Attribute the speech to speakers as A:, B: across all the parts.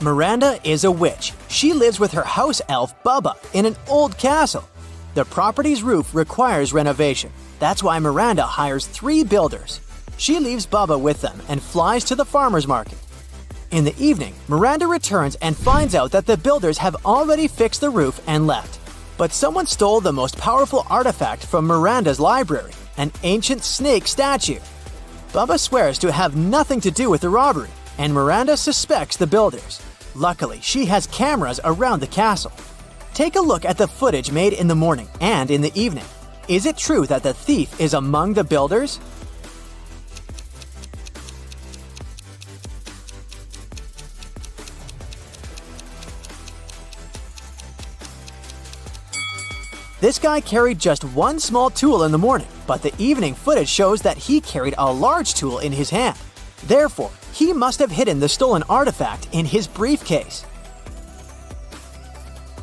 A: Miranda is a witch. She lives with her house elf, Bubba, in an old castle. The property's roof requires renovation. That's why Miranda hires 3 builders. She leaves Bubba with them and flies to the farmer's market. In the evening, Miranda returns and finds out that the builders have already fixed the roof and left. But someone stole the most powerful artifact from Miranda's library, an ancient snake statue. Bubba swears to have nothing to do with the robbery, and Miranda suspects the builders. Luckily, she has cameras around the castle. Take a look at the footage made in the morning and in the evening. Is it true that the thief is among the builders? This guy carried just one small tool in the morning, but the evening footage shows that he carried a large tool in his hand. Therefore, he must have hidden the stolen artifact in his briefcase.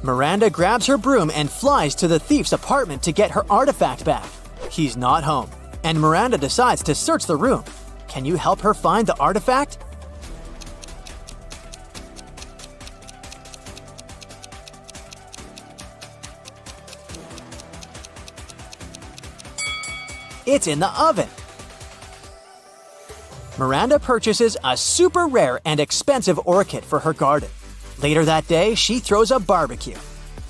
A: Miranda grabs her broom and flies to the thief's apartment to get her artifact back. He's not home, and Miranda decides to search the room. Can you help her find the artifact? It's in the oven. Miranda purchases a super rare and expensive orchid for her garden. Later that day, she throws a barbecue.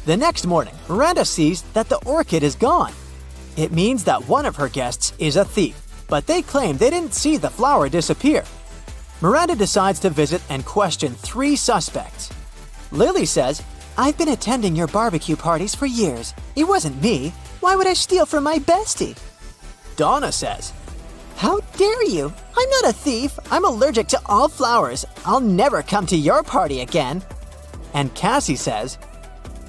A: The next morning, Miranda sees that the orchid is gone. It means that one of her guests is a thief, but they claim they didn't see the flower disappear. Miranda decides to visit and question 3 suspects. Lily says, "I've been attending your barbecue parties for years. It wasn't me. Why would I steal from my bestie?" Donna says, "How dare you? I'm not a thief. I'm allergic to all flowers. I'll never come to your party again." And Cassie says,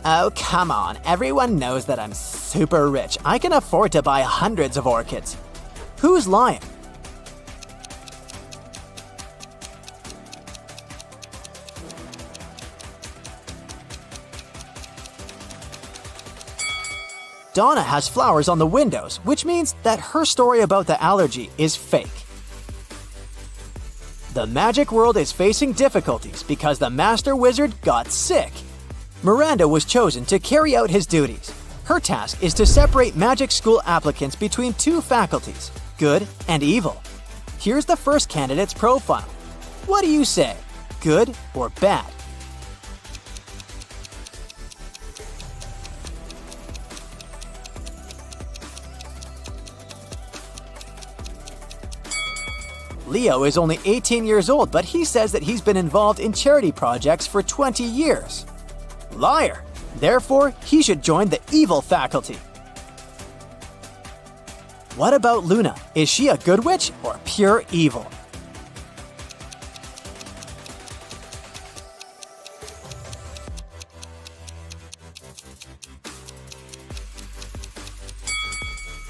A: "Oh, come on. Everyone knows that I'm super rich. I can afford to buy hundreds of orchids." Who's lying? Donna has flowers on the windows, which means that her story about the allergy is fake. The magic world is facing difficulties because the master wizard got sick. Miranda was chosen to carry out his duties. Her task is to separate magic school applicants between 2 faculties, good and evil. Here's the first candidate's profile. What do you say? Good or bad? Leo is only 18 years old, but he says that he's been involved in charity projects for 20 years. Liar! Therefore, he should join the evil faculty. What about Luna? Is she a good witch or pure evil?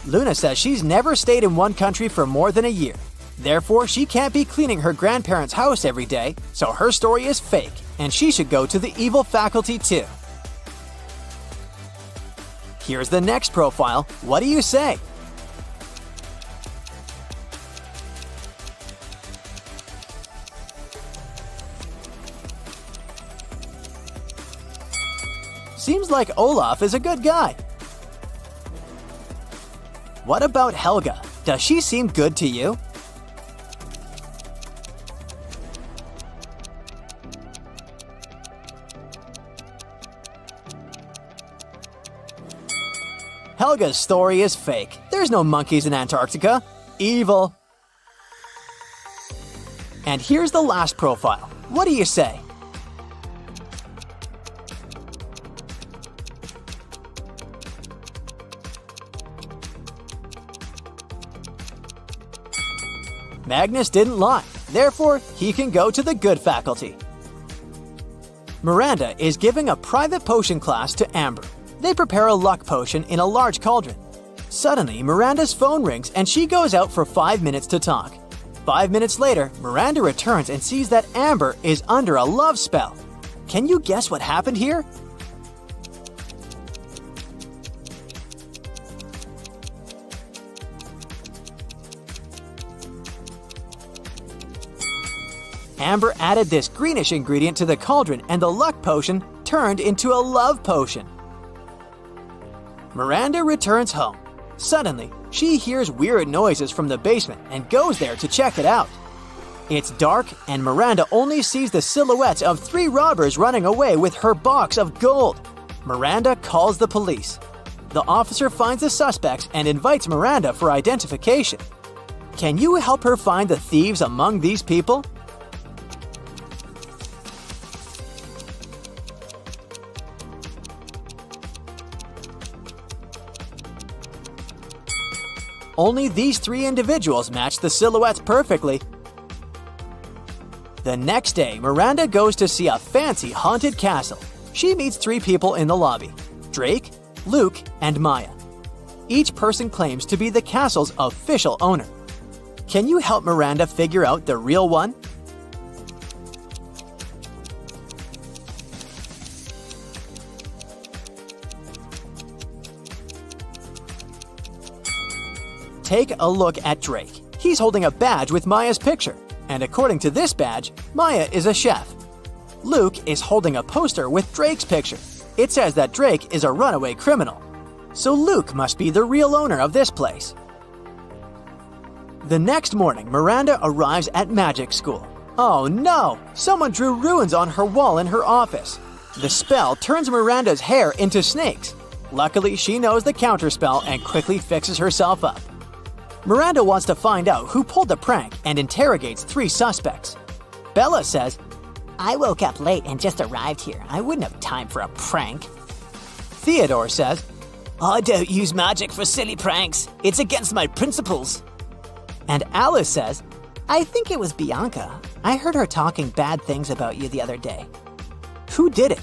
A: Luna says she's never stayed in one country for more than a year. Therefore, she can't be cleaning her grandparents' house every day, so her story is fake, and she should go to the evil faculty too. Here's the next profile. What do you say? Seems like Olaf is a good guy. What about Helga? Does she seem good to you? Helga's story is fake. There's no monkeys in Antarctica. Evil. And here's the last profile. What do you say? Magnus didn't lie. Therefore, he can go to the good faculty. Miranda is giving a private potion class to Amber. They prepare a luck potion in a large cauldron. Suddenly, Miranda's phone rings and she goes out for 5 minutes to talk. 5 minutes later, Miranda returns and sees that Amber is under a love spell. Can you guess what happened here? Amber added this greenish ingredient to the cauldron and the luck potion turned into a love potion. Miranda returns home. Suddenly, she hears weird noises from the basement and goes there to check it out. It's dark and Miranda only sees the silhouettes of 3 robbers running away with her box of gold. Miranda calls the police. The officer finds the suspects and invites Miranda for identification. Can you help her find the thieves among these people? Only these 3 individuals match the silhouettes perfectly. The next day, Miranda goes to see a fancy haunted castle. She meets 3 people in the lobby: Drake, Luke, and Maya. Each person claims to be the castle's official owner. Can you help Miranda figure out the real one? Take a look at Drake. He's holding a badge with Maya's picture, and according to this badge, Maya is a chef. Luke is holding a poster with Drake's picture. It says that Drake is a runaway criminal. So Luke must be the real owner of this place. The next morning, Miranda arrives at magic school. Oh no! Someone drew runes on her wall in her office. The spell turns Miranda's hair into snakes. Luckily, she knows the counterspell and quickly fixes herself up. Miranda wants to find out who pulled the prank and interrogates 3 suspects. Bella says,
B: I woke up late and just arrived here. I wouldn't have time for a prank.
A: Theodore says,
C: I don't use magic for silly pranks. It's against my principles.
A: And Alice says,
B: I think it was Bianca. I heard her talking bad things about you the other day.
A: who did it?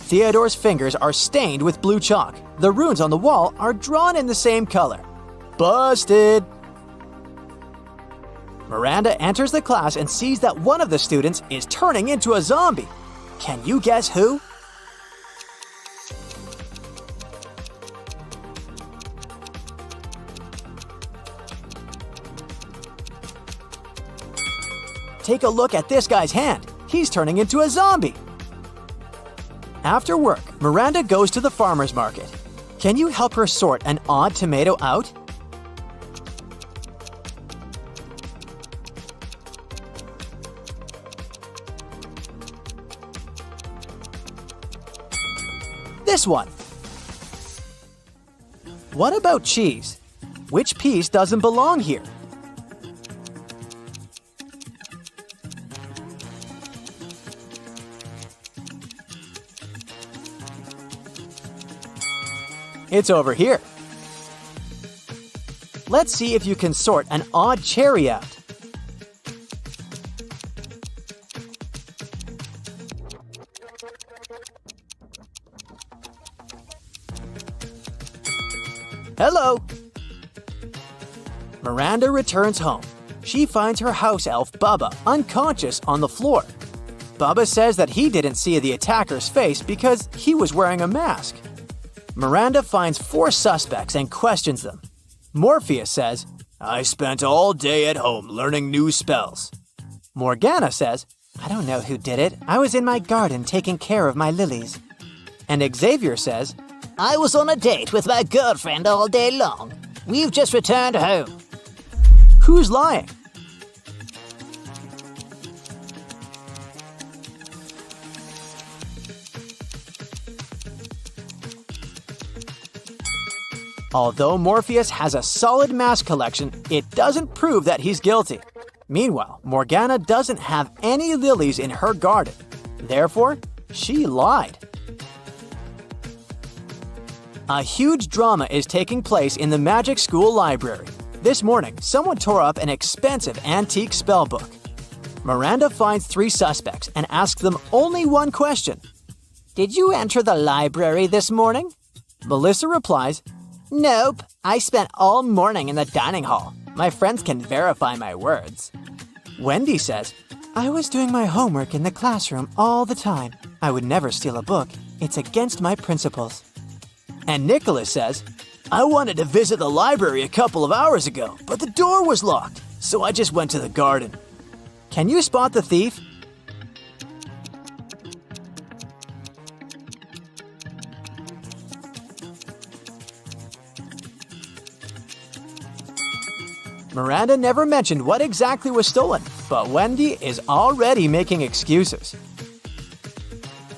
A: Theodore's fingers are stained with blue chalk. The runes on the wall are drawn in the same color. Busted! Miranda enters the class and sees that one of the students is turning into a zombie. Can you guess who? Take a look at this guy's hand. He's turning into a zombie. After work, Miranda goes to the farmer's market. Can you help her sort an odd tomato out? This one. What about cheese? Which piece doesn't belong here? It's over here. Let's see if you can sort an odd cherry out. Hello! Miranda returns home. She finds her house elf, Bubba, unconscious on the floor. Bubba says that he didn't see the attacker's face because he was wearing a mask. Miranda finds 4 suspects and questions them. Morpheus says, I spent all day at home learning new spells. Morgana says, I don't know who did it. I was in my garden taking care of my lilies. And Xavier says,
C: I was on a date with my girlfriend all day long. We've just returned home.
A: Who's lying? Although Morpheus has a solid mask collection, it doesn't prove that he's guilty. Meanwhile, Morgana doesn't have any lilies in her garden. Therefore, she lied. A huge drama is taking place in the magic school library. This morning, someone tore up an expensive antique spellbook. Miranda finds 3 suspects and asks them only one question. Did you enter the library this morning? Melissa replies, Nope, I spent all morning in the dining hall. My friends can verify my words. Wendy says, I was doing my homework in the classroom all the time. I would never steal a book. It's against my principles. And Nicholas says, I wanted to visit the library a couple of hours ago, but the door was locked, so I just went to the garden. Can you spot the thief? Miranda never mentioned what exactly was stolen, but Wendy is already making excuses.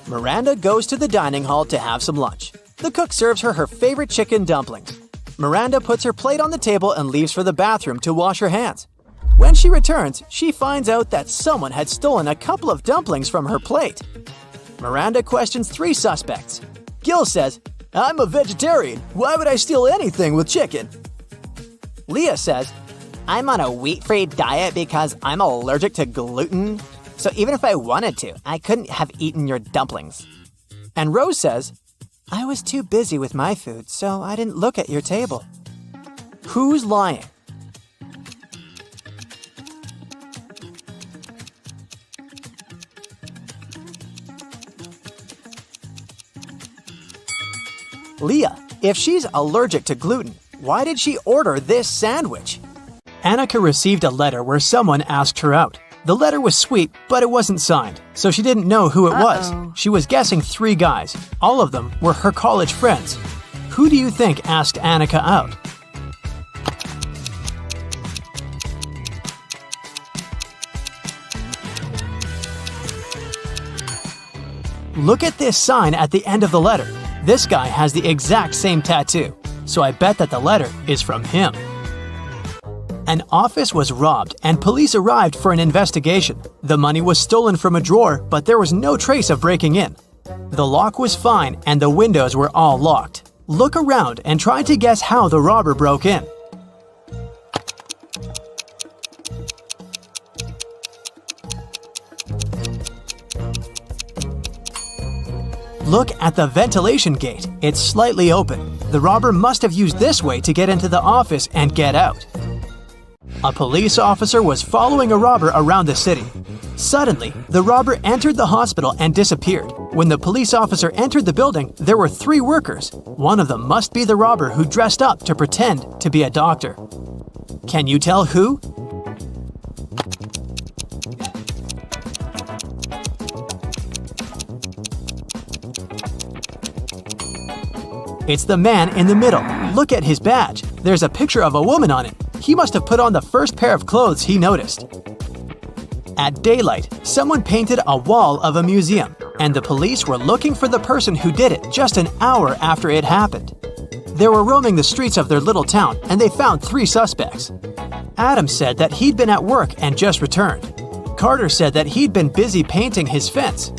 A: Miranda goes to the dining hall to have some lunch. The cook serves her her favorite chicken dumplings. Miranda puts her plate on the table and leaves for the bathroom to wash her hands. When she returns, she finds out that someone had stolen a couple of dumplings from her plate. Miranda questions 3 suspects. Gil says, I'm a vegetarian. Why would I steal anything with chicken? Leah says, I'm on a wheat-free diet because I'm allergic to gluten. So even if I wanted to, I couldn't have eaten your dumplings. And Rose says, I was too busy with my food, so I didn't look at your table. Who's lying? Leah, if she's allergic to gluten, why did she order this sandwich? Annika received a letter where someone asked her out. The letter was sweet, but it wasn't signed, so she didn't know who it was. She was guessing 3 guys. All of them were her college friends. Who do you think asked Annika out? Look at this sign at the end of the letter. This guy has the exact same tattoo, so I bet that the letter is from him. An office was robbed and police arrived for an investigation. The money was stolen from a drawer, but there was no trace of breaking in. The lock was fine and the windows were all locked. Look around and try to guess how the robber broke in. Look at the ventilation gate. It's slightly open. The robber must have used this way to get into the office and get out. A police officer was following a robber around the city. Suddenly, the robber entered the hospital and disappeared. When the police officer entered the building, there were 3 workers. One of them must be the robber who dressed up to pretend to be a doctor. Can you tell who? It's the man in the middle. Look at his badge. There's a picture of a woman on it. He must have put on the first pair of clothes he noticed. At daylight, someone painted a wall of a museum, and the police were looking for the person who did it just an hour after it happened. They were roaming the streets of their little town, and they found 3 suspects. Adam said that he'd been at work and just returned. Carter said that he'd been busy painting his fence.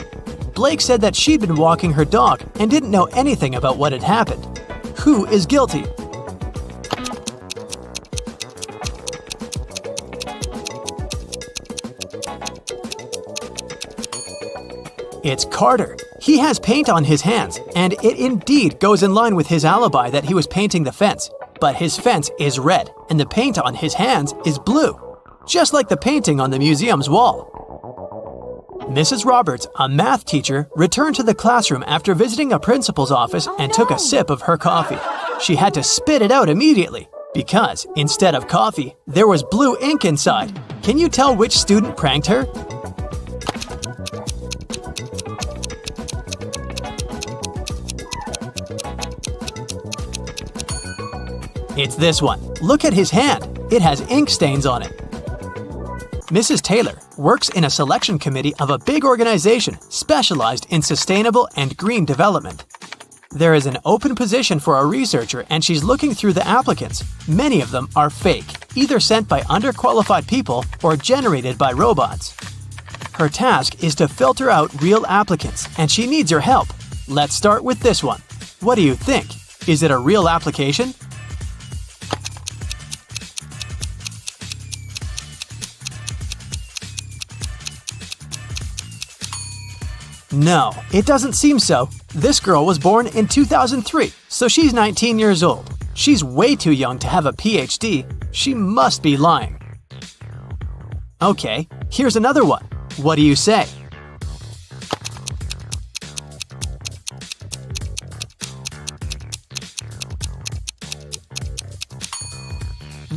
A: Blake said that she'd been walking her dog and didn't know anything about what had happened. Who is guilty? It's Carter. He has paint on his hands, and it indeed goes in line with his alibi that he was painting the fence. But his fence is red, and the paint on his hands is blue, just like the painting on the museum's wall. Mrs. Roberts, a math teacher, returned to the classroom after visiting a principal's office and took a sip of her coffee. She had to spit it out immediately because, instead of coffee, there was blue ink inside. Can you tell which student pranked her? It's this one. Look at his hand. It has ink stains on it. Mrs. Taylor works in a selection committee of a big organization specialized in sustainable and green development. There is an open position for a researcher and she's looking through the applicants. Many of them are fake, either sent by underqualified people or generated by robots. Her task is to filter out real applicants and she needs your help. Let's start with this one. What do you think? Is it a real application? No, it doesn't seem so. This girl was born in 2003, so she's 19 years old. She's way too young to have a PhD. She must be lying. Okay, here's another one. What do you say?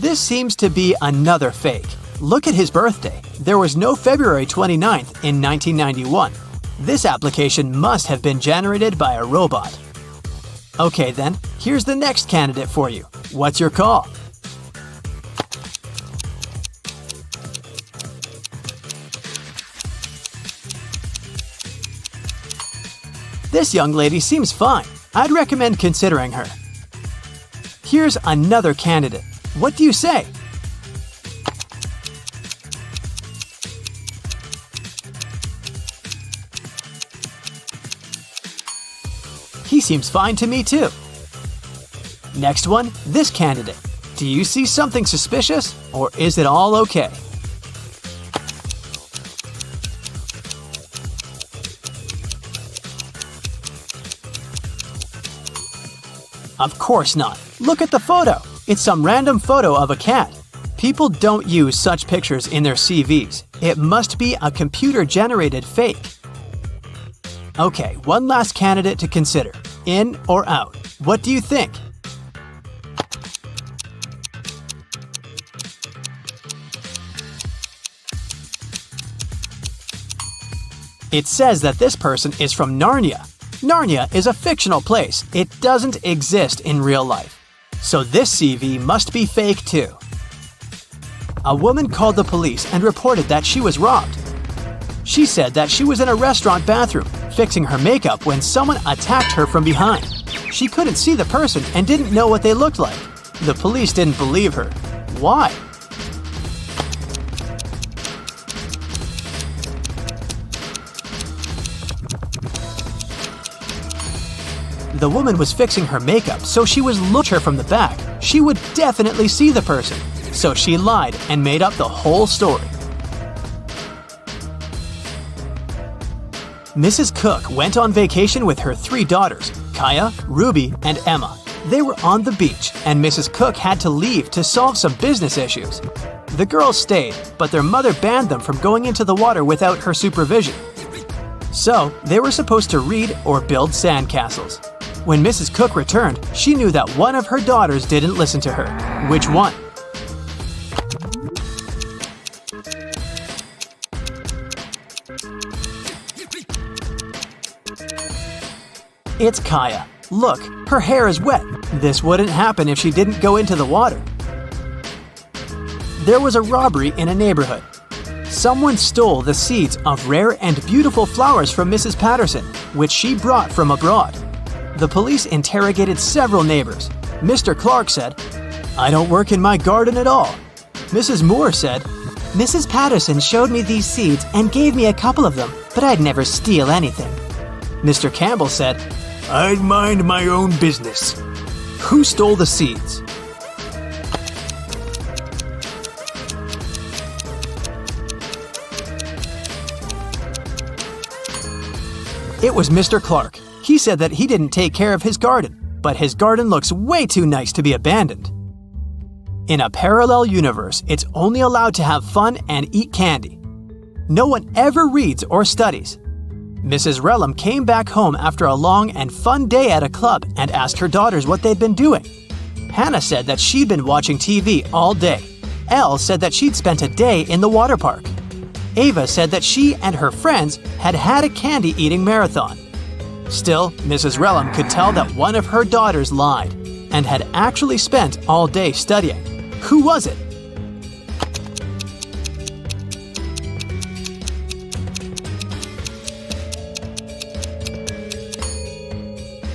A: This seems to be another fake. Look at his birthday. There was no February 29th in 1991. This application must have been generated by a robot. Okay then, here's the next candidate for you. What's your call? This young lady seems fine. I'd recommend considering her. Here's another candidate. What do you say? He seems fine to me too. Next one, this candidate. Do you see something suspicious, or is it all okay? Of course not. Look at the photo. It's some random photo of a cat. People don't use such pictures in their CVs. It must be a computer-generated fake. Okay, one last candidate to consider. In or out? What do you think? It says that this person is from Narnia. Narnia is a fictional place. It doesn't exist in real life. So this CV must be fake too. A woman called the police and reported that she was robbed. She said that she was in a restaurant bathroom, fixing her makeup when someone attacked her from behind. She couldn't see the person and didn't know what they looked like. The police didn't believe her. Why? The woman was fixing her makeup, so she was looking at her from the back. She would definitely see the person. So she lied and made up the whole story. Mrs. Cook went on vacation with her 3 daughters, Kaya, Ruby, and Emma. They were on the beach, and Mrs. Cook had to leave to solve some business issues. The girls stayed, but their mother banned them from going into the water without her supervision. So, they were supposed to read or build sandcastles. When Mrs. Cook returned, she knew that one of her daughters didn't listen to her. Which one? It's Kaya. Look, her hair is wet. This wouldn't happen if she didn't go into the water. There was a robbery in a neighborhood. Someone stole the seeds of rare and beautiful flowers from Mrs. Patterson, which she brought from abroad. The police interrogated several neighbors. Mr. Clark said, "I don't work in my garden at all." Mrs. Moore said,
B: Mrs. Patterson showed me these seeds and gave me a couple of them, but I'd never steal anything.
A: Mr. Campbell said, "I'd mind my own business." Who stole the seeds? It was Mr. Clark. He said that he didn't take care of his garden, but his garden looks way too nice to be abandoned. In a parallel universe, it's only allowed to have fun and eat candy. No one ever reads or studies. Mrs. Relham came back home after a long and fun day at a club and asked her daughters what they'd been doing. Hannah said that she'd been watching TV all day. Elle said that she'd spent a day in the water park. Ava said that she and her friends had had a candy-eating marathon. Still, Mrs. Relham could tell that one of her daughters lied and had actually spent all day studying. Who was it?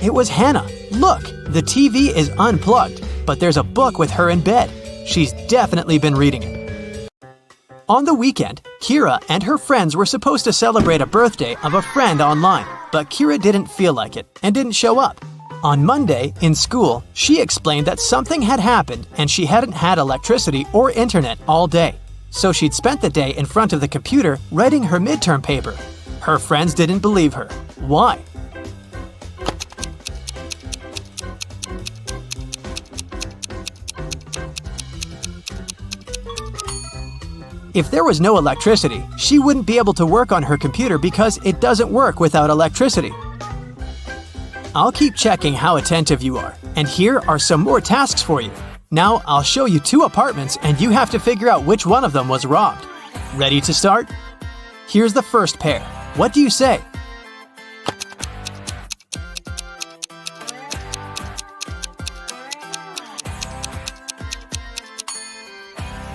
A: It was Hannah. Look, the TV is unplugged, but there's a book with her in bed. She's definitely been reading it. On the weekend, Kira and her friends were supposed to celebrate a birthday of a friend online, but Kira didn't feel like it and didn't show up. On Monday, in school, she explained that something had happened and she hadn't had electricity or internet all day. So she'd spent the day in front of the computer writing her midterm paper. Her friends didn't believe her. Why? If there was no electricity, she wouldn't be able to work on her computer because it doesn't work without electricity. I'll keep checking how attentive you are, and here are some more tasks for you. Now I'll show you 2 apartments and you have to figure out which one of them was robbed. Ready to start? Here's the first pair. What do you say?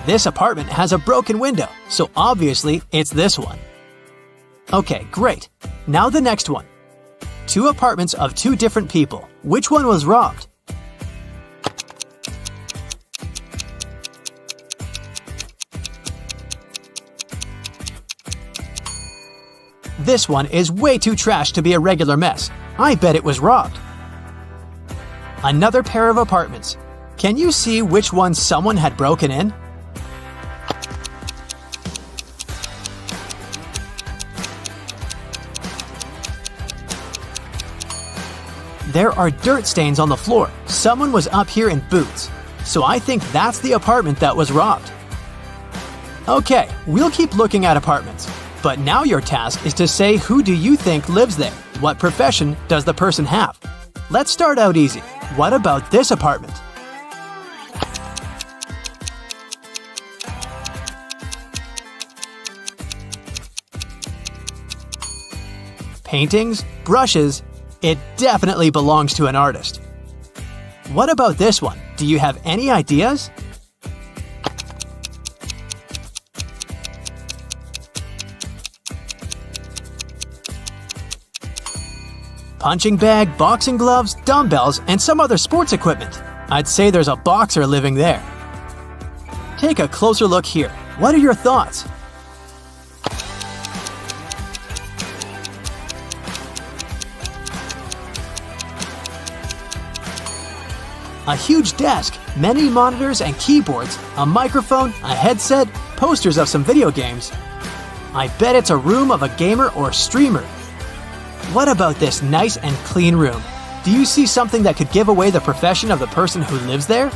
A: This apartment has a broken window, so obviously it's this one. Okay, great. Now the next one. 2 apartments of 2 different people. Which one was robbed? This one is way too trash to be a regular mess. I bet it was robbed. Another pair of apartments. Can you see which one someone had broken in? There are dirt stains on the floor. Someone was up here in boots. So I think that's the apartment that was robbed. Okay, we'll keep looking at apartments. But now your task is to say who do you think lives there? What profession does the person have? Let's start out easy. What about this apartment? Paintings, brushes, it definitely belongs to an artist. What about this one? Do you have any ideas? Punching bag, boxing gloves, dumbbells, and some other sports equipment. I'd say there's a boxer living there. Take a closer look here. What are your thoughts? A huge desk, many monitors and keyboards, a microphone, a headset, posters of some video games. I bet it's a room of a gamer or streamer. What about this nice and clean room? Do you see something that could give away the profession of the person who lives there?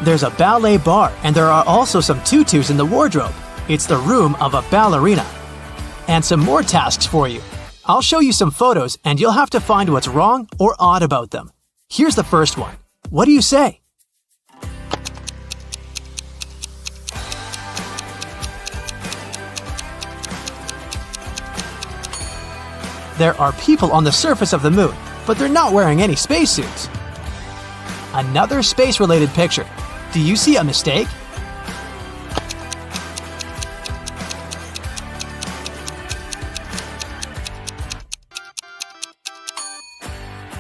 A: There's a ballet bar, and there are also some tutus in the wardrobe. It's the room of a ballerina. And some more tasks for you. I'll show you some photos, and you'll have to find what's wrong or odd about them. Here's the first one. What do you say? There are people on the surface of the moon, but they're not wearing any spacesuits. Another space-related picture. Do you see a mistake?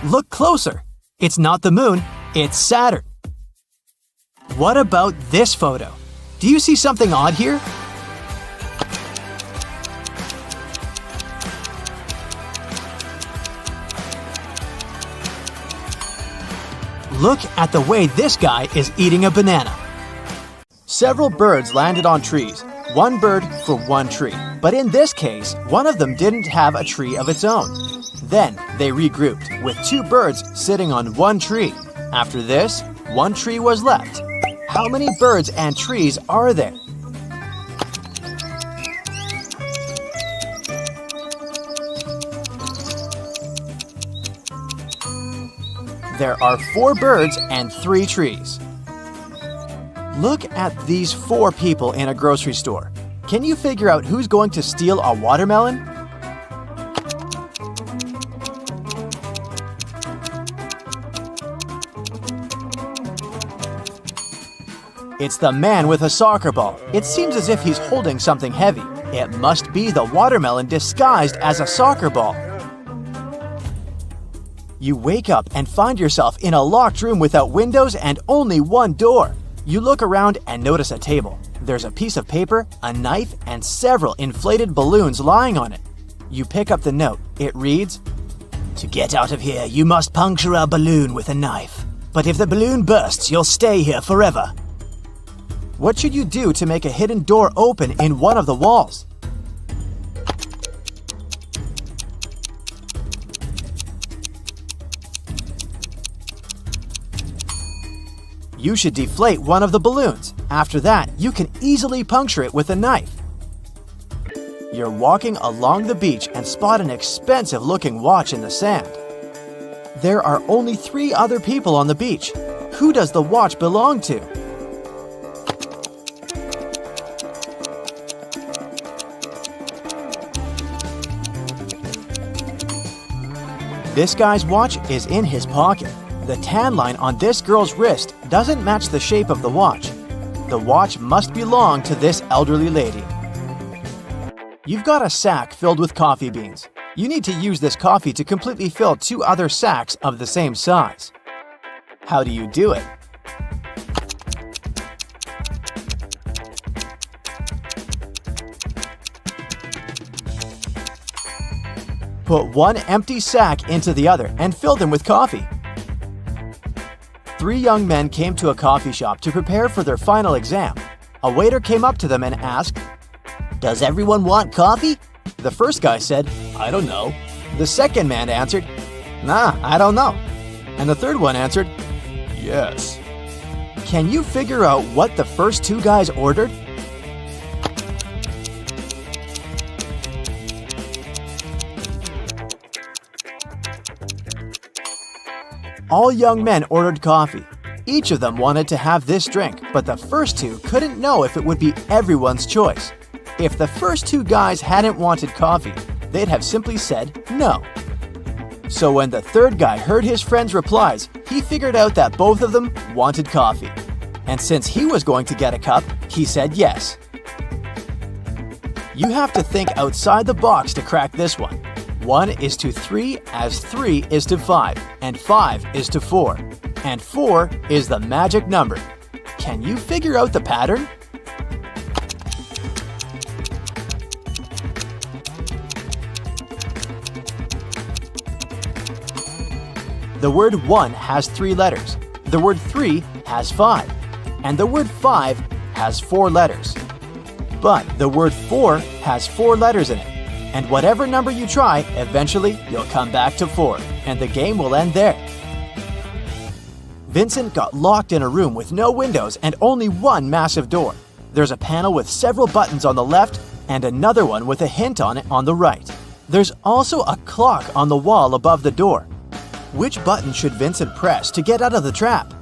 A: Look closer. It's not the moon, it's Saturn. What about this photo? Do you see something odd here? Look at the way this guy is eating a banana. Several birds landed on trees. One bird for one tree. But in this case, one of them didn't have a tree of its own. Then they regrouped, with 2 birds sitting on one tree. After this, 1 tree was left. How many birds and trees are there? There are 4 birds and 3 trees. Look at these 4 people in a grocery store. Can you figure out who's going to steal a watermelon? It's the man with a soccer ball. It seems as if he's holding something heavy. It must be the watermelon disguised as a soccer ball. You wake up and find yourself in a locked room without windows and only one door. You look around and notice a table. There's a piece of paper, a knife, and several inflated balloons lying on it. You pick up the note. It reads, "To get out of here, you must puncture a balloon with a knife. But if the balloon bursts, you'll stay here forever." What should you do to make a hidden door open in one of the walls? You should deflate one of the balloons. After that, you can easily puncture it with a knife. You're walking along the beach and spot an expensive-looking watch in the sand. There are only 3 other people on the beach. Who does the watch belong to? This guy's watch is in his pocket. The tan line on this girl's wrist doesn't match the shape of the watch. The watch must belong to this elderly lady. You've got a sack filled with coffee beans. You need to use this coffee to completely fill 2 other sacks of the same size. How do you do it? Put one empty sack into the other and fill them with coffee. 3 young men came to a coffee shop to prepare for their final exam. A waiter came up to them and asked,
C: Does everyone want coffee?
A: The first guy said, "I don't know." The second man answered, "Nah, I don't know." And the third one answered, "Yes." Can you figure out what the first 2 guys ordered? All young men ordered coffee. Each of them wanted to have this drink, but the first 2 couldn't know if it would be everyone's choice. If the first 2 guys hadn't wanted coffee, they'd have simply said no. So when the third guy heard his friend's replies, he figured out that both of them wanted coffee. And since he was going to get a cup, he said yes. You have to think outside the box to crack this one. 1 is to 3 as 3 is to 5, and 5 is to 4. And 4 is the magic number. Can you figure out the pattern? The word 1 has 3 letters, the word 3 has 5, and the word 5 has 4 letters. But the word 4 has 4 letters in it, and whatever number you try, eventually you'll come back to 4, and the game will end there. Vincent got locked in a room with no windows and only one massive door. There's a panel with several buttons on the left and another one with a hint on it on the right. There's also a clock on the wall above the door. Which button should Vincent press to get out of the trap?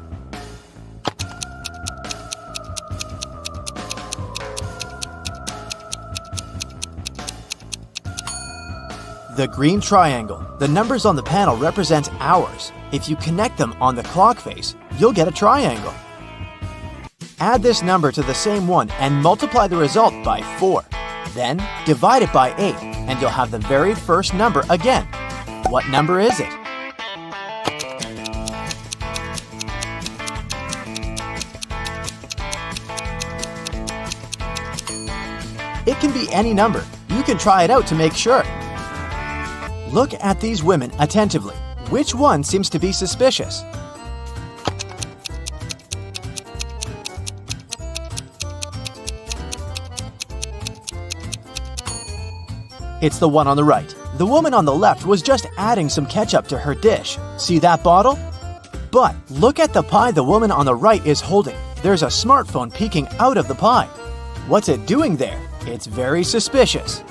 A: The green triangle. The numbers on the panel represent hours. If you connect them on the clock face, you'll get a triangle. Add this number to the same one and multiply the result by 4. Then divide it by 8 and you'll have the very first number again. What number is it? It can be any number. You can try it out to make sure. Look at these women attentively. Which one seems to be suspicious? It's the one on the right. The woman on the left was just adding some ketchup to her dish. See that bottle? But look at the pie the woman on the right is holding. There's a smartphone peeking out of the pie. What's it doing there? It's very suspicious.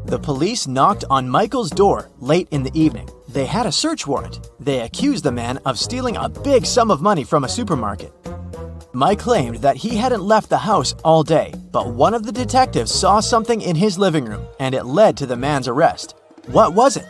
A: The police knocked on Michael's door late in the evening. They had a search warrant. They accused the man of stealing a big sum of money from a supermarket. Mike claimed that he hadn't left the house all day, but one of the detectives saw something in his living room, and it led to the man's arrest. What was it?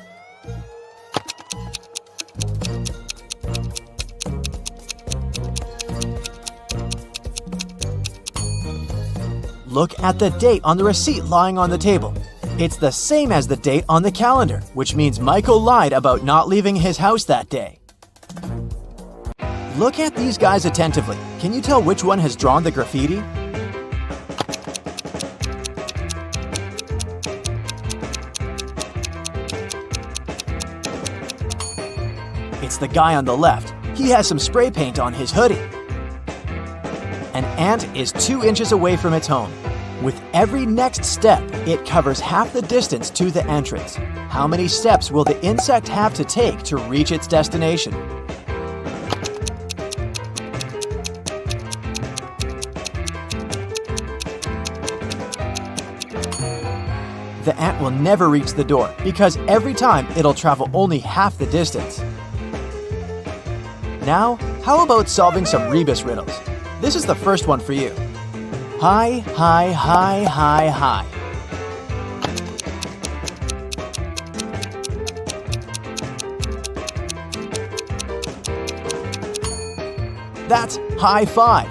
A: Look at the date on the receipt lying on the table. It's the same as the date on the calendar, which means Michael lied about not leaving his house that day. Look at these guys attentively. Can you tell which one has drawn the graffiti? It's the guy on the left. He has some spray paint on his hoodie. An ant is 2 inches away from its home. With every next step, it covers half the distance to the entrance. How many steps will the insect have to take to reach its destination? The ant will never reach the door because every time it'll travel only half the distance. Now, how about solving some rebus riddles? This is the first one for you. High, high, high, high, high. That's high five.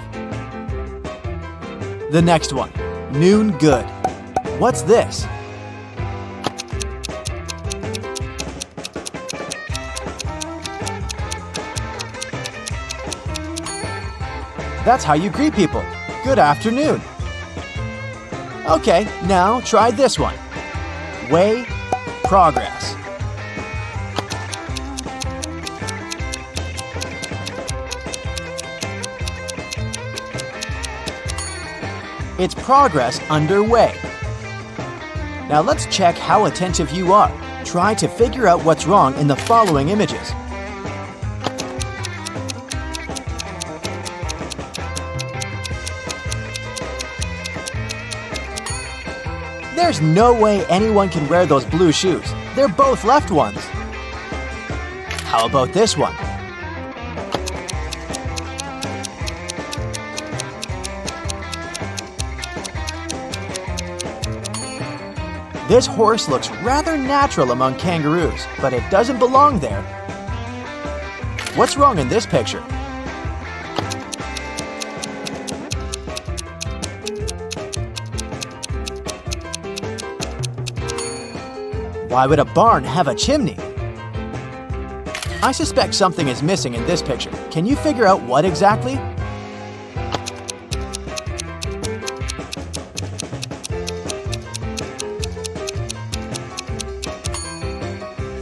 A: The next one, noon good. What's this? That's how you greet people. Good afternoon. Okay, now try this one. Way, progress. It's progress underway. Now let's check how attentive you are. Try to figure out what's wrong in the following images. There's no way anyone can wear those blue shoes. They're both left ones. How about this one? This horse looks rather natural among kangaroos, but it doesn't belong there. What's wrong in this picture? Why would a barn have a chimney? I suspect something is missing in this picture. Can you figure out what exactly?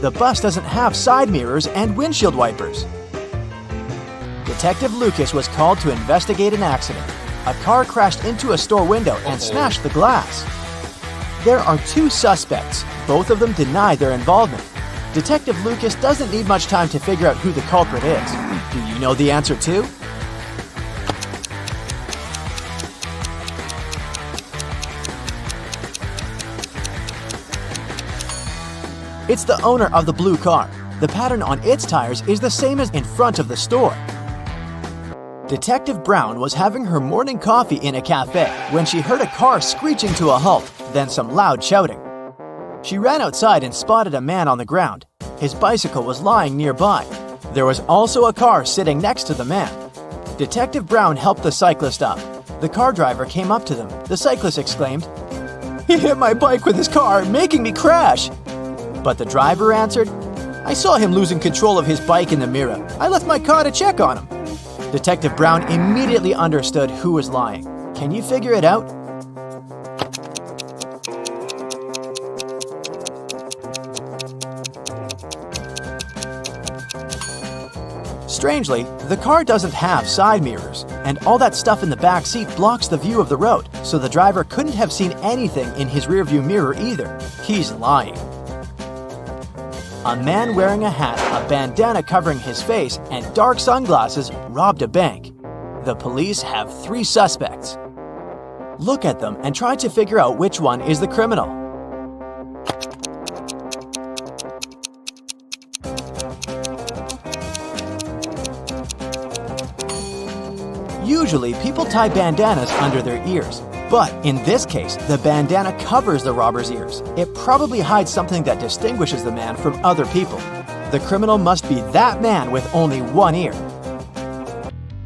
A: The bus doesn't have side mirrors and windshield wipers. Detective Lucas was called to investigate an accident. A car crashed into a store window and smashed the glass. There are two suspects. Both of them deny their involvement. Detective Lucas doesn't need much time to figure out who the culprit is. Do you know the answer too? It's the owner of the blue car. The pattern on its tires is the same as in front of the store. Detective Brown was having her morning coffee in a cafe when she heard a car screeching to a halt, then some loud shouting. She ran outside and spotted a man on the ground. His bicycle was lying nearby. There was also a car sitting next to the man. Detective Brown helped the cyclist up. The car driver came up to them. The cyclist exclaimed, "He hit my bike with his car, making me crash." But the driver answered, "I saw him losing control of his bike in the mirror. I left my car to check on him." Detective Brown immediately understood who was lying. Can you figure it out? Strangely, the car doesn't have side mirrors, and all that stuff in the back seat blocks the view of the road, so the driver couldn't have seen anything in his rearview mirror either. He's lying. A man wearing a hat, a bandana covering his face, and dark sunglasses robbed a bank. The police have 3 suspects. Look at them and try to figure out which one is the criminal. Usually, people tie bandanas under their ears. But in this case, the bandana covers the robber's ears. It probably hides something that distinguishes the man from other people. The criminal must be that man with only one ear.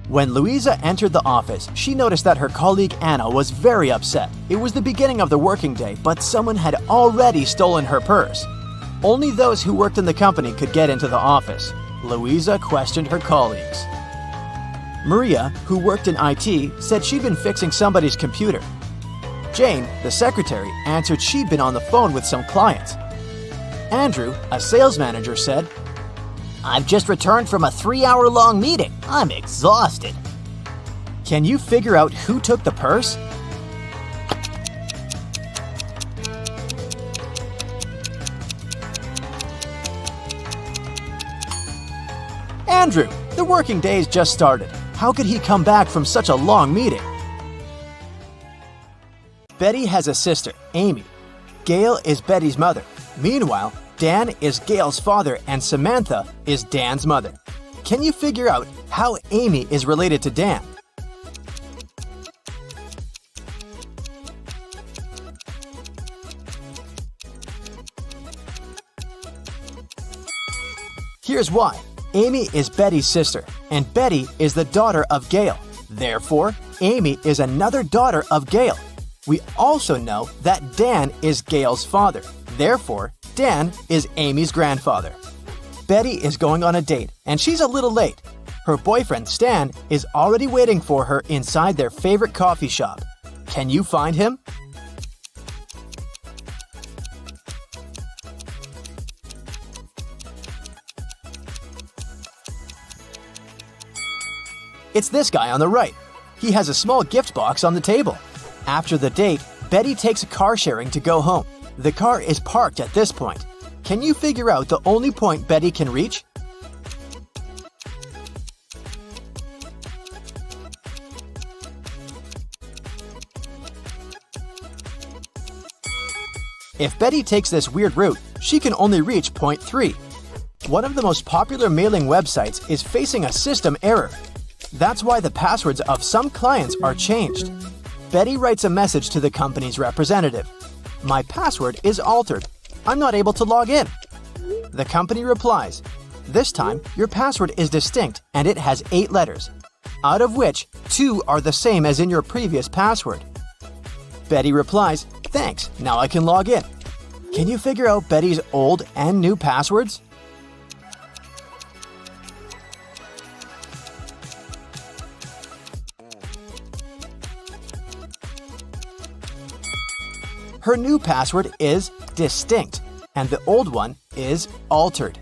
A: When Louisa entered the office, she noticed that her colleague Anna was very upset. It was the beginning of the working day, but someone had already stolen her purse. Only those who worked in the company could get into the office. Louisa questioned her colleagues. Maria, who worked in IT, said she'd been fixing somebody's computer. Jane, the secretary, answered she'd been on the phone with some clients. Andrew, a sales manager, said,
C: "I've just returned from a 3-hour-long meeting. I'm exhausted."
A: Can you figure out who took the purse? Andrew, the working day's just started. How could he come back from such a long meeting? Betty has a sister, Amy. Gail is Betty's mother. Meanwhile, Dan is Gail's father and Samantha is Dan's mother. Can you figure out how Amy is related to Dan? Here's why. Amy is Betty's sister, and Betty is the daughter of Gail. Therefore, Amy is another daughter of Gail. We also know that Dan is Gail's father. Therefore, Dan is Amy's grandfather. Betty is going on a date, and she's a little late. Her boyfriend, Stan, is already waiting for her inside their favorite coffee shop. Can you find him? It's this guy on the right. He has a small gift box on the table. After the date, Betty takes a car sharing to go home. The car is parked at this point. Can you figure out the only point Betty can reach? If Betty takes this weird route, she can only reach point 3. One of the most popular mailing websites is facing a system error. That's why the passwords of some clients are changed. Betty writes a message to the company's representative. My password is altered. I'm not able to log in. The company replies, this time your password is distinct and it has 8 letters, out of which 2 are the same as in your previous password. Betty replies, thanks, now I can log in. Can you figure out Betty's old and new passwords? Her new password is distinct, and the old one is altered.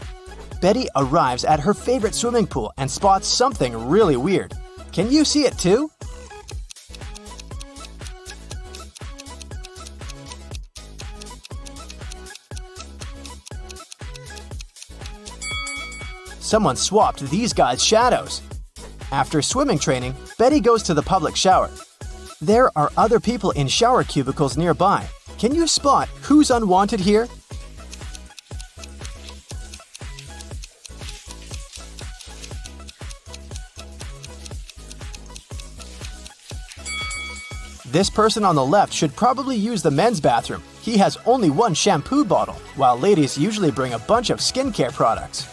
A: Betty arrives at her favorite swimming pool and spots something really weird. Can you see it too? Someone swapped these guys' shadows. After swimming training, Betty goes to the public shower. There are other people in shower cubicles nearby. Can you spot who's unwanted here? This person on the left should probably use the men's bathroom. He has only one shampoo bottle, while ladies usually bring a bunch of skincare products.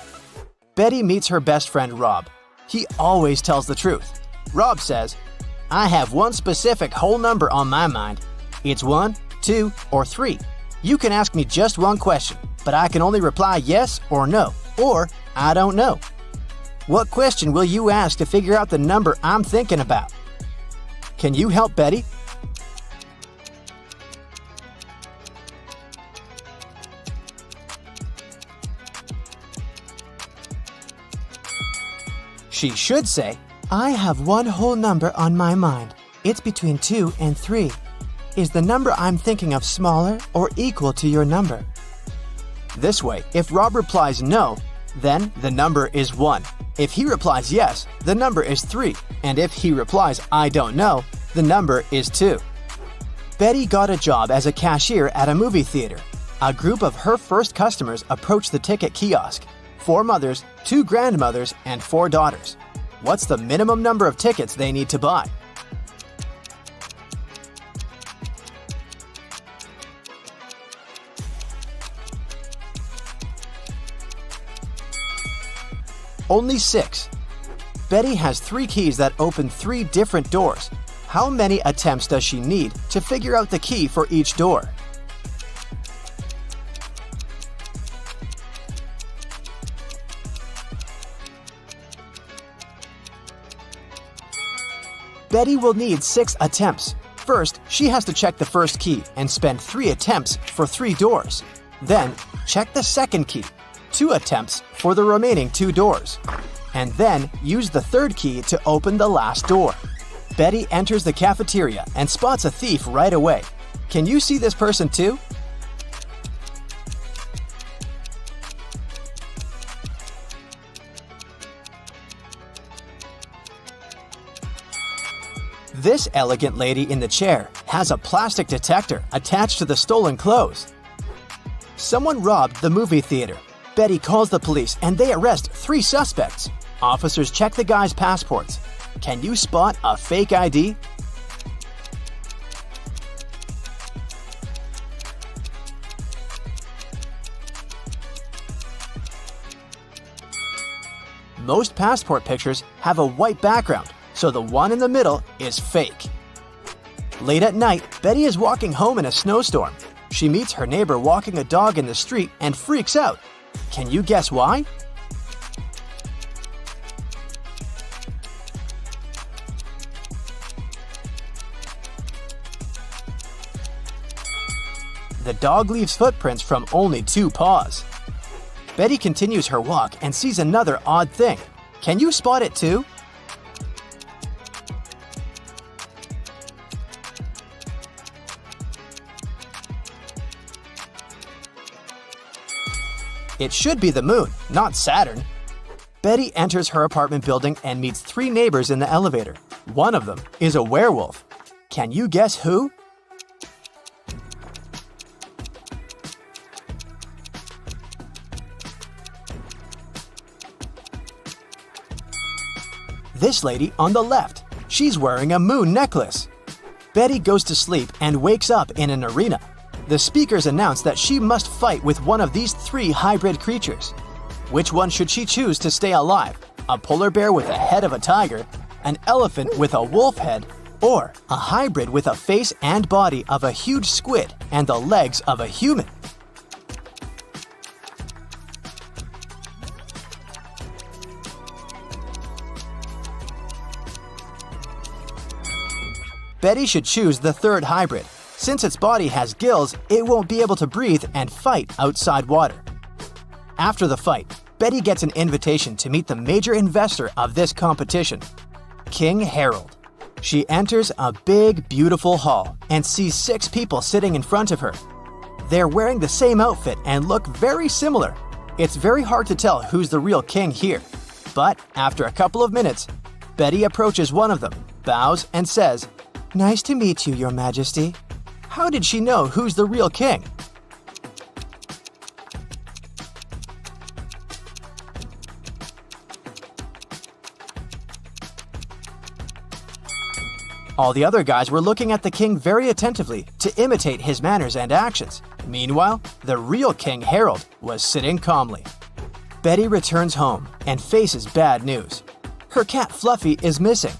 A: Betty meets her best friend Rob. He always tells the truth. Rob says, I have one specific whole number on my mind. It's 1, 2, or 3. You can ask me just one question, but I can only reply yes or no, or I don't know. What question will you ask to figure out the number I'm thinking about? Can you help Betty? She should say, I have one whole number on my mind. It's between 2 and 3. Is the number I'm thinking of smaller or equal to your number? This way, if Rob replies no, then the number is 1. If he replies yes, the number is 3. And if he replies I don't know, the number is 2. Betty got a job as a cashier at a movie theater. A group of her first customers approached the ticket kiosk. 4 mothers, 2 grandmothers, and 4 daughters. What's the minimum number of tickets they need to buy? Only 6. Betty has 3 keys that open 3 different doors. How many attempts does she need to figure out the key for each door? Betty will need 6 attempts. First, she has to check the first key and spend 3 attempts for 3 doors. Then, check the second key, 2 attempts for the remaining 2 doors. And then, use the third key to open the last door. Betty enters the cafeteria and spots a thief right away. Can you see this person too? This elegant lady in the chair has a plastic detector attached to the stolen clothes. Someone robbed the movie theater. Betty calls the police and they arrest 3 suspects. Officers check the guys' passports. Can you spot a fake ID? Most passport pictures have a white background, so the one in the middle is fake. Late at night, Betty is walking home in a snowstorm. She meets her neighbor walking a dog in the street and freaks out. Can you guess why? The dog leaves footprints from only 2 paws. Betty continues her walk and sees another odd thing. Can you spot it too? It should be the moon, not Saturn. Betty enters her apartment building and meets 3 neighbors in the elevator. One of them is a werewolf. Can you guess who? This lady on the left. She's wearing a moon necklace. Betty goes to sleep and wakes up in an arena. The speakers announce that she must fight with one of these 3 hybrid creatures. Which one should she choose to stay alive? A polar bear with a head of a tiger, an elephant with a wolf head, or a hybrid with a face and body of a huge squid and the legs of a human? Betty should choose the 3rd hybrid. Since its body has gills, it won't be able to breathe and fight outside water. After the fight, Betty gets an invitation to meet the major investor of this competition, King Harold. She enters a big, beautiful hall and sees 6 people sitting in front of her. They're wearing the same outfit and look very similar. It's very hard to tell who's the real king here. But after a couple of minutes, Betty approaches one of them, bows, and says, "Nice to meet you, Your Majesty." How did she know who's the real king? All the other guys were looking at the king very attentively to imitate his manners and actions. Meanwhile, the real King Harold was sitting calmly. Betty returns home and faces bad news. Her cat Fluffy is missing.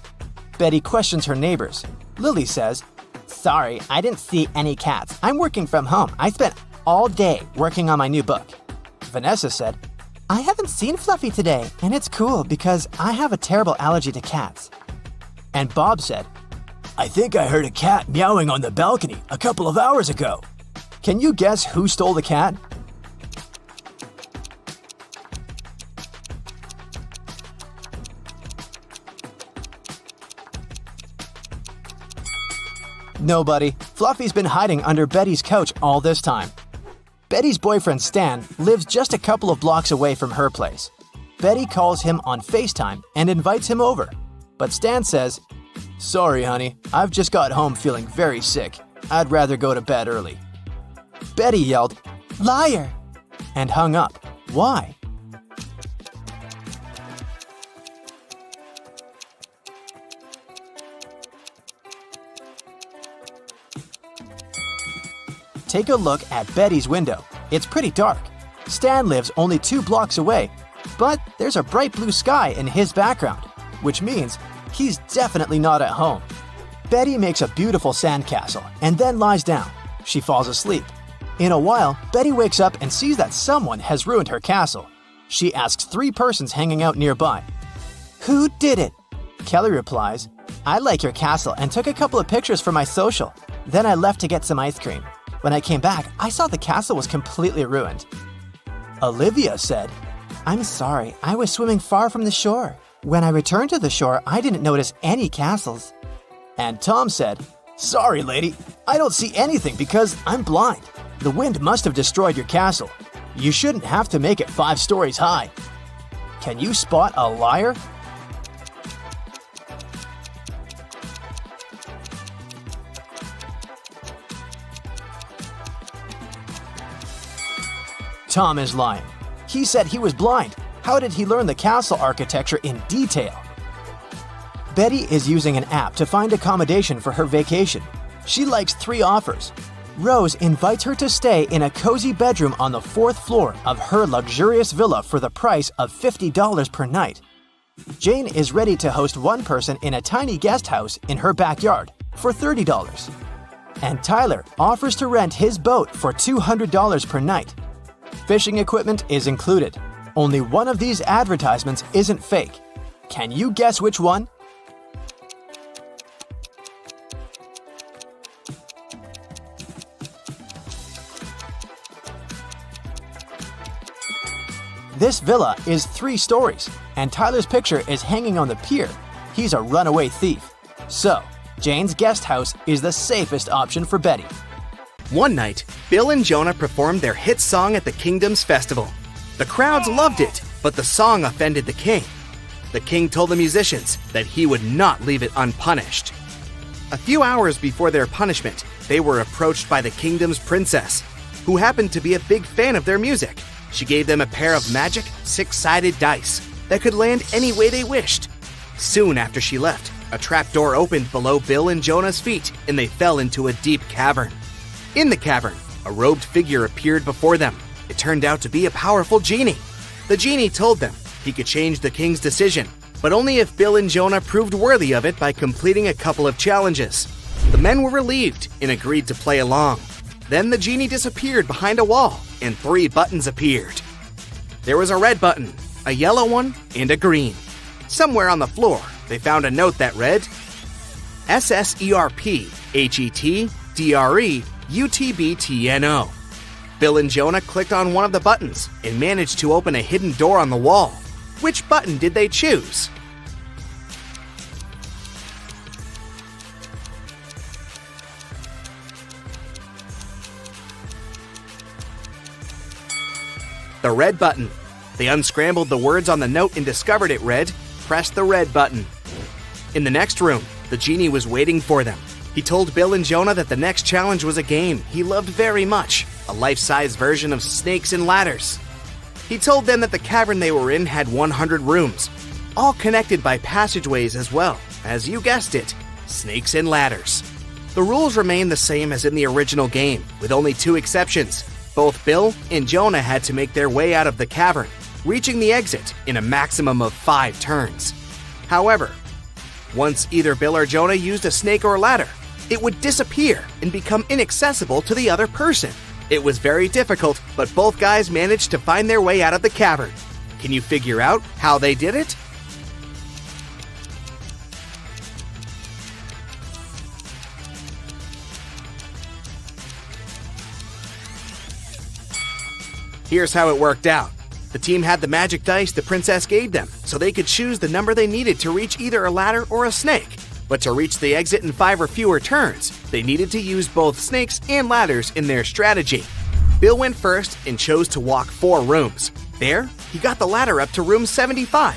A: Betty questions her neighbors. Lily says, "Sorry, I didn't see any cats. I'm working from home. I spent all day working on my new book." Vanessa said, "I haven't seen Fluffy today, and it's cool because I have a terrible allergy to cats." And Bob said, "I think I heard a cat meowing on the balcony a couple of hours ago." Can you guess who stole the cat? Nobody. Fluffy's been hiding under Betty's couch all this time. Betty's boyfriend Stan lives just a couple of blocks away from her place. Betty calls him on FaceTime and invites him over. But Stan says, "Sorry, honey, I've just got home feeling very sick. I'd rather go to bed early." Betty yelled, "Liar!" and hung up. Why? Take a look at Betty's window. It's pretty dark. Stan lives only 2 blocks away, but there's a bright blue sky in his background, which means he's definitely not at home. Betty makes a beautiful sandcastle and then lies down. She falls asleep. In a while, Betty wakes up and sees that someone has ruined her castle. She asks 3 persons hanging out nearby, "Who did it?" Kelly replies, "I like your castle and took a couple of pictures for my social. Then I left to get some ice cream. When I came back, I saw the castle was completely ruined." Olivia said, "I'm sorry, I was swimming far from the shore. When I returned to the shore, I didn't notice any castles." And Tom said, "Sorry, lady, I don't see anything because I'm blind. The wind must have destroyed your castle. You shouldn't have to make it 5 stories high." Can you spot a liar? Tom is lying. He said he was blind. How did he learn the castle architecture in detail? Betty is using an app to find accommodation for her vacation. She likes 3 offers. Rose invites her to stay in a cozy bedroom on the 4th floor of her luxurious villa for the price of $50 per night. Jane is ready to host one person in a tiny guest house in her backyard for $30. And Tyler offers to rent his boat for $200 per night. Fishing equipment is included. Only one of these advertisements isn't fake. Can you guess which one? This villa is 3 stories, and Tyler's picture is hanging on the pier. He's a runaway thief. So, Jane's guest house is the safest option for Betty.
D: One night, Bill and Jonah performed their hit song at the Kingdom's festival. The crowds loved it, but the song offended the king. The king told the musicians that he would not leave it unpunished. A few hours before their punishment, they were approached by the kingdom's princess, who happened to be a big fan of their music. She gave them a pair of magic, 6-sided dice that could land any way they wished. Soon after she left, a trapdoor opened below Bill and Jonah's feet, and they fell into a deep cavern. In the cavern, a robed figure appeared before them. It turned out to be a powerful genie. The genie told them he could change the king's decision, but only if Bill and Jonah proved worthy of it by completing a couple of challenges. The men were relieved and agreed to play along. Then the genie disappeared behind a wall, and 3 buttons appeared. There was a red button, a yellow one, and a green. Somewhere on the floor, they found a note that read, SSERPHETDREUTBTNO. Bill and Jonah clicked on one of the buttons and managed to open a hidden door on the wall. Which button did they choose? The red button. They unscrambled the words on the note and discovered it read, "Press the red button." In the next room, the genie was waiting for them. He told Bill and Jonah that the next challenge was a game he loved very much, a life-size version of Snakes and Ladders. He told them that the cavern they were in had 100 rooms, all connected by passageways as well, as you guessed it, Snakes and Ladders. The rules remained the same as in the original game, with only 2 exceptions. Both Bill and Jonah had to make their way out of the cavern, reaching the exit in a maximum of 5 turns. However, once either Bill or Jonah used a snake or ladder, it would disappear and become inaccessible to the other person. It was very difficult, but both guys managed to find their way out of the cavern. Can you figure out how they did it? Here's how it worked out. The team had the magic dice the princess gave them, so they could choose the number they needed to reach either a ladder or a snake. But to reach the exit in 5 or fewer turns, they needed to use both snakes and ladders in their strategy. Bill went first and chose to walk 4 rooms. There, he got the ladder up to room 75.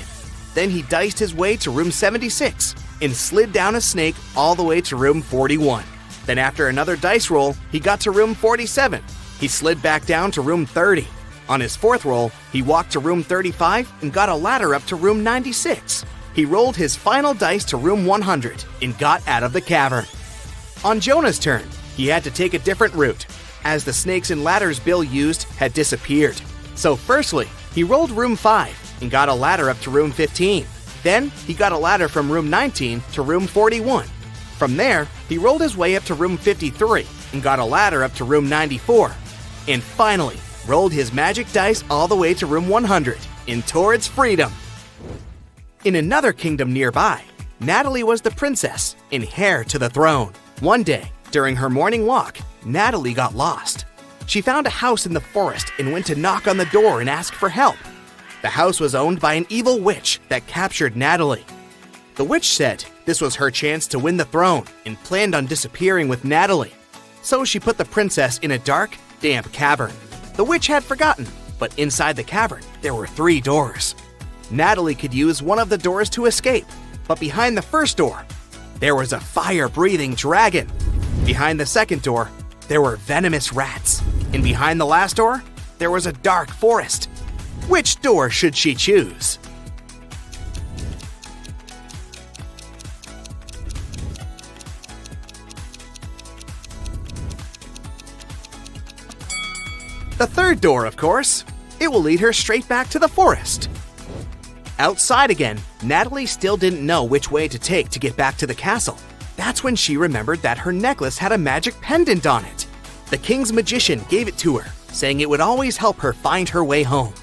D: Then he diced his way to room 76 and slid down a snake all the way to room 41. Then after another dice roll, he got to room 47. He slid back down to room 30. On his 4th roll, he walked to room 35 and got a ladder up to room 96. He rolled his final dice to room 100 and got out of the cavern. On Jonah's turn, he had to take a different route, as the snakes and ladders Bill used had disappeared. So firstly, he rolled room 5 and got a ladder up to room 15. Then, he got a ladder from room 19 to room 41. From there, he rolled his way up to room 53 and got a ladder up to room 94. And finally, rolled his magic dice all the way to room 100 and towards freedom. In another kingdom nearby, Natalie was the princess and heir to the throne. One day, during her morning walk, Natalie got lost. She found a house in the forest and went to knock on the door and ask for help. The house was owned by an evil witch that captured Natalie. The witch said this was her chance to win the throne and planned on disappearing with Natalie. So she put the princess in a dark, damp cavern. The witch had forgotten, but inside the cavern, there were 3 doors. Natalie could use one of the doors to escape, but behind the first door, there was a fire-breathing dragon. Behind the second door, there were venomous rats. And behind the last door, there was a dark forest. Which door should she choose? The third door, of course. It will lead her straight back to the forest. Outside again, Natalie still didn't know which way to take to get back to the castle. That's when she remembered that her necklace had a magic pendant on it. The king's magician gave it to her, saying it would always help her find her way home.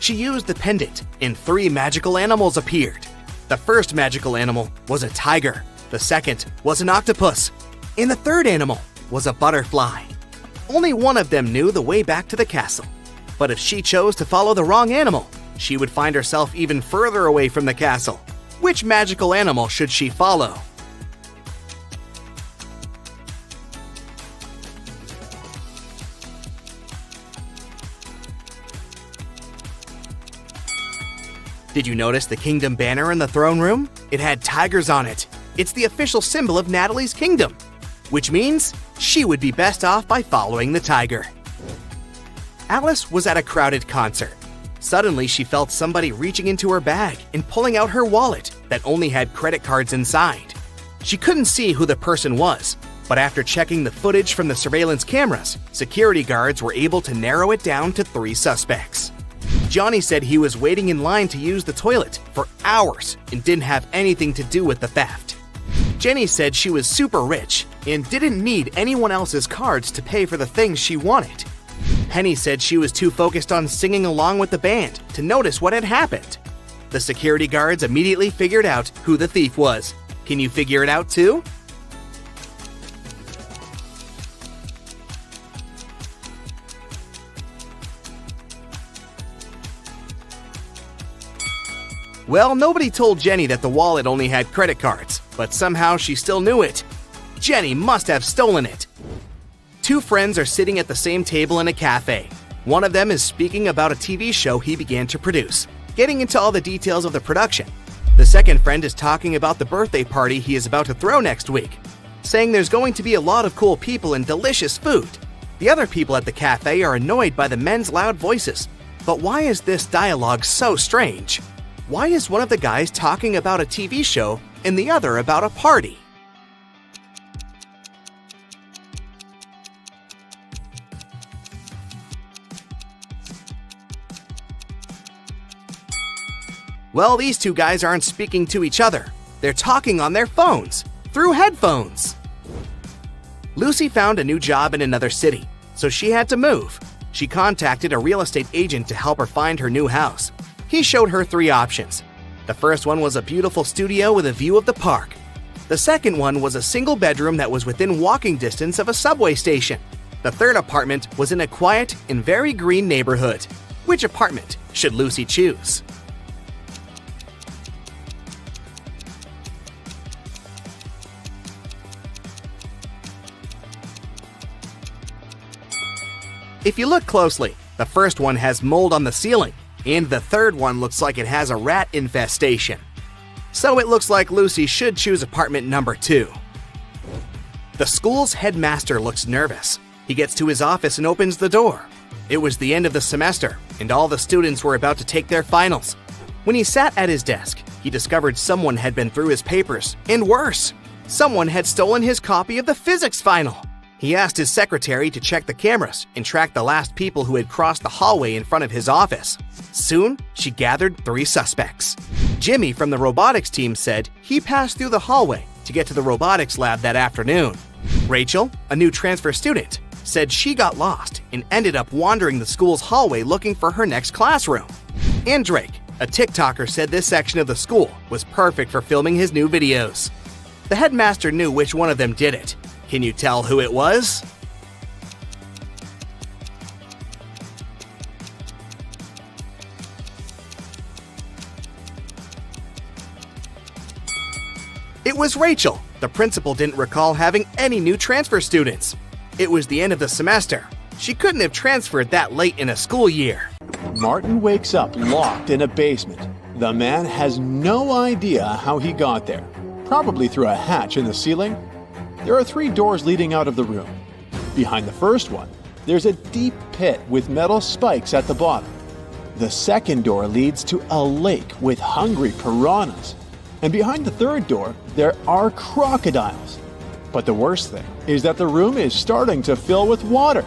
D: She used the pendant, and 3 magical animals appeared. The first magical animal was a tiger, the second was an octopus, and the third animal was a butterfly. Only one of them knew the way back to the castle. But if she chose to follow the wrong animal, she would find herself even further away from the castle. Which magical animal should she follow? Did you notice the kingdom banner in the throne room? It had tigers on it. It's the official symbol of Natalie's kingdom, which means she would be best off by following the tiger. Alice was at a crowded concert. Suddenly, she felt somebody reaching into her bag and pulling out her wallet that only had credit cards inside. She couldn't see who the person was, but after checking the footage from the surveillance cameras, security guards were able to narrow it down to 3 suspects. Johnny said he was waiting in line to use the toilet for hours and didn't have anything to do with the theft. Jenny said she was super rich and didn't need anyone else's cards to pay for the things she wanted. Penny said she was too focused on singing along with the band to notice what had happened. The security guards immediately figured out who the thief was. Can you figure it out too? Well, nobody told Jenny that the wallet only had credit cards, but somehow she still knew it. Jenny must have stolen it. 2 friends are sitting at the same table in a cafe. One of them is speaking about a TV show he began to produce, getting into all the details of the production. The second friend is talking about the birthday party he is about to throw next week, saying there's going to be a lot of cool people and delicious food. The other people at the cafe are annoyed by the men's loud voices. But why is this dialogue so strange? Why is one of the guys talking about a TV show and the other about a party? Well, these 2 guys aren't speaking to each other. They're talking on their phones, through headphones. Lucy found a new job in another city, so she had to move. She contacted a real estate agent to help her find her new house. He showed her 3 options. The first one was a beautiful studio with a view of the park. The second one was a single bedroom that was within walking distance of a subway station. The third apartment was in a quiet and very green neighborhood. Which apartment should Lucy choose? If you look closely, the first one has mold on the ceiling, and the third one looks like it has a rat infestation. So it looks like Lucy should choose apartment number 2. The school's headmaster looks nervous. He gets to his office and opens the door. It was the end of the semester, and all the students were about to take their finals. When he sat at his desk, he discovered someone had been through his papers, and worse, someone had stolen his copy of the physics final. He asked his secretary to check the cameras and track the last people who had crossed the hallway in front of his office. Soon, she gathered 3 suspects. Jimmy from the robotics team said he passed through the hallway to get to the robotics lab that afternoon. Rachel, a new transfer student, said she got lost and ended up wandering the school's hallway looking for her next classroom. And Drake, a TikToker, said this section of the school was perfect for filming his new videos. The headmaster knew which one of them did it. Can you tell who it was? It was Rachel. The principal didn't recall having any new transfer students. It was the end of the semester. She couldn't have transferred that late in a school year.
E: Martin wakes up locked in a basement. The man has no idea how he got there. Probably through a hatch in the ceiling. There are 3 doors leading out of the room. Behind the first one, there's a deep pit with metal spikes at the bottom. The second door leads to a lake with hungry piranhas. And behind the third door, there are crocodiles. But the worst thing is that the room is starting to fill with water.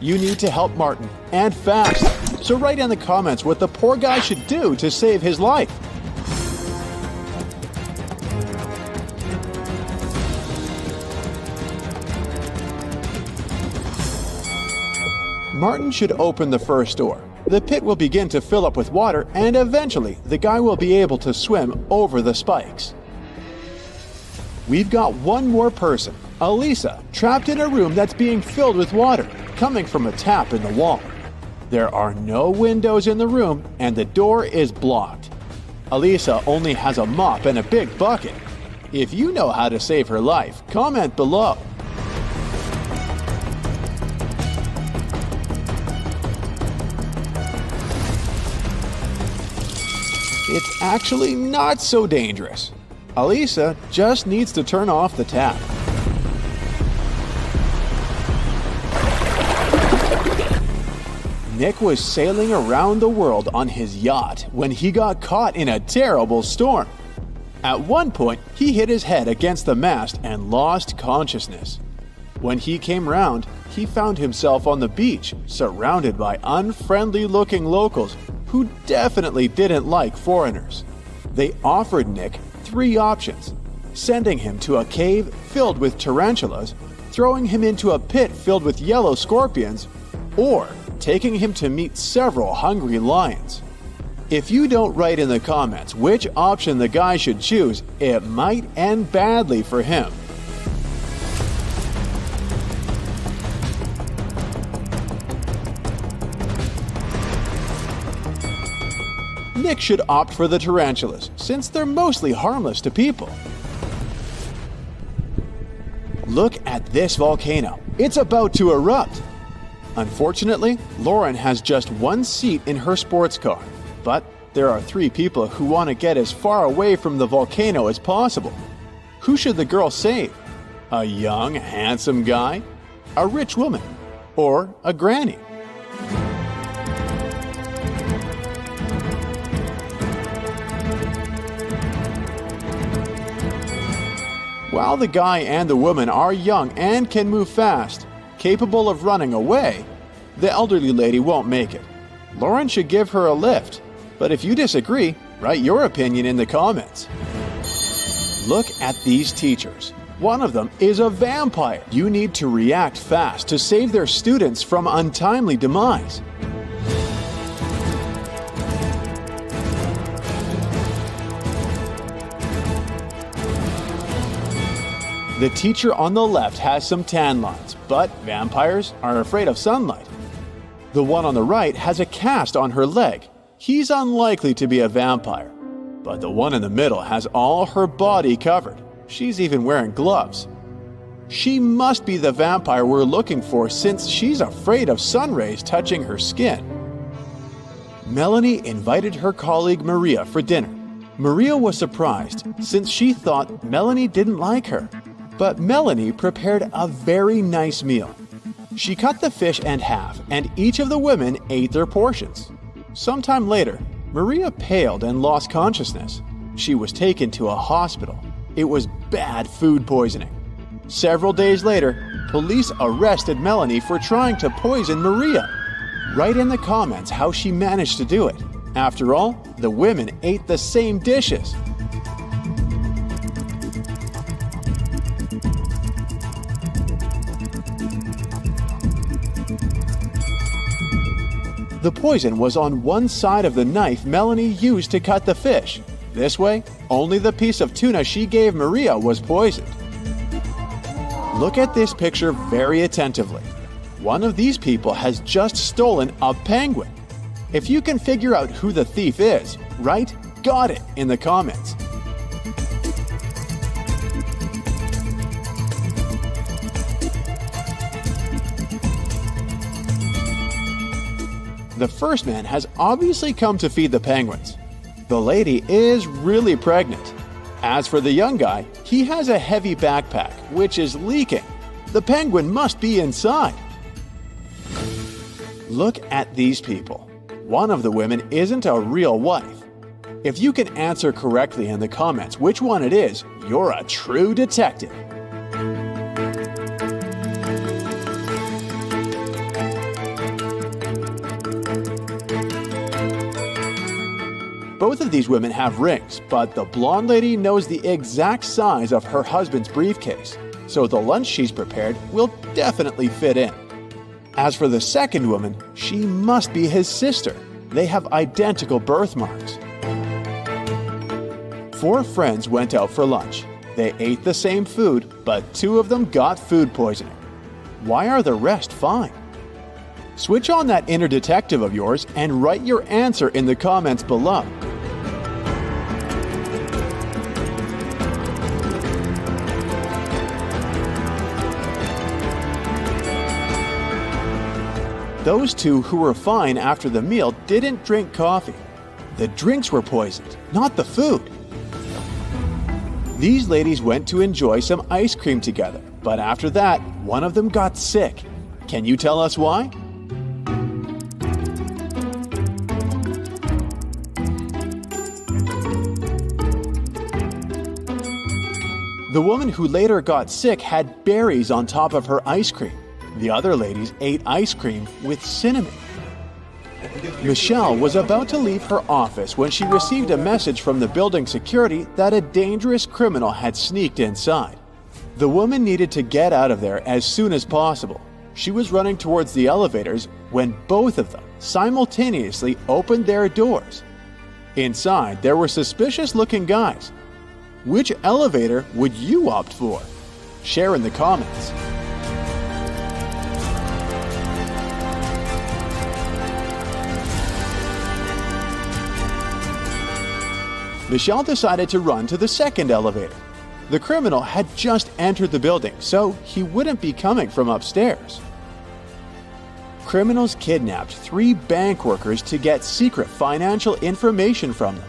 E: You need to help Martin, and fast. So write in the comments what the poor guy should do to save his life. Martin should open the first door. The pit will begin to fill up with water, and eventually the guy will be able to swim over the spikes. We've got one more person, Elisa, trapped in a room that's being filled with water, coming from a tap in the wall. There are no windows in the room, and the door is blocked. Elisa only has a mop and a big bucket. If you know how to save her life, comment below. It's actually not so dangerous. Elisa just needs to turn off the tap. Nick was sailing around the world on his yacht when he got caught in a terrible storm. At one point, he hit his head against the mast and lost consciousness. When he came round, he found himself on the beach, surrounded by unfriendly-looking locals who definitely didn't like foreigners. They offered Nick 3 options: sending him to a cave filled with tarantulas, throwing him into a pit filled with yellow scorpions, or taking him to meet several hungry lions. If you don't write in the comments which option the guy should choose, it might end badly for him. Nick should opt for the tarantulas, since they're mostly harmless to people. Look at this volcano. It's about to erupt. Unfortunately, Lauren has just 1 seat in her sports car, but there are 3 people who want to get as far away from the volcano as possible. Who should the girl save? A young, handsome guy? A rich woman? Or a granny? While the guy and the woman are young and can move fast, capable of running away, the elderly lady won't make it. Lauren should give her a lift, but if you disagree, write your opinion in the comments. Look at these teachers. One of them is a vampire. You need to react fast to save their students from untimely demise. The teacher on the left has some tan lines, but vampires are afraid of sunlight. The one on the right has a cast on her leg. He's unlikely to be a vampire. But the one in the middle has all her body covered. She's even wearing gloves. She must be the vampire we're looking for, since she's afraid of sun rays touching her skin. Melanie invited her colleague Maria for dinner. Maria was surprised, since she thought Melanie didn't like her. But Melanie prepared a very nice meal. She cut the fish in half, and each of the women ate their portions. Sometime later, Maria paled and lost consciousness. She was taken to a hospital. It was bad food poisoning. Several days later, police arrested Melanie for trying to poison Maria. Write in the comments how she managed to do it. After all, the women ate the same dishes. The poison was on one side of the knife Melanie used to cut the fish. This way, only the piece of tuna she gave Maria was poisoned. Look at this picture very attentively. One of these people has just stolen a penguin. If you can figure out who the thief is, write "got it" in the comments. The first man has obviously come to feed the penguins. The lady is really pregnant. As for the young guy, he has a heavy backpack, which is leaking. The penguin must be inside. Look at these people. One of the women isn't a real wife. If you can answer correctly in the comments which one it is, you're a true detective. Both of these women have rings, but the blonde lady knows the exact size of her husband's briefcase, so the lunch she's prepared will definitely fit in. As for the second woman, she must be his sister. They have identical birthmarks. 4 friends went out for lunch. They ate the same food, but 2 of them got food poisoning. Why are the rest fine? Switch on that inner detective of yours and write your answer in the comments below. Those 2 who were fine after the meal didn't drink coffee. The drinks were poisoned, not the food. These ladies went to enjoy some ice cream together, but after that, one of them got sick. Can you tell us why? The woman who later got sick had berries on top of her ice cream. The other ladies ate ice cream with cinnamon. Michelle was about to leave her office when she received a message from the building security that a dangerous criminal had sneaked inside. The woman needed to get out of there as soon as possible. She was running towards the elevators when both of them simultaneously opened their doors. Inside, there were suspicious-looking guys. Which elevator would you opt for? Share in the comments. Michelle decided to run to the second elevator. The criminal had just entered the building, so he wouldn't be coming from upstairs. Criminals kidnapped 3 bank workers to get secret financial information from them.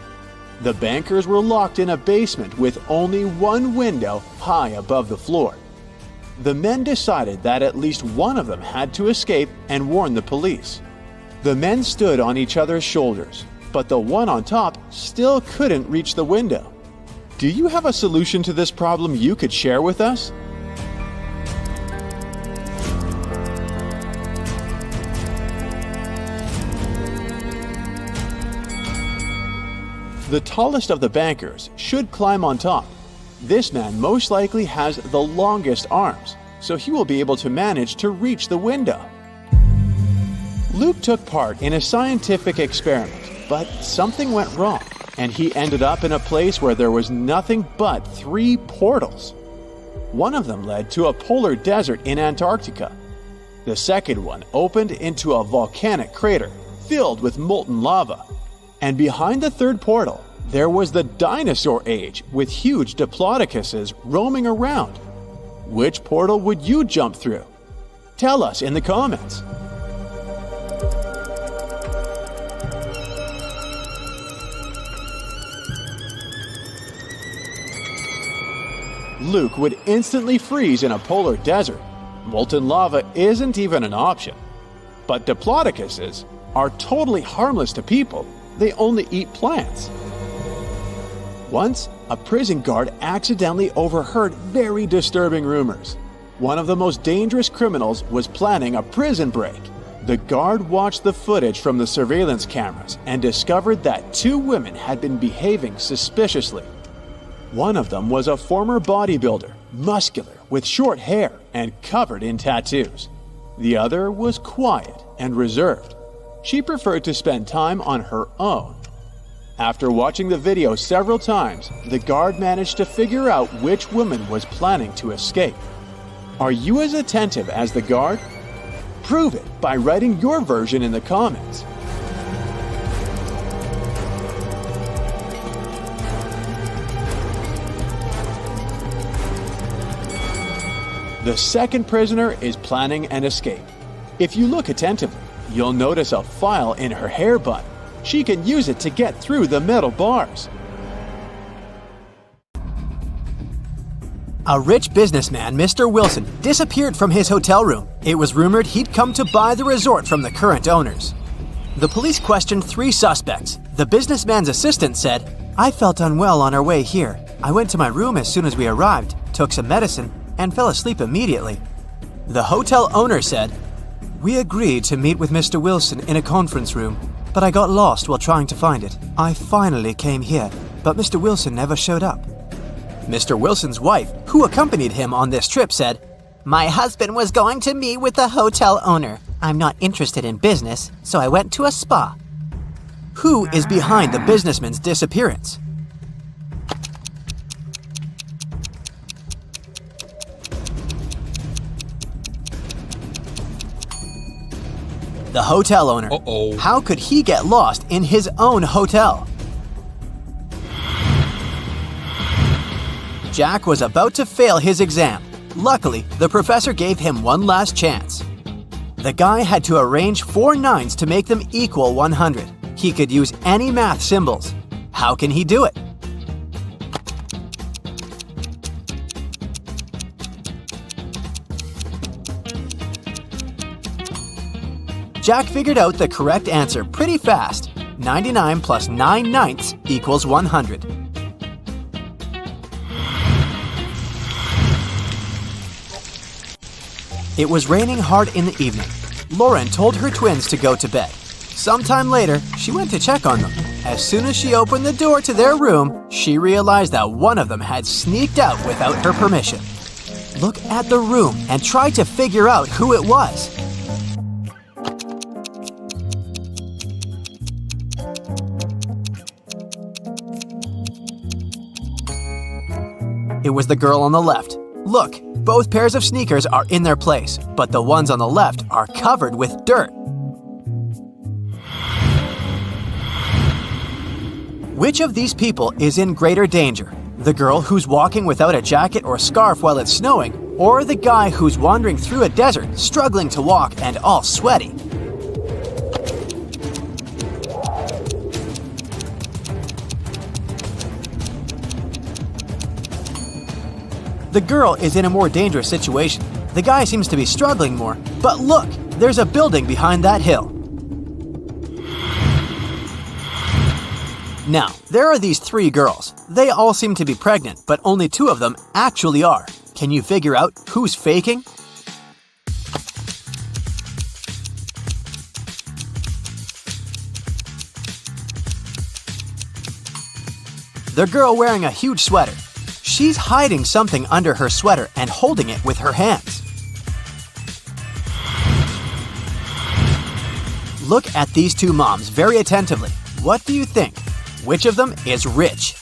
E: The bankers were locked in a basement with only one window high above the floor. The men decided that at least one of them had to escape and warn the police. The men stood on each other's shoulders, but the one on top still couldn't reach the window. Do you have a solution to this problem you could share with us? The tallest of the bankers should climb on top. This man most likely has the longest arms, so he will be able to manage to reach the window. Luke took part in a scientific experiment, but something went wrong, and he ended up in a place where there was nothing but 3 portals. One of them led to a polar desert in Antarctica. The second one opened into a volcanic crater filled with molten lava. And behind the third portal, there was the dinosaur age with huge diplodocuses roaming around. Which portal would you jump through? Tell us in the comments. Luke would instantly freeze in a polar desert. Molten lava isn't even an option. But diplodocuses are totally harmless to people. They only eat plants. Once, a prison guard accidentally overheard very disturbing rumors. One of the most dangerous criminals was planning a prison break. The guard watched the footage from the surveillance cameras and discovered that 2 women had been behaving suspiciously. One of them was a former bodybuilder, muscular, with short hair and covered in tattoos. The other was quiet and reserved. She preferred to spend time on her own. After watching the video several times, the guard managed to figure out which woman was planning to escape. Are you as attentive as the guard? Prove it by writing your version in the comments. The second prisoner is planning an escape. If you look attentively, you'll notice a file in her hair bun. She can use it to get through the metal bars.
A: A rich businessman, Mr. Wilson, disappeared from his hotel room. It was rumored he'd come to buy the resort from the current owners. The police questioned 3 suspects. The businessman's assistant said,
B: I felt unwell on our way here. I went to my room as soon as we arrived, took some medicine, and fell asleep immediately.
A: The hotel owner said,
B: We agreed to meet with Mr. Wilson in a conference room, but I got lost while trying to find it. I finally came here, but Mr. Wilson never showed up.
A: Mr. Wilson's wife, who accompanied him on this trip, said,
C: My husband was going to meet with the hotel owner. I'm not interested in business, so I went to a spa.
A: Who is behind the businessman's disappearance? The hotel owner. How could he get lost in his own hotel? Jack was about to fail his exam. Luckily, the professor gave him one last chance. The guy had to arrange 4 9s to make them equal 100. He could use any math symbols. How can he do it? Jack figured out the correct answer pretty fast. 99 plus 9 9ths equals 100. It was raining hard in the evening. Lauren told her twins to go to bed. Sometime later, she went to check on them. As soon as she opened the door to their room, she realized that one of them had sneaked out without her permission. Look at the room and try to figure out who it was. It was the girl on the left. Look, both pairs of sneakers are in their place, but the ones on the left are covered with dirt. Which of these people is in greater danger? The girl who's walking without a jacket or scarf while it's snowing, or the guy who's wandering through a desert, struggling to walk and all sweaty? The girl is in a more dangerous situation. The guy seems to be struggling more. But look, there's a building behind that hill. Now, there are these 3 girls. They all seem to be pregnant, but only 2 of them actually are. Can you figure out who's faking? The girl wearing a huge sweater. She's hiding something under her sweater and holding it with her hands. Look at these 2 moms very attentively. What do you think? Which of them is rich?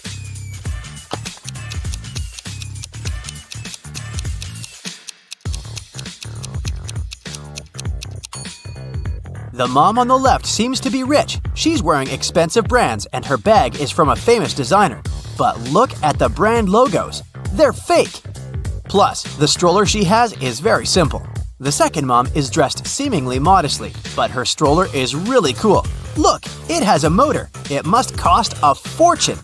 A: The mom on the left seems to be rich. She's wearing expensive brands and her bag is from a famous designer. But look at the brand logos. They're fake. Plus, the stroller she has is very simple. The second mom is dressed seemingly modestly, but her stroller is really cool. Look, it has a motor. It must cost a fortune.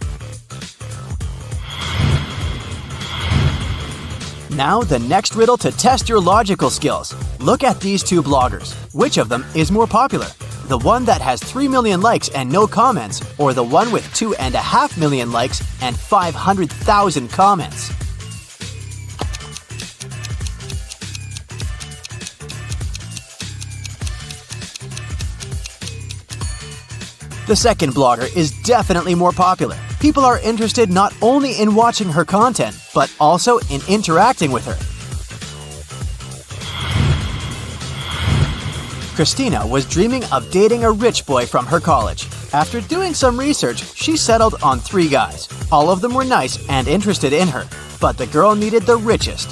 A: Now the next riddle to test your logical skills. Look at these 2 bloggers. Which of them is more popular? The one that has 3 million likes and no comments, or the one with 2.5 million likes and 500,000 comments? The second blogger is definitely more popular. People are interested not only in watching her content, but also in interacting with her. Christina was dreaming of dating a rich boy from her college. After doing some research, she settled on 3 guys. All of them were nice and interested in her, but the girl needed the richest.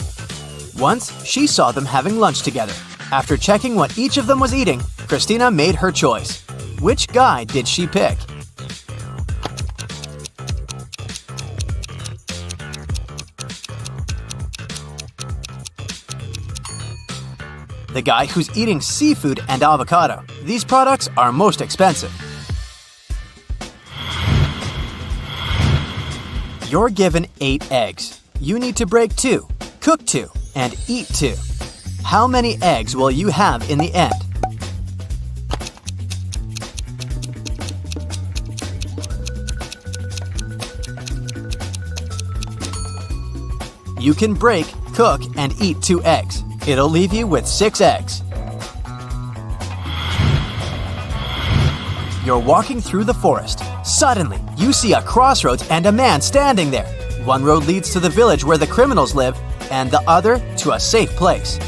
A: Once, she saw them having lunch together. After checking what each of them was eating, Christina made her choice. Which guy did she pick? The guy who's eating seafood and avocado. These products are most expensive. You're given 8 eggs. You need to break 2. cook 2, and eat 2. How many eggs will you have in the end? You can break, cook, and eat 2 eggs. It'll leave you with 6 eggs. You're walking through the forest. Suddenly, you see a crossroads and a man standing there. One road leads to the village where the criminals live, and the other to a safe place.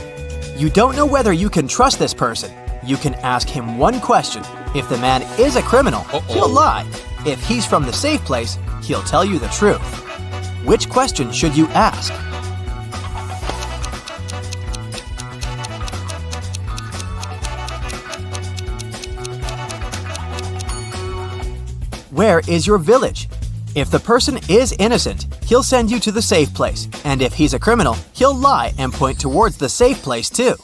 A: You don't know whether you can trust this person. You can ask him one question. If the man is a criminal, he'll lie. If he's from the safe place, he'll tell you the truth. Which question should you ask? Where is your village? If the person is innocent, he'll send you to the safe place. And if he's a criminal, he'll lie and point towards the safe place too.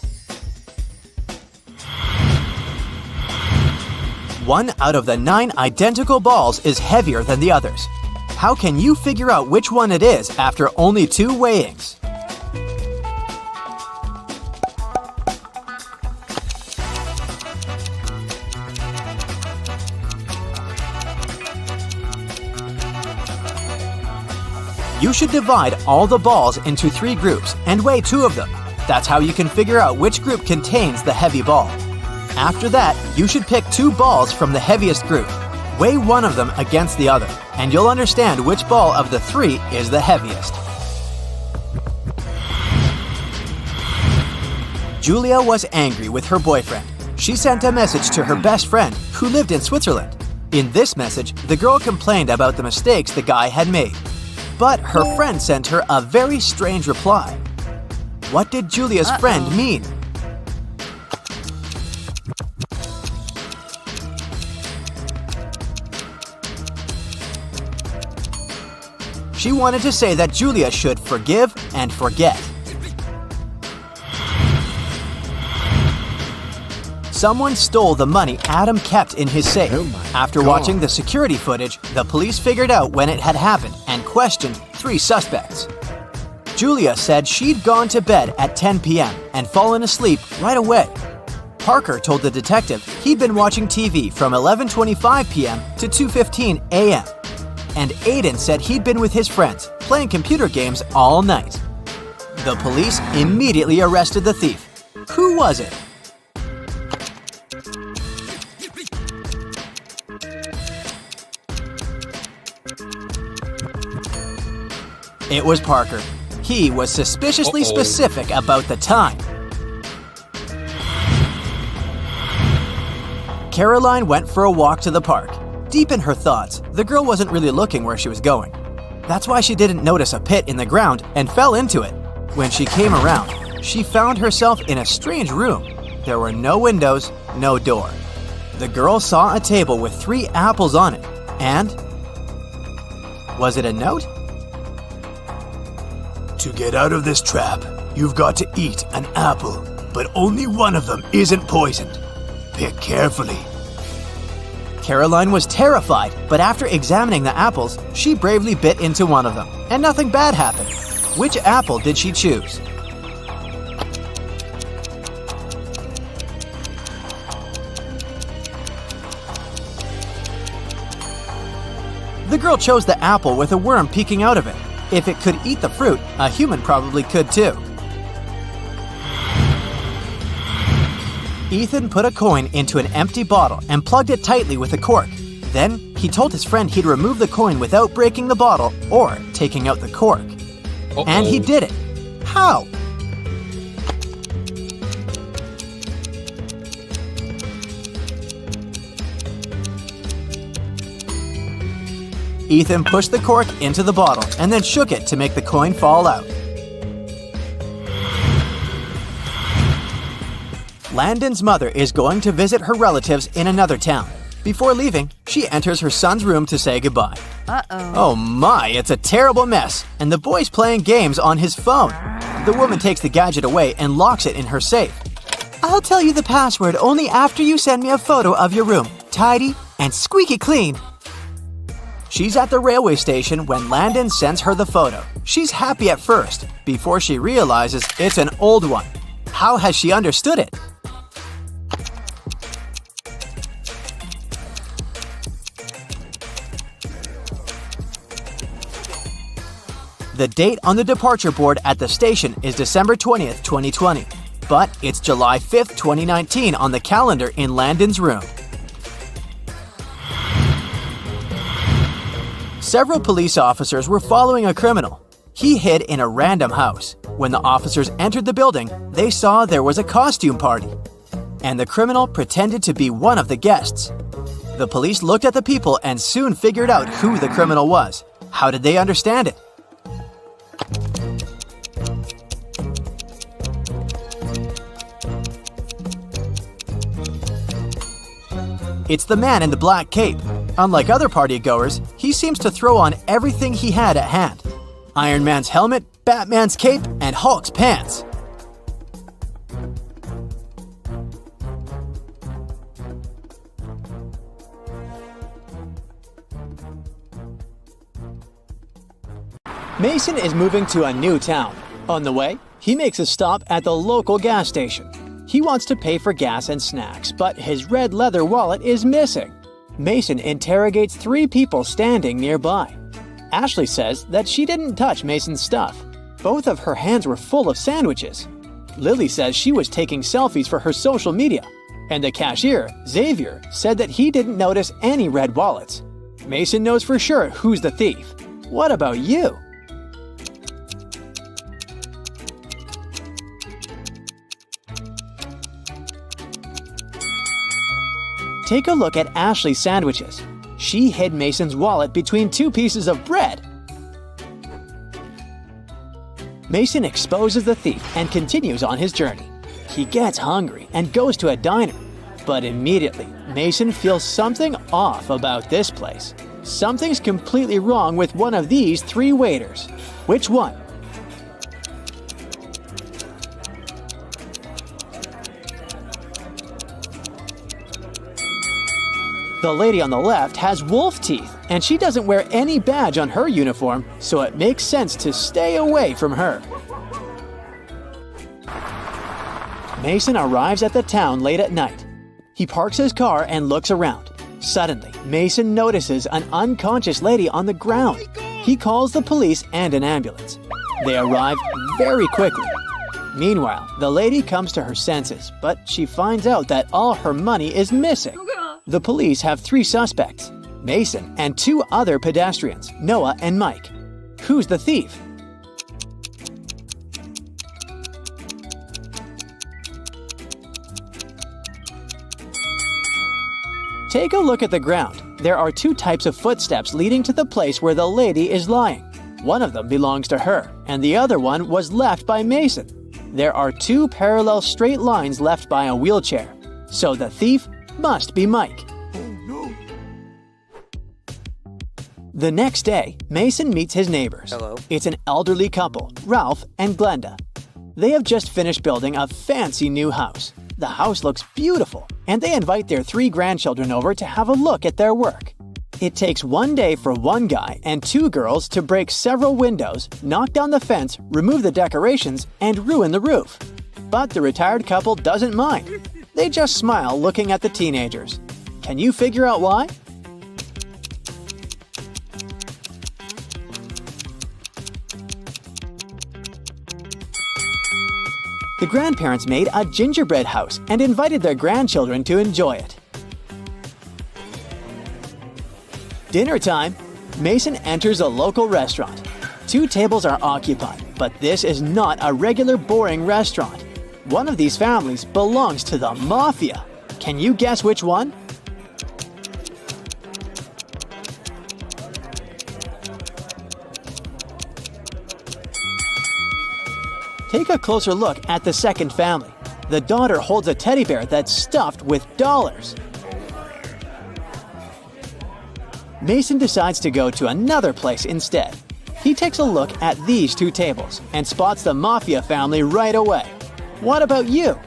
A: 1 out of the 9 identical balls is heavier than the others. How can you figure out which one it is after only 2 weighings? You should divide all the balls into 3 groups and weigh 2 of them. That's how you can figure out which group contains the heavy ball. After that, you should pick 2 balls from the heaviest group. Weigh one of them against the other, and you'll understand which ball of the 3 is the heaviest. Julia was angry with her boyfriend. She sent a message to her best friend, who lived in Switzerland. In this message, the girl complained about the mistakes the guy had made. But her friend sent her a very strange reply. What did Julia's friend mean? She wanted to say that Julia should forgive and forget. Someone stole the money Adam kept in his safe. After watching the security footage, the police figured out when it had happened and questioned 3 suspects. Julia said she'd gone to bed at 10 p.m. and fallen asleep right away. Parker told the detective he'd been watching TV from 11:25 p.m. to 2:15 a.m. And Aiden said he'd been with his friends playing computer games all night. The police immediately arrested the thief. Who was it? It was Parker. He was suspiciously specific about the time. Caroline went for a walk to the park. Deep in her thoughts, the girl wasn't really looking where she was going. That's why she didn't notice a pit in the ground and fell into it. When she came around, she found herself in a strange room. There were no windows, no door. The girl saw a table with 3 apples on it, and... was it a note?
F: To get out of this trap, you've got to eat an apple, but only one of them isn't poisoned. Pick carefully.
A: Caroline was terrified, but after examining the apples, she bravely bit into one of them, and nothing bad happened. Which apple did she choose? The girl chose the apple with a worm peeking out of it. If it could eat the fruit, a human probably could too. Ethan put a coin into an empty bottle and plugged it tightly with a cork. Then, he told his friend he'd remove the coin without breaking the bottle or taking out the cork. And he did it. How? Ethan pushed the cork into the bottle and then shook it to make the coin fall out. Landon's mother is going to visit her relatives in another town. Before leaving, she enters her son's room to say goodbye. Oh my, it's a terrible mess, and the boy's playing games on his phone. The woman takes the gadget away and locks it in her safe. I'll tell you the password only after you send me a photo of your room, tidy and squeaky clean. She's at the railway station when Landon sends her the photo. She's happy at first, before she realizes it's an old one. How has she understood it? The date on the departure board at the station is December 20th, 2020, but it's July 5th, 2019 on the calendar in Landon's room. Several police officers were following a criminal. He hid in a random house. When the officers entered the building, they saw there was a costume party, and the criminal pretended to be one of the guests. The police looked at the people and soon figured out who the criminal was. How did they understand it? It's the man in the black cape. Unlike other partygoers, he seems to throw on everything he had at hand. Iron Man's helmet, Batman's cape, and Hulk's pants. Mason is moving to a new town. On the way, he makes a stop at the local gas station. He wants to pay for gas and snacks, but his red leather wallet is missing. Mason interrogates 3 people standing nearby. Ashley says that she didn't touch Mason's stuff. Both of her hands were full of sandwiches. Lily says she was taking selfies for her social media. And the cashier, Xavier, said that he didn't notice any red wallets. Mason knows for sure who's the thief. What about you? Take a look at Ashley's sandwiches. She hid Mason's wallet between 2 pieces of bread. Mason exposes the thief and continues on his journey. He gets hungry and goes to a diner. But immediately, Mason feels something off about this place. Something's completely wrong with one of these 3 waiters. Which one? The lady on the left has wolf teeth, and she doesn't wear any badge on her uniform, so it makes sense to stay away from her. Mason arrives at the town late at night. He parks his car and looks around. Suddenly, Mason notices an unconscious lady on the ground. He calls the police and an ambulance. They arrive very quickly. Meanwhile, the lady comes to her senses, but she finds out that all her money is missing. The police have 3 suspects, Mason and 2 other pedestrians, Noah and Mike. Who's the thief? Take a look at the ground. There are 2 types of footsteps leading to the place where the lady is lying. One of them belongs to her, and the other one was left by Mason. There are 2 parallel straight lines left by a wheelchair. So the thief must be Mike. Oh no. The next day, Mason meets his neighbors.
G: Hello.
A: It's an elderly couple, Ralph and Glenda. They have just finished building a fancy new house. The house looks beautiful, and they invite their 3 grandchildren over to have a look at their work. It takes 1 day for one guy and 2 girls to break several windows, knock down the fence, remove the decorations, and ruin the roof. But the retired couple doesn't mind. They just smile looking at the teenagers. Can you figure out why? The grandparents made a gingerbread house and invited their grandchildren to enjoy it. Dinner time. Mason enters a local restaurant. 2 tables are occupied, but this is not a regular boring restaurant. One of these families belongs to the mafia. Can you guess which one? Take a closer look at the second family. The daughter holds a teddy bear that's stuffed with dollars. Mason decides to go to another place instead. He takes a look at these 2 tables and spots the mafia family right away. What about you?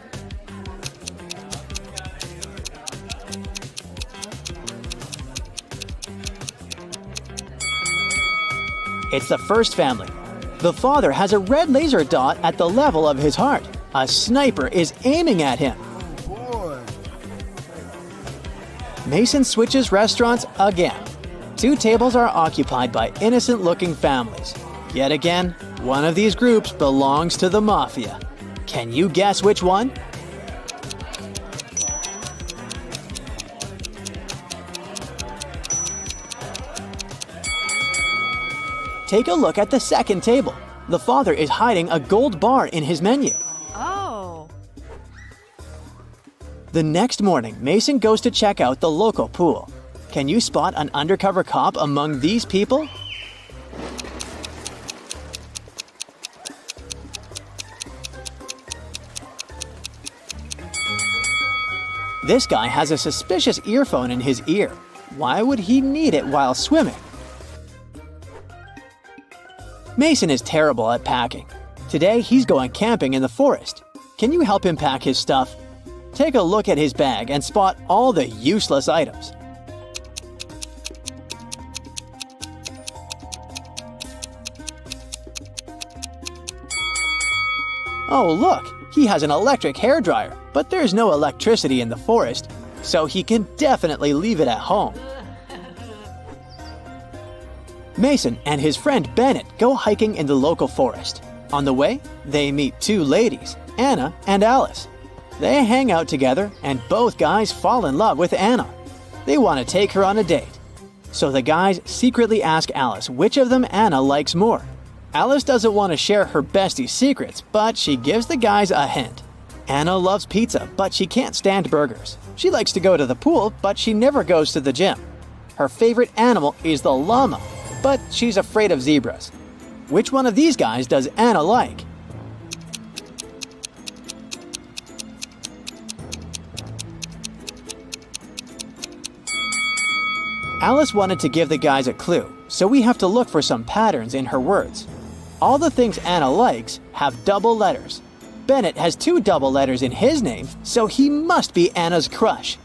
A: It's the first family. The father has a red laser dot at the level of his heart. A sniper is aiming at him. Mason switches restaurants again. 2 tables are occupied by innocent-looking families. Yet again, one of these groups belongs to the mafia. Can you guess which one? Take a look at the second table. The father is hiding a gold bar in his menu.
G: Oh.
A: The next morning, Mason goes to check out the local pool. Can you spot an undercover cop among these people? This guy has a suspicious earphone in his ear. Why would he need it while swimming? Mason is terrible at packing. Today, he's going camping in the forest. Can you help him pack his stuff? Take a look at his bag and spot all the useless items. Oh, look! He has an electric hairdryer, but there's no electricity in the forest, so he can definitely leave it at home. Mason and his friend Bennett go hiking in the local forest. On the way, they meet 2 ladies, Anna and Alice. They hang out together and both guys fall in love with Anna. They want to take her on a date. So the guys secretly ask Alice which of them Anna likes more. Alice doesn't want to share her bestie's secrets, but she gives the guys a hint. Anna loves pizza, but she can't stand burgers. She likes to go to the pool, but she never goes to the gym. Her favorite animal is the llama, but she's afraid of zebras. Which one of these guys does Anna like? Alice wanted to give the guys a clue, so we have to look for some patterns in her words. All the things Anna likes have double letters. Bennett has 2 double letters in his name, so he must be Anna's crush.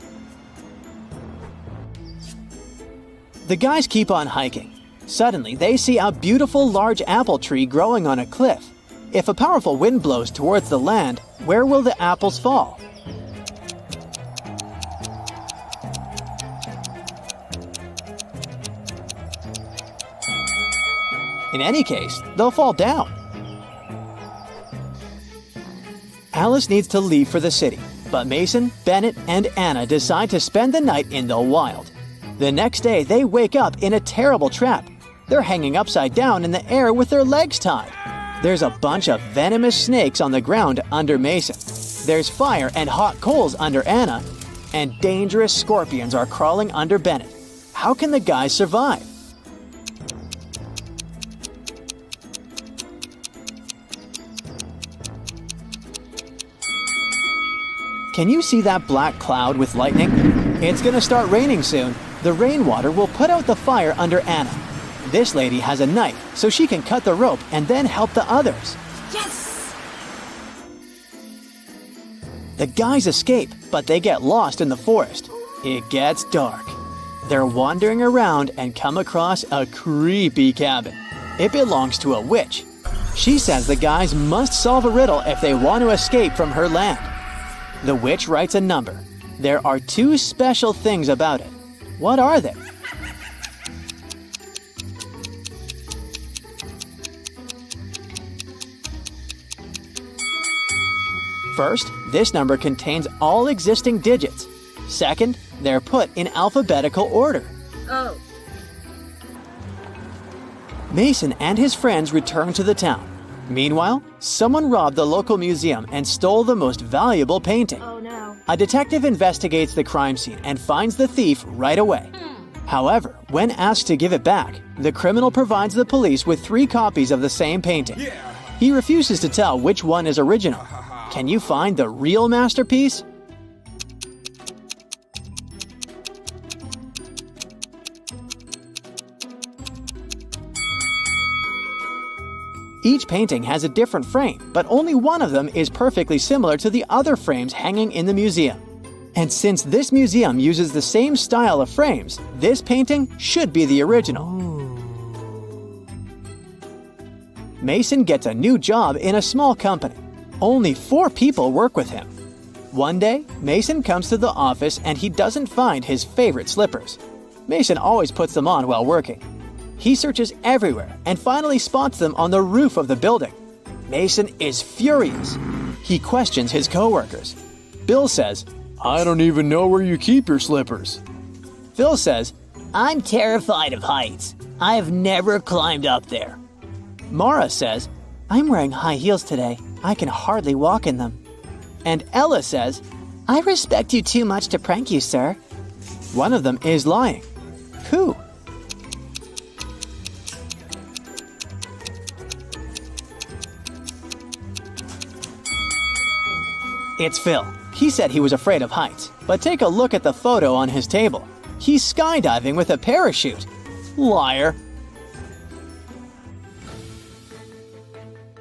A: The guys keep on hiking. Suddenly, they see a beautiful large apple tree growing on a cliff. If a powerful wind blows towards the land, where will the apples fall? In any case, they'll fall down. Alice needs to leave for the city, but Mason, Bennett, and Anna decide to spend the night in the wild. The next day, they wake up in a terrible trap. They're hanging upside down in the air with their legs tied. There's a bunch of venomous snakes on the ground under Mason. There's fire and hot coals under Anna, and dangerous scorpions are crawling under Bennett. How can the guys survive? Can you see that black cloud with lightning? It's gonna start raining soon. The rainwater will put out the fire under Anna. This lady has a knife, so she can cut the rope and then help the others.
G: Yes!
A: The guys escape, but they get lost in the forest. It gets dark. They're wandering around and come across a creepy cabin. It belongs to a witch. She says the guys must solve a riddle if they want to escape from her land. The witch writes a number. There are 2 special things about it. What are they? First, this number contains all existing digits. Second, they're put in alphabetical order.
G: Oh.
A: Mason and his friends return to the town. Meanwhile, someone robbed the local museum and stole the most valuable painting.
G: Oh no.
A: A detective investigates the crime scene and finds the thief right away. However, when asked to give it back, the criminal provides the police with 3 copies of the same painting. He refuses to tell which one is original. Can you find the real masterpiece? Each painting has a different frame, but only one of them is perfectly similar to the other frames hanging in the museum. And since this museum uses the same style of frames, this painting should be the original. Mason gets a new job in a small company. Only 4 people work with him. One day, Mason comes to the office and he doesn't find his favorite slippers. Mason always puts them on while working. He searches everywhere and finally spots them on the roof of the building. Mason is furious. He questions his coworkers. Bill says,
E: I don't even know where you keep your slippers.
A: Phil says,
C: I'm terrified of heights. I've never climbed up there.
A: Mara says,
B: I'm wearing high heels today. I can hardly walk in them.
A: and Ella says,
C: I respect you too much to prank you, sir.
A: one of them is lying. Who? It's Phil. He said he was afraid of heights, but take a look at the photo on his table. He's skydiving with a parachute. Liar.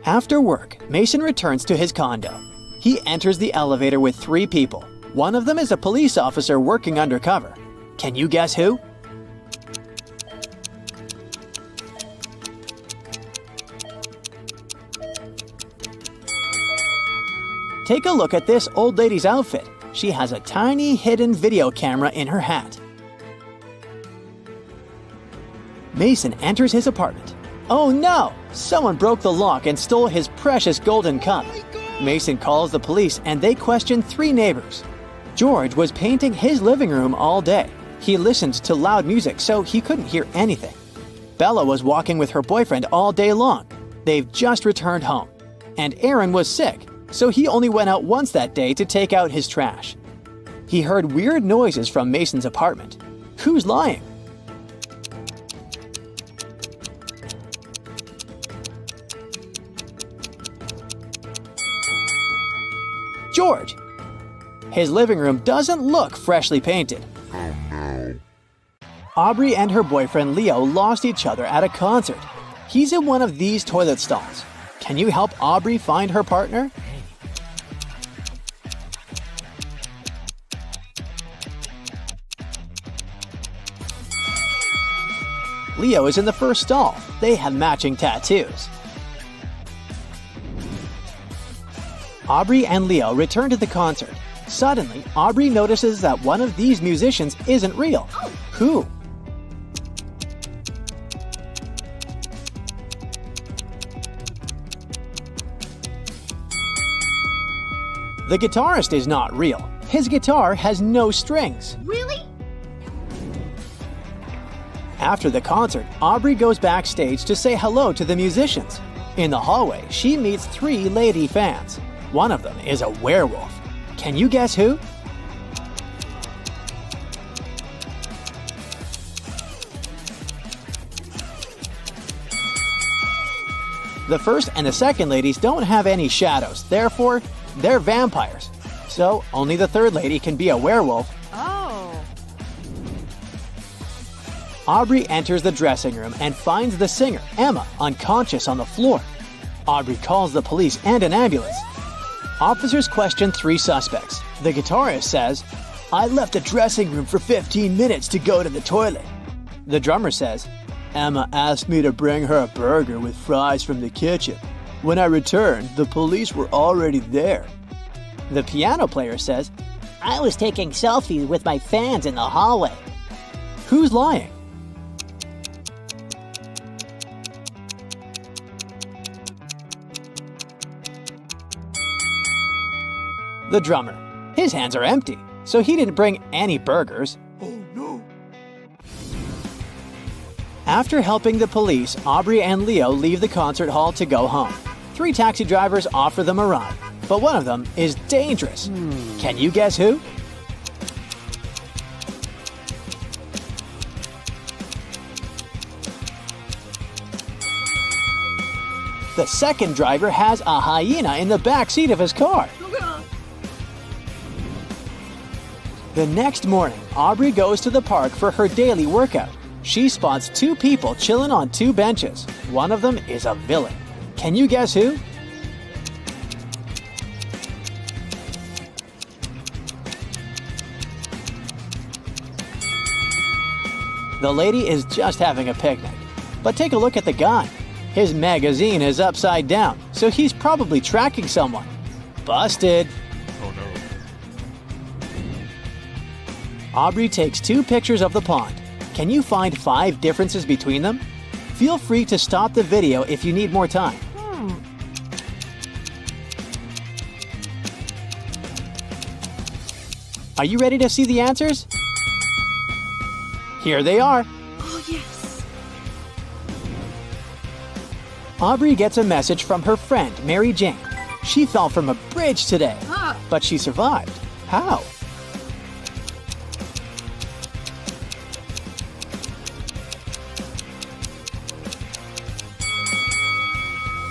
A: After work, Mason returns to his condo. He enters the elevator with 3 people. One of them is a police officer working undercover. Can you guess who? Take a look at this old lady's outfit. She has a tiny hidden video camera in her hat. Mason enters his apartment. Oh no! Someone broke the lock and stole his precious golden cup. Mason calls the police and they question 3 neighbors. George was painting his living room all day. He listened to loud music so he couldn't hear anything. Bella was walking with her boyfriend all day long. They've just returned home. And Aaron was sick, so he only went out once that day to take out his trash. He heard weird noises from Mason's apartment. Who's lying? George. His living room doesn't look freshly painted. Oh no. Aubrey and her boyfriend Leo lost each other at a concert. He's in one of these toilet stalls. Can you help Aubrey find her partner? Leo is in the first stall. They have matching tattoos. Aubrey and Leo return to the concert. Suddenly, Aubrey notices that one of these musicians isn't real. Who? The guitarist is not real. His guitar has no strings.
G: Really?
A: After the concert, Aubrey goes backstage to say hello to the musicians. In the hallway, she meets 3 lady fans. One of them is a werewolf. Can you guess who? The first and the second ladies don't have any shadows, therefore, they're vampires. So, only the third lady can be a werewolf.
G: Oh.
A: Aubrey enters the dressing room and finds the singer, Emma, unconscious on the floor. Aubrey calls the police and an ambulance. Officers question 3 suspects. The guitarist says, I left the dressing room for 15 minutes to go to the toilet. The drummer says, Emma asked me to bring her a burger with fries from the kitchen. When I returned, the police were already there. The piano player says,
C: I was taking selfies with my fans in the hallway.
A: who's lying? The drummer. His hands are empty, so he didn't bring any burgers. Oh no. After helping the police, Aubrey and Leo leave the concert hall to go home. 3 taxi drivers offer them a ride, but one of them is dangerous. Can you guess who? The second driver has a hyena in the back seat of his car. The next morning, Aubrey goes to the park for her daily workout. She spots 2 people chilling on 2 benches. One of them is a villain. Can you guess who? The lady is just having a picnic. But take a look at the guy. His magazine is upside down, so he's probably tracking someone. Busted!
H: Oh no.
A: Aubrey takes 2 pictures of the pond. Can you find 5 differences between them? Feel free to stop the video if you need more time. Are you ready to see the answers? Here they are.
G: Oh, yes.
A: Aubrey gets a message from her friend, Mary Jane. She fell from a bridge today,
G: Ah.
A: but she survived. How?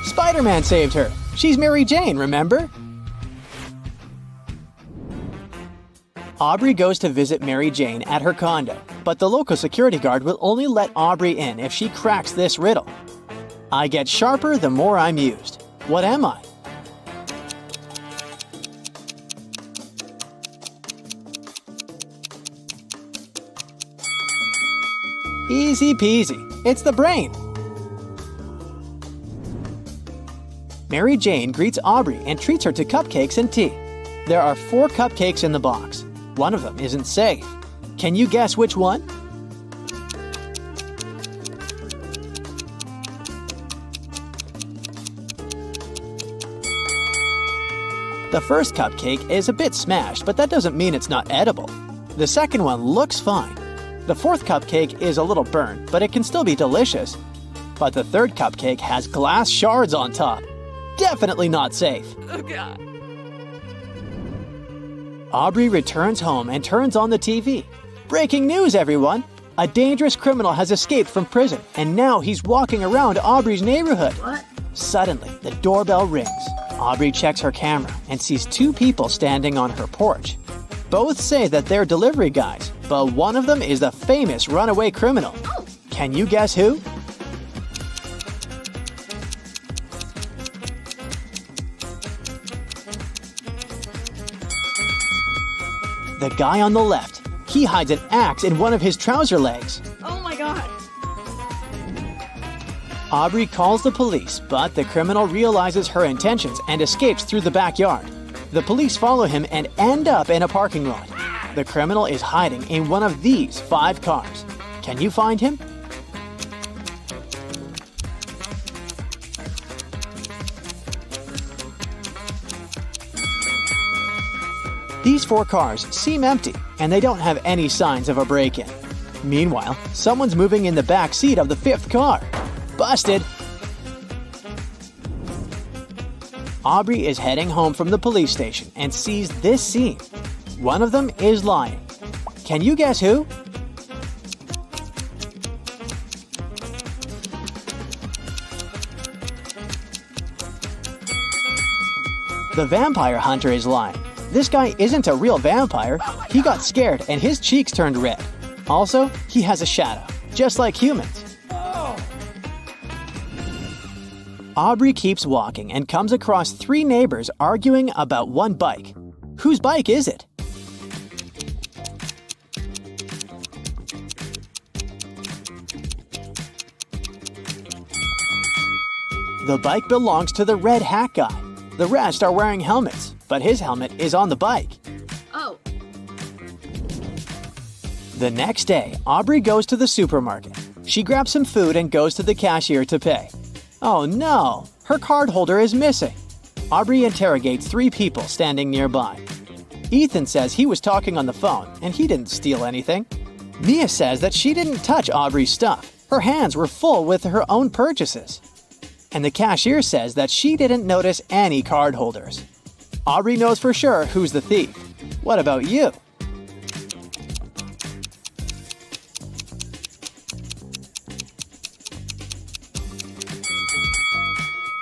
A: Spider-Man saved her. She's Mary Jane, remember? Aubrey goes to visit Mary Jane at her condo, but the local security guard will only let Aubrey in if she cracks this riddle. I get sharper the more I'm used. What am I? Easy peasy. It's the brain. Mary Jane greets Aubrey and treats her to cupcakes and tea. There are 4 cupcakes in the box. One of them isn't safe. Can you guess which one? The first cupcake is a bit smashed, but that doesn't mean it's not edible. The second one looks fine. The 4th cupcake is a little burnt, but it can still be delicious. But the 3rd cupcake has glass shards on top. Definitely not safe.
G: Oh, God.
A: Aubrey returns home and turns on the TV. Breaking news, everyone! A dangerous criminal has escaped from prison, and now he's walking around Aubrey's neighborhood.
G: What?
A: Suddenly, the doorbell rings. Aubrey checks her camera and sees 2 people standing on her porch. Both say that they're delivery guys, but one of them is the famous runaway criminal.
G: Oh.
A: Can you guess who? The guy on the left. He hides an axe in one of his trouser legs.
G: Oh, my God.
A: Aubrey calls the police, but the criminal realizes her intentions and escapes through the backyard. The police follow him and end up in a parking lot. The criminal is hiding in one of these 5 cars. Can you find him? These 4 cars seem empty, and they don't have any signs of a break-in. Meanwhile, someone's moving in the back seat of the 5th car. Busted! Aubrey is heading home from the police station and sees this scene. One of them is lying. Can you guess who? The vampire hunter is lying. This guy isn't a real vampire. He got scared and his cheeks turned red. Also, he has a shadow, just like humans. Aubrey keeps walking and comes across 3 neighbors arguing about one bike. Whose bike is it? The bike belongs to the red hat guy. The rest are wearing helmets, but his helmet is on the bike.
G: Oh.
A: The next day, Aubrey goes to the supermarket. She grabs some food and goes to the cashier to pay. Oh no, her card holder is missing. Aubrey interrogates 3 people standing nearby. Ethan says he was talking on the phone and he didn't steal anything. Mia says that she didn't touch Aubrey's stuff. Her hands were full with her own purchases. And the cashier says that she didn't notice any card holders. Aubrey knows for sure who's the thief. What about you?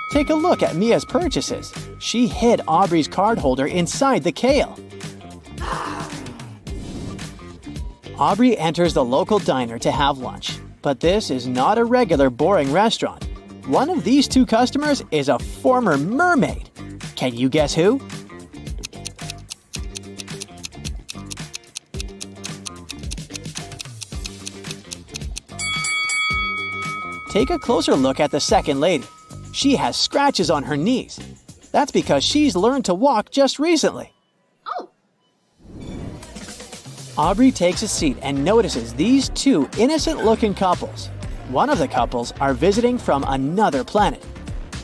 A: Take a look at Mia's purchases. She hid Aubrey's card holder inside the kale. Aubrey enters the local diner to have lunch, but this is not a regular boring restaurant. One of these 2 customers is a former mermaid. Can you guess who? Take a closer look at the second lady. She has scratches on her knees. That's because she's learned to walk just recently.
G: Oh.
A: Aubrey takes a seat and notices these two innocent-looking couples. One of the couples are visiting from another planet.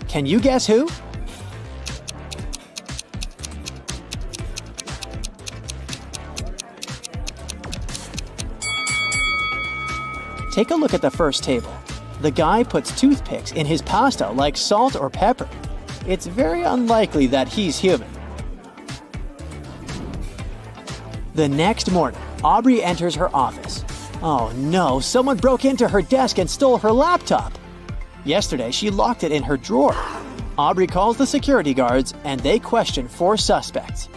A: Can you guess who? Take a look at the first table. The guy puts toothpicks in his pasta like salt or pepper. It's very unlikely that he's human. The next morning, Aubrey enters her office. Oh no, someone broke into her desk and stole her laptop. Yesterday, she locked it in her drawer. Aubrey calls the security guards and they question 4 suspects.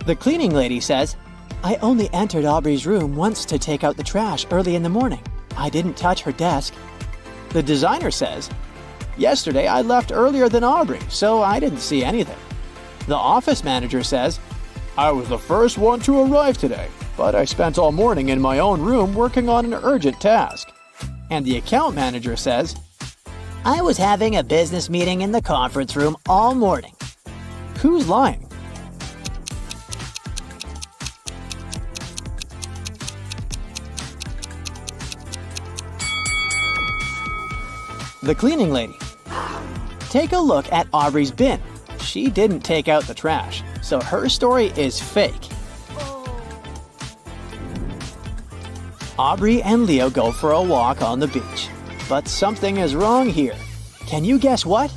A: The cleaning lady says, "I only entered Aubrey's room once to take out the trash early in the morning. I didn't touch her desk." The designer says, "Yesterday I left earlier than Aubrey, so I didn't see anything." The office manager says, "I was the first one to arrive today, but I spent all morning in my own room working on an urgent task." And the account manager says, "I was having a business meeting in the conference room all morning." Who's lying? The cleaning lady. Take a look at Aubrey's bin. She didn't take out the trash, so her story is fake. Aubrey and Leo go for a walk on the beach. But something is wrong here. Can you guess what?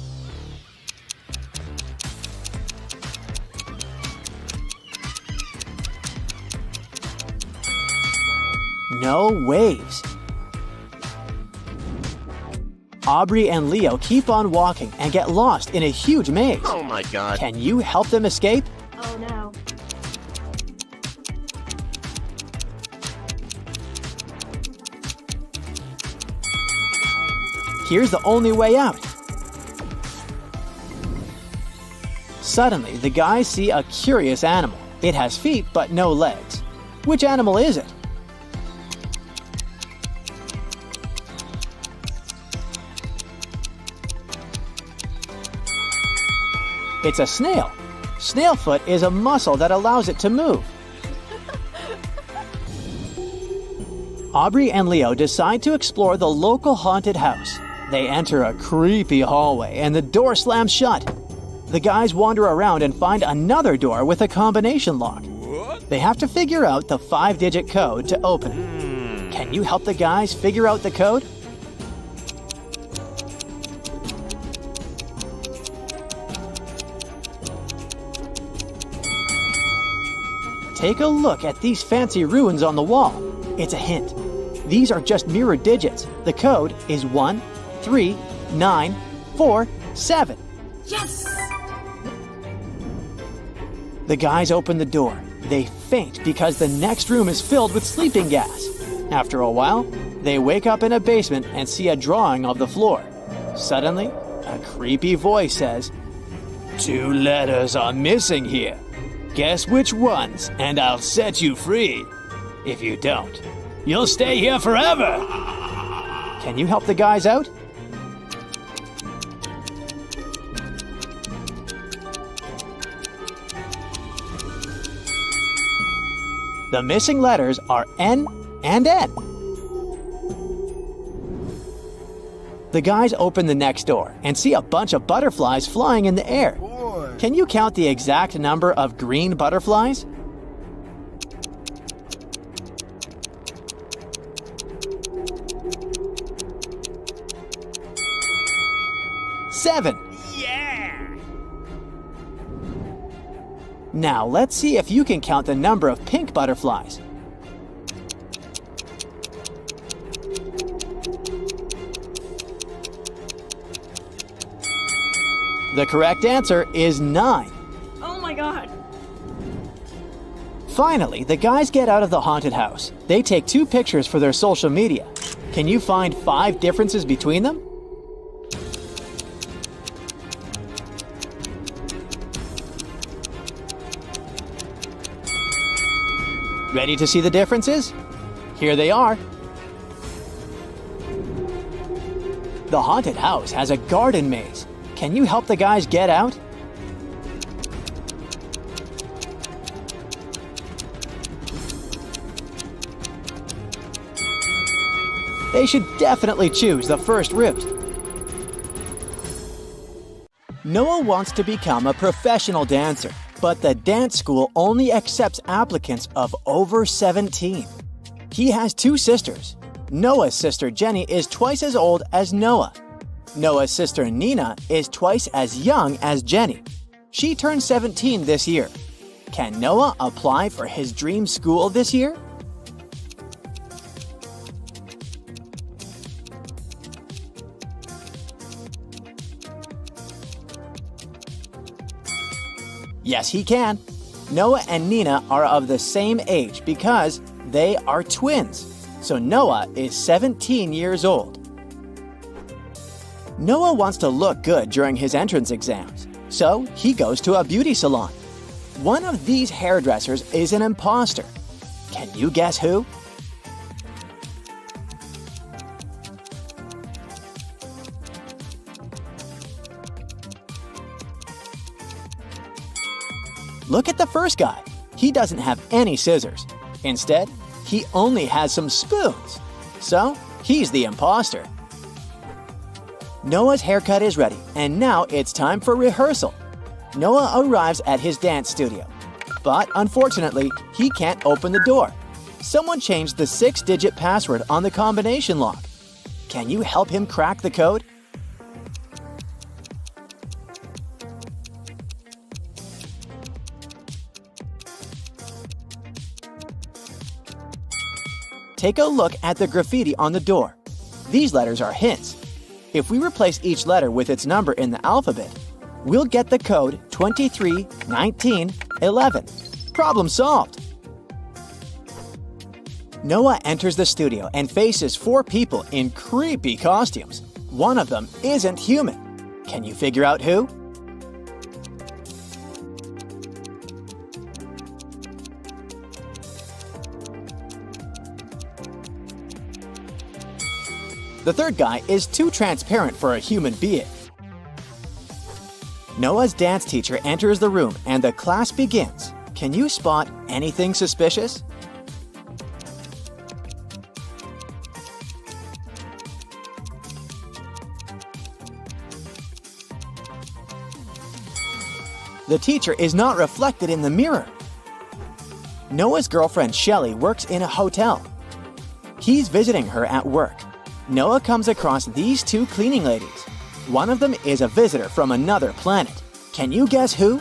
A: No waves. Aubrey and Leo keep on walking and get lost in a huge maze.
H: Oh my god.
A: Can you help them escape?
G: Oh no.
A: Here's the only way out. Suddenly, the guys see a curious animal. It has feet but no legs. Which animal is it? It's a snail. Snail foot is a muscle that allows it to move. Aubrey and Leo decide to explore the local haunted house. They enter a creepy hallway and the door slams shut. The guys wander around and find another door with a combination lock. They have to figure out the 5-digit code to open it. Can you help the guys figure out the code? Take a look at these fancy runes on the wall. It's a hint. These are just mirror digits. The code is 13947.
G: Yes!
A: The guys open the door. They faint because the next room is filled with sleeping gas. After a while, they wake up in a basement and see a drawing of the floor. Suddenly, a creepy voice says, "2 letters are missing here. Guess which ones, and I'll set you free. If you don't, you'll stay here forever." Can you help the guys out? The missing letters are N and N. The guys open the next door and see a bunch of butterflies flying in the air. Can you count the exact number of green butterflies? Seven. Yeah! Now let's see if you can count the number of pink butterflies. The correct answer is 9.
G: Oh my god.
A: Finally, the guys get out of the haunted house. They take 2 pictures for their social media. Can you find 5 differences between them? Ready to see the differences? Here they are. The haunted house has a garden maze. Can you help the guys get out? They should definitely choose the first route. Noah wants to become a professional dancer, but the dance school only accepts applicants of over 17. He has two sisters. Noah's sister Jenny is twice as old as Noah. Noah's sister Nina is twice as young as Jenny. She turned 17 this year. Can Noah apply for his dream school this year? Yes, he can. Noah and Nina are of the same age because they are twins. So Noah is 17 years old. Noah wants to look good during his entrance exams, so he goes to a beauty salon. One of these hairdressers is an imposter. Can you guess who? Look at the first guy. He doesn't have any scissors. Instead, he only has some spoons. So, he's the imposter. Noah's haircut is ready, and now it's time for rehearsal. Noah arrives at his dance studio. But unfortunately, he can't open the door. Someone changed the 6-digit password on the combination lock. Can you help him crack the code? Take a look at the graffiti on the door. These letters are hints. If we replace each letter with its number in the alphabet, we'll get the code 231911. Problem solved! Noah enters the studio and faces 4 people in creepy costumes. One of them isn't human. Can you figure out who? The third guy is too transparent for a human being. Noah's dance teacher enters the room and the class begins. Can you spot anything suspicious? The teacher is not reflected in the mirror. Noah's girlfriend Shelley works in a hotel. He's visiting her at work. Noah comes across these 2 cleaning ladies. One of them is a visitor from another planet. Can you guess who?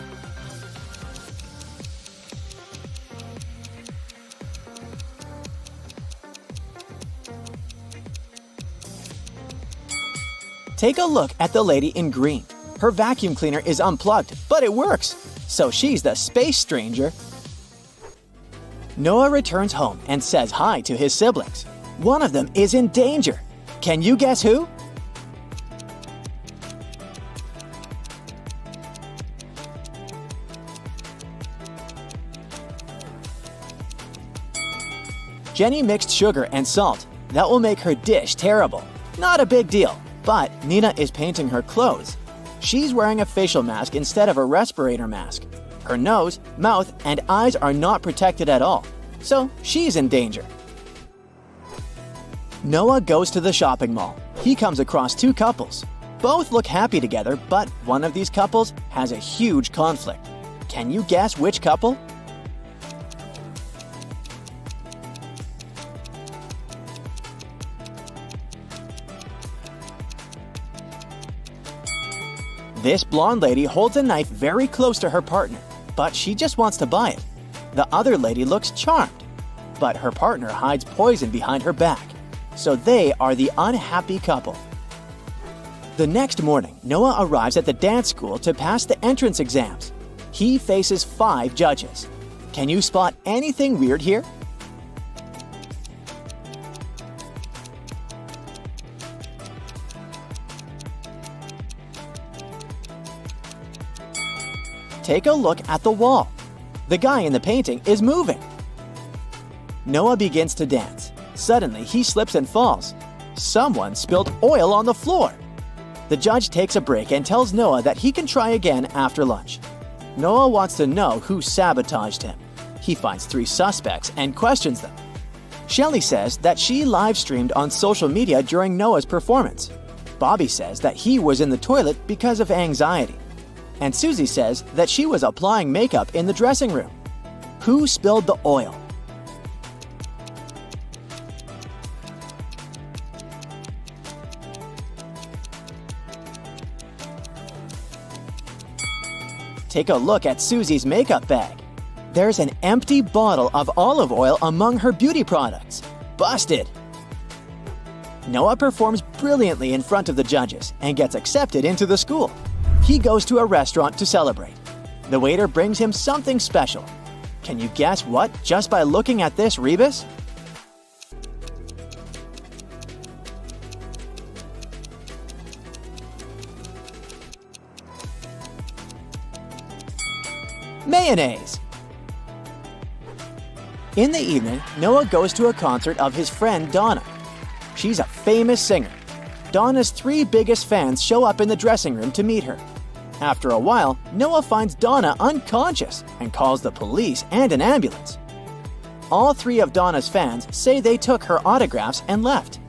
A: Take a look at the lady in green. Her vacuum cleaner is unplugged, but it works. So she's the space stranger. Noah returns home and says hi to his siblings. One of them is in danger. Can you guess who? Jenny mixed sugar and salt. That will make her dish terrible. Not a big deal, but Nina is painting her clothes. She's wearing a facial mask instead of a respirator mask. Her nose, mouth, and eyes are not protected at all, so she's in danger. Noah goes to the shopping mall. He comes across 2 couples. Both look happy together, but one of these couples has a huge conflict. Can you guess which couple? This blonde lady holds a knife very close to her partner, but she just wants to buy it. The other lady looks charmed, but her partner hides poison behind her back. So they are the unhappy couple. The next morning, Noah arrives at the dance school to pass the entrance exams. He faces 5 judges. Can you spot anything weird here? Take a look at the wall. The guy in the painting is moving. Noah begins to dance. Suddenly, he slips and falls. Someone spilled oil on the floor. The judge takes a break and tells Noah that he can try again after lunch. Noah wants to know who sabotaged him. He finds 3 suspects and questions them. Shelley says that she live-streamed on social media during Noah's performance. Bobby says that he was in the toilet because of anxiety. And Susie says that she was applying makeup in the dressing room. Who spilled the oil? Take a look at Susie's makeup bag. There's an empty bottle of olive oil among her beauty products. Busted! Noah performs brilliantly in front of the judges and gets accepted into the school. He goes to a restaurant to celebrate. The waiter brings him something special. Can you guess what just by looking at this rebus? Mayonnaise! In the evening, Noah goes to a concert of his friend Donna. She's a famous singer. Donna's 3 biggest fans show up in the dressing room to meet her. After a while, Noah finds Donna unconscious and calls the police and an ambulance. All 3 of Donna's fans say they took her autographs and left.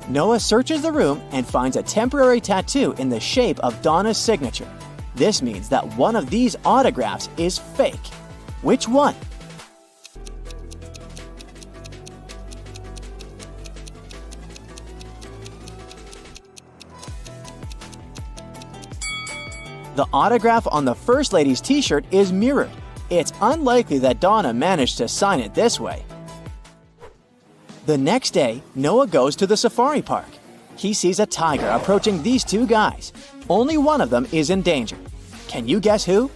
A: Noah searches the room and finds a temporary tattoo in the shape of Donna's signature. This means that one of these autographs is fake. Which one? The autograph on the First Lady's t-shirt is mirrored. It's unlikely that Donna managed to sign it this way. The next day, Noah goes to the safari park. He sees a tiger approaching these 2 guys. Only one of them is in danger. Can you guess who?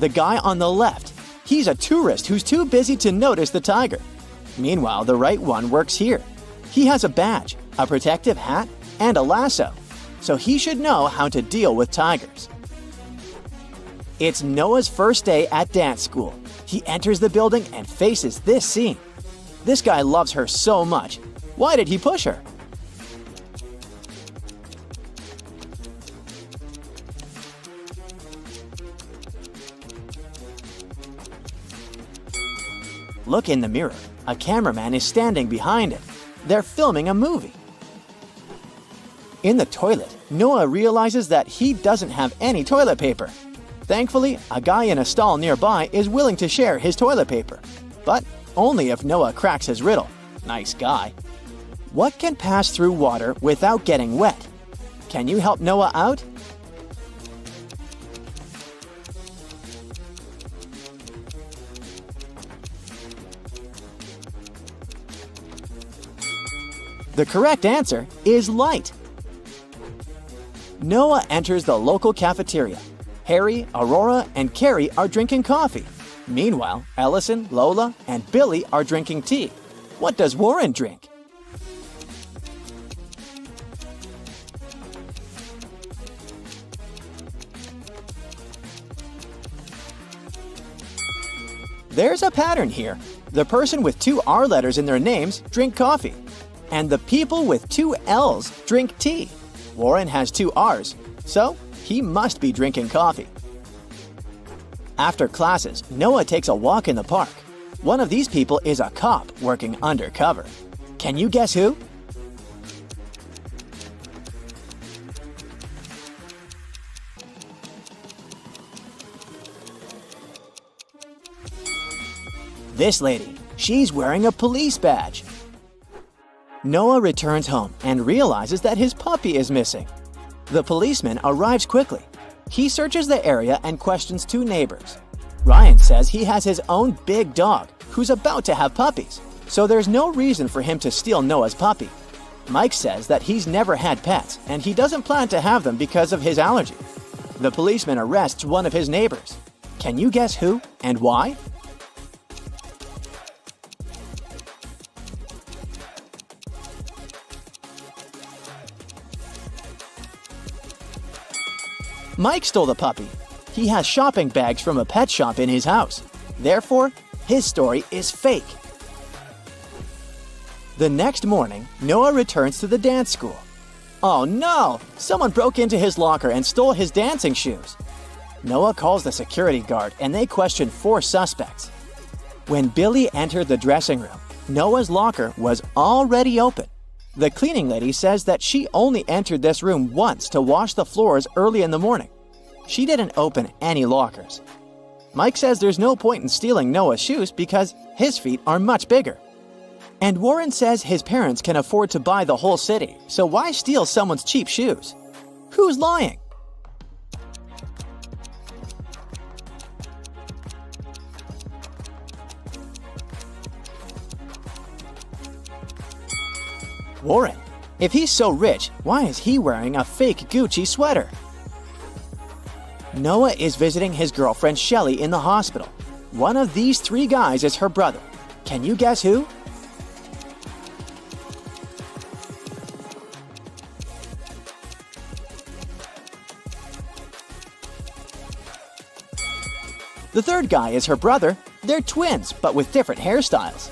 A: The guy on the left. He's a tourist who's too busy to notice the tiger. Meanwhile, the right one works here. He has a badge, a protective hat, and a lasso, so he should know how to deal with tigers. It's Noah's first day at dance school. He enters the building and faces this scene. This guy loves her so much. Why did he push her? Look in the mirror. A cameraman is standing behind it. They're filming a movie. In the toilet, Noah realizes that he doesn't have any toilet paper. Thankfully, a guy in a stall nearby is willing to share his toilet paper. But only if Noah cracks his riddle. Nice guy. What can pass through water without getting wet? Can you help Noah out? The correct answer is light. Noah enters the local cafeteria. Harry, Aurora, and Carrie are drinking coffee. Meanwhile, Ellison, Lola, and Billy are drinking tea. What does Warren drink? There's a pattern here. The person with 2 R letters in their names drink coffee. And the people with 2 L's drink tea. Warren has 2 R's, so he must be drinking coffee. After classes, Noah takes a walk in the park. One of these people is a cop working undercover. Can you guess who? This lady. She's wearing a police badge. Noah returns home and realizes that his puppy is missing. The policeman arrives quickly. He searches the area and questions 2 neighbors. Ryan says he has his own big dog who's about to have puppies, so there's no reason for him to steal Noah's puppy. Mike says that he's never had pets and he doesn't plan to have them because of his allergy. The policeman arrests one of his neighbors. Can you guess who and why? Mike stole the puppy. He has shopping bags from a pet shop in his house. Therefore, his story is fake. The next morning, Noah returns to the dance school. Oh no! Someone broke into his locker and stole his dancing shoes. Noah calls the security guard and they question 4 suspects. When Billy entered the dressing room, Noah's locker was already open. The cleaning lady says that she only entered this room once to wash the floors early in the morning. She didn't open any lockers. Mike says there's no point in stealing Noah's shoes because his feet are much bigger. And Warren says his parents can afford to buy the whole city, so why steal someone's cheap shoes? Who's lying? Warren. If he's so rich, why is he wearing a fake Gucci sweater? Noah is visiting his girlfriend Shelly in the hospital. One of these 3 guys is her brother. Can you guess who? The 3rd guy is her brother. They're twins, but with different hairstyles.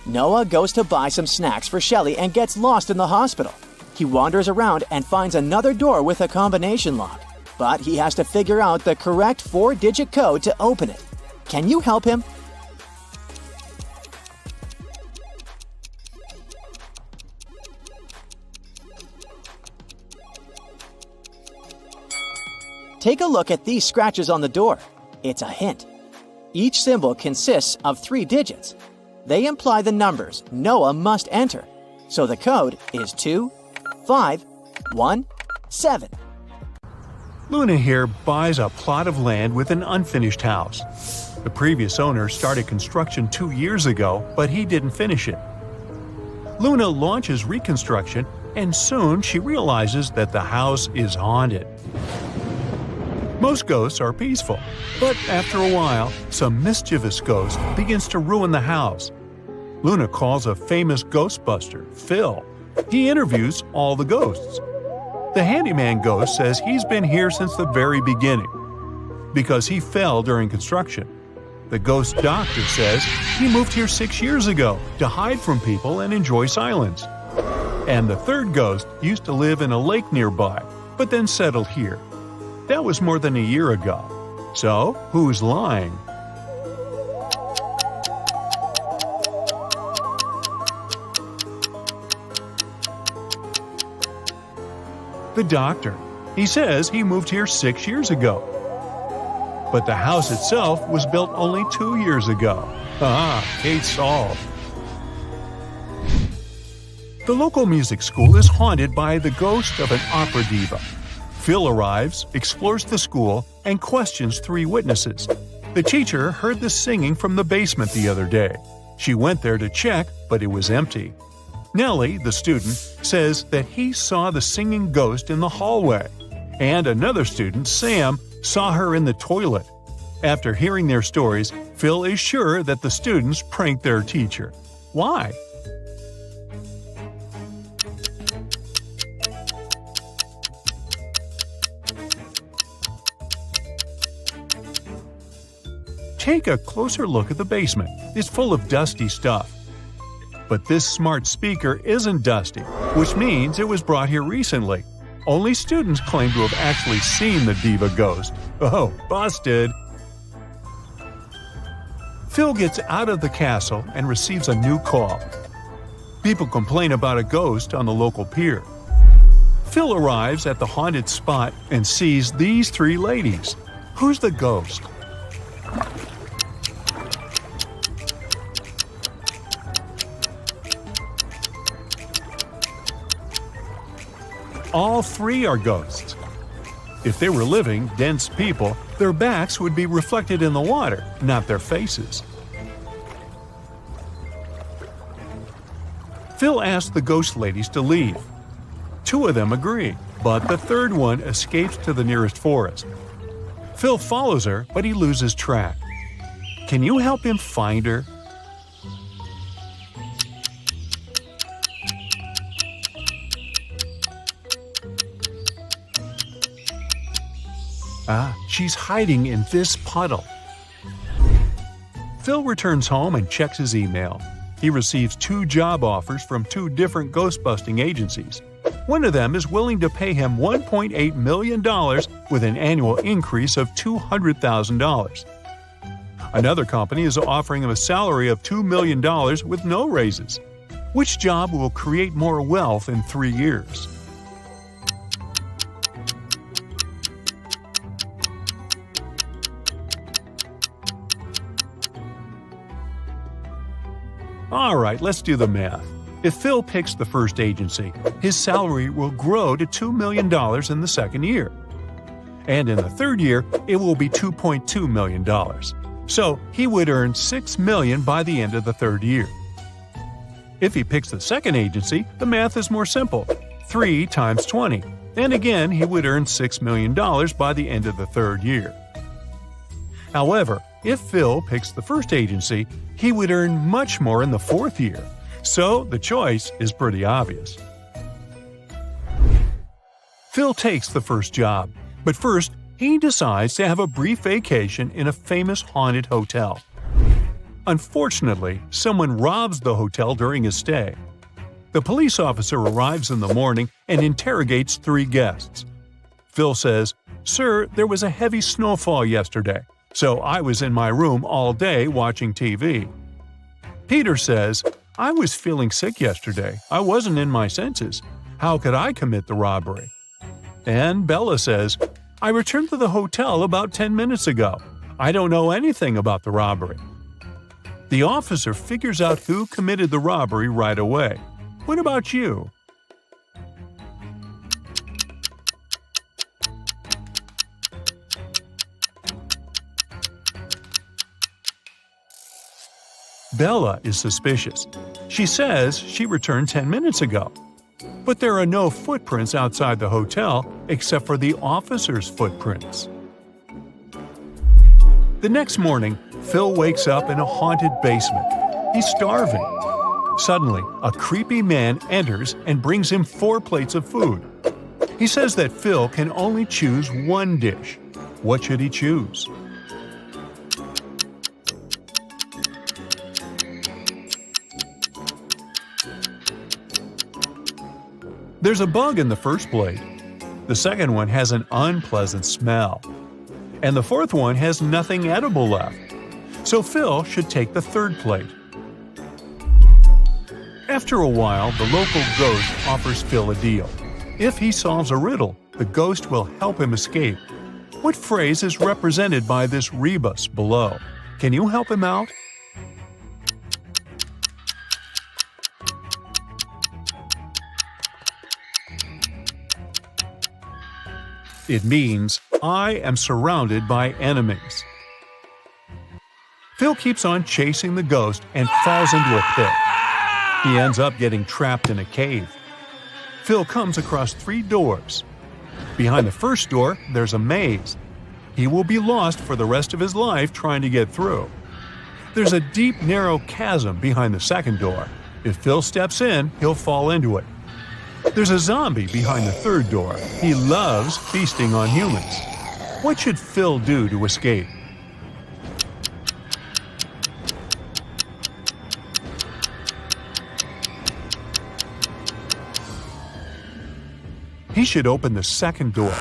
A: Noah goes to buy some snacks for Shelly and gets lost in the hospital. He wanders around and finds another door with a combination lock, but he has to figure out the correct 4-digit code to open it. Can you help him? Take a look at these scratches on the door. It's a hint. Each symbol consists of 3 digits. They imply the numbers Noah must enter. So the code is 2517.
H: Luna here buys a plot of land with an unfinished house. The previous owner started construction 2 years ago, but he didn't finish it. Luna launches reconstruction, and soon she realizes that the house is haunted. Most ghosts are peaceful, but after a while, some mischievous ghost begins to ruin the house. Luna calls a famous ghostbuster, Phil. He interviews all the ghosts. The handyman ghost says he's been here since the very beginning, because he fell during construction. The ghost doctor says he moved here 6 years ago to hide from people and enjoy silence. And the 3rd ghost used to live in a lake nearby, but then settled here. That was more than a year ago. So, who's lying? The doctor. He says he moved here 6 years ago. But the house itself was built only 2 years ago. Case solved. The local music school is haunted by the ghost of an opera diva. Phil arrives, explores the school, and questions 3 witnesses. The teacher heard the singing from the basement the other day. She went there to check, but it was empty. Nellie, the student, says that he saw the singing ghost in the hallway. And another student, Sam, saw her in the toilet. After hearing their stories, Phil is sure that the students pranked their teacher. Why? Take a closer look at the basement. It's full of dusty stuff. But this smart speaker isn't dusty, which means it was brought here recently. Only students claim to have actually seen the diva ghost. Oh, busted! Phil gets out of the castle and receives a new call. People complain about a ghost on the local pier. Phil arrives at the haunted spot and sees these 3 ladies. Who's the ghost? All 3 are ghosts. If they were living, dense people, their backs would be reflected in the water, not their faces. Phil asked the ghost ladies to leave. 2 of them agree, but the 3rd one escapes to the nearest forest. Phil follows her, but he loses track. Can you help him find her? She's hiding in this puddle. Phil returns home and checks his email. He receives 2 job offers from 2 different ghost-busting agencies. One of them is willing to pay him $1.8 million with an annual increase of $200,000. Another company is offering him a salary of $2 million with no raises. Which job will create more wealth in 3 years? Alright, let's do the math. If Phil picks the first agency, his salary will grow to $2 million in the second year. And in the third year, it will be $2.2 million. So he would earn $6 million by the end of the third year. If he picks the second agency, the math is more simple. 3 times 20. And again, he would earn $6 million by the end of the third year. However, if Phil picks the first agency, he would earn much more in the fourth year. So the choice is pretty obvious. Phil takes the first job, but first he decides to have a brief vacation in a famous haunted hotel. Unfortunately, someone robs the hotel during his stay. The police officer arrives in the morning and interrogates 3 guests. Phil says, "Sir, there was a heavy snowfall yesterday, so I was in my room all day watching TV." Peter says, "I was feeling sick yesterday. I wasn't in my senses. How could I commit the robbery?" And Bella says, "I returned to the hotel about 10 minutes ago. I don't know anything about the robbery." The officer figures out who committed the robbery right away. What about you? Bella is suspicious. She says she returned 10 minutes ago. But there are no footprints outside the hotel except for the officer's footprints. The next morning, Phil wakes up in a haunted basement. He's starving. Suddenly, a creepy man enters and brings him 4 plates of food. He says that Phil can only choose one dish. What should he choose? There's a bug in the first plate. The second one has an unpleasant smell. And the fourth one has nothing edible left. So Phil should take the third plate. After a while, the local ghost offers Phil a deal. If he solves a riddle, the ghost will help him escape. What phrase is represented by this rebus below? Can you help him out? It means, "I am surrounded by enemies." Phil keeps on chasing the ghost and falls into a pit. He ends up getting trapped in a cave. Phil comes across 3 doors. Behind the first door, there's a maze. He will be lost for the rest of his life trying to get through. There's a deep, narrow chasm behind the second door. If Phil steps in, he'll fall into it. There's a zombie behind the third door. He loves feasting on humans. What should Phil do to escape? He should open the second door,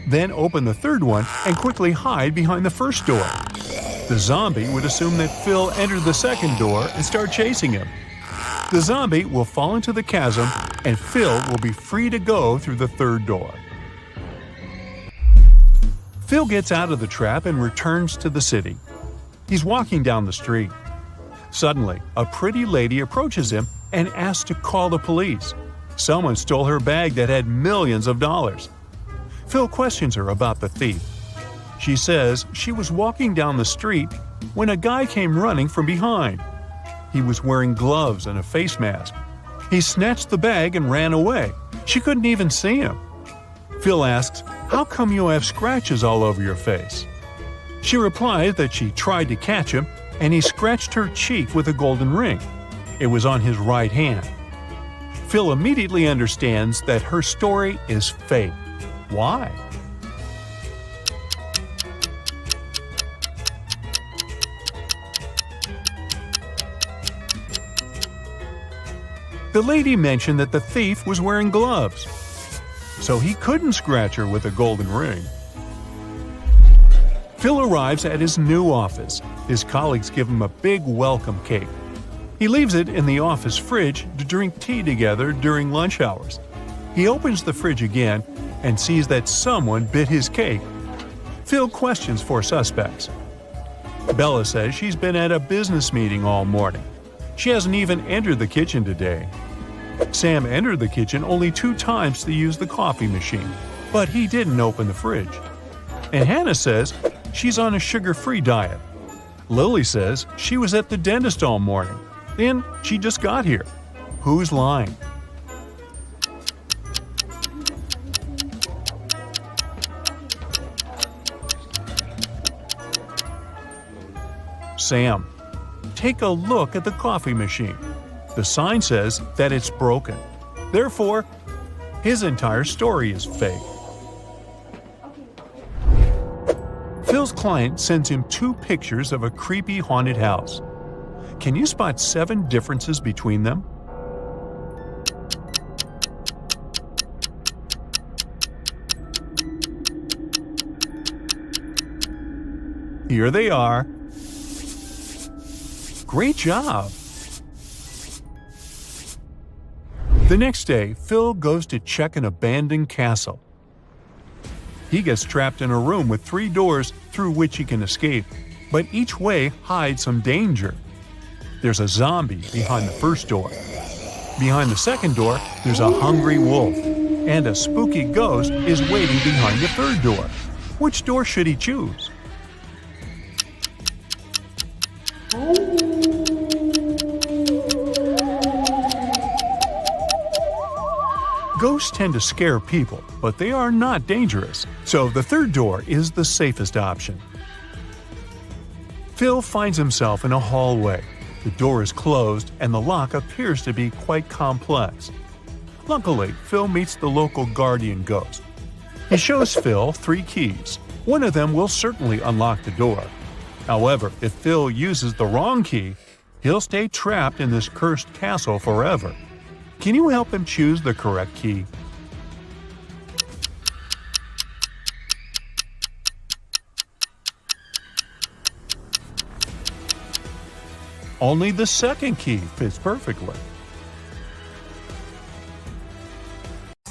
H: then open the third one and quickly hide behind the first door. The zombie would assume that Phil entered the second door and start chasing him. The zombie will fall into the chasm, and Phil will be free to go through the third door. Phil gets out of the trap and returns to the city. He's walking down the street. Suddenly, a pretty lady approaches him and asks to call the police. Someone stole her bag that had millions of dollars. Phil questions her about the thief. She says she was walking down the street when a guy came running from behind. He was wearing gloves and a face mask. He snatched the bag and ran away. She couldn't even see him. Phil asks, "How come you have scratches all over your face?" She replies that she tried to catch him and he scratched her cheek with a golden ring. It was on his right hand. Phil immediately understands that her story is fake. Why? The lady mentioned that the thief was wearing gloves, so he couldn't scratch her with a golden ring. Phil arrives at his new office. His colleagues give him a big welcome cake. He leaves it in the office fridge to drink tea together during lunch hours. He opens the fridge again and sees that someone bit his cake. Phil questions for suspects. Bella says she's been at a business meeting all morning. She hasn't even entered the kitchen today. Sam entered the kitchen only 2 times to use the coffee machine, but he didn't open the fridge. And Hannah says she's on a sugar-free diet. Lily says she was at the dentist all morning, and she just got here. Who's lying? Sam. Take a look at the coffee machine. The sign says that it's broken. Therefore, his entire story is fake. Phil's client sends him 2 pictures of a creepy haunted house. Can you spot 7 differences between them? Here they are. Great job! The next day, Phil goes to check an abandoned castle. He gets trapped in a room with 3 doors through which he can escape, but each way hides some danger. There's a zombie behind the first door. Behind the second door, there's a hungry wolf, and a spooky ghost is waiting behind the third door. Which door should he choose? Ghosts tend to scare people, but they are not dangerous, so the third door is the safest option. Phil finds himself in a hallway. The door is closed and the lock appears to be quite complex. Luckily, Phil meets the local guardian ghost. He shows Phil 3 keys. One of them will certainly unlock the door. However, if Phil uses the wrong key, he'll stay trapped in this cursed castle forever. Can you help him choose the correct key? Only the second key fits perfectly.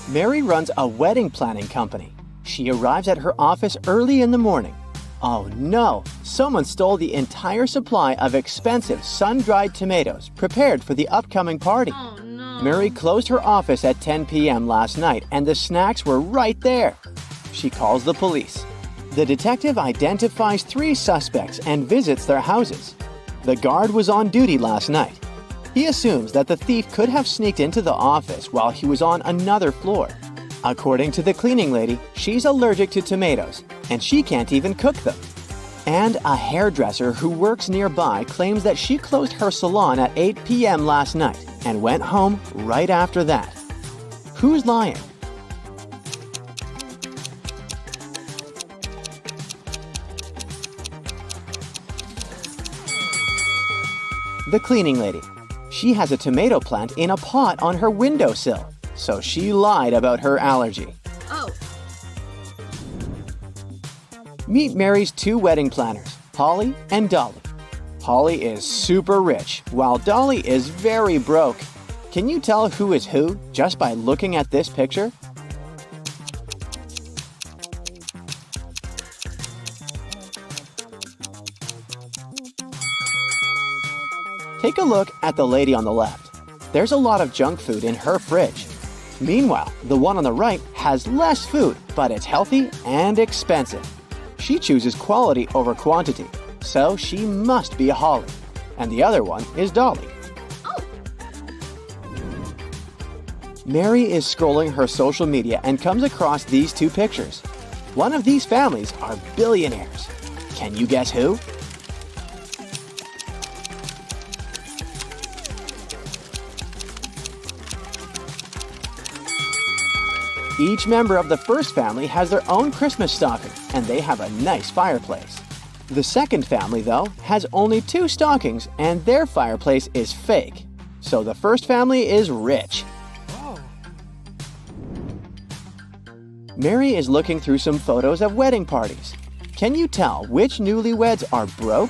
A: Mary runs a wedding planning company. She arrives at her office early in the morning. Oh no! Someone stole the entire supply of expensive sun-dried tomatoes prepared for the upcoming party.
G: Oh no.
A: Mary closed her office at 10 p.m. last night and the snacks were right there. She calls the police. The detective identifies 3 suspects and visits their houses. The guard was on duty last night. He assumes that the thief could have sneaked into the office while he was on another floor. According to the cleaning lady, she's allergic to tomatoes, and she can't even cook them. And a hairdresser who works nearby claims that she closed her salon at 8 p.m. last night and went home right after that. Who's lying? The cleaning lady. She has a tomato plant in a pot on her windowsill, so she lied about her allergy.
G: Oh.
A: Meet Mary's 2 wedding planners, Holly and Dolly. Holly is super rich, while Dolly is very broke. Can you tell who is who just by looking at this picture? Take a look at the lady on the left. There's a lot of junk food in her fridge. Meanwhile, the one on the right has less food, but it's healthy and expensive. She chooses quality over quantity, so she must be Holly. And the other one is Dolly.
G: Oh.
A: Mary is scrolling her social media and comes across these 2 pictures. One of these families are billionaires. Can you guess who? Each member of the first family has their own Christmas stocking, and they have a nice fireplace. The second family, though, has only 2 stockings, and their fireplace is fake.
B: So the first family is rich. Mary is looking through some photos of wedding parties. Can you tell which newlyweds are broke?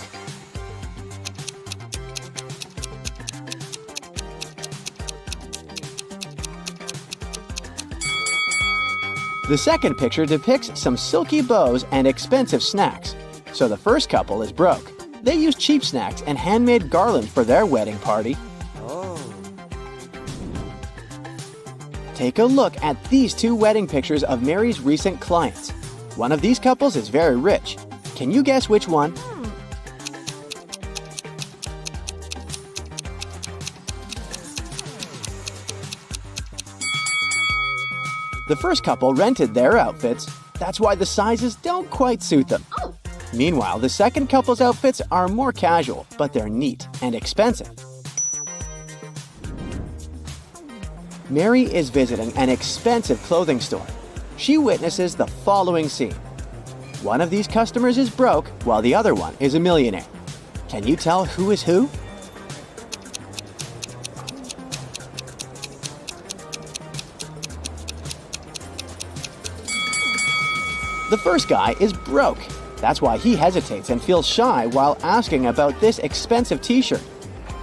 B: The second picture depicts some silky bows and expensive snacks. So the first couple is broke. They use cheap snacks and handmade garland for their wedding party. Take a look at these two wedding pictures of Mary's recent clients. One of these couples is very rich. Can you guess which one? The first couple rented their outfits. That's why the sizes don't quite suit them.
G: Oh.
B: Meanwhile, the second couple's outfits are more casual, but they're neat and expensive. Mary is visiting an expensive clothing store. She witnesses the following scene. One of these customers is broke, while the other one is a millionaire. Can you tell who is who? The first guy is broke. That's why he hesitates and feels shy while asking about this expensive t-shirt.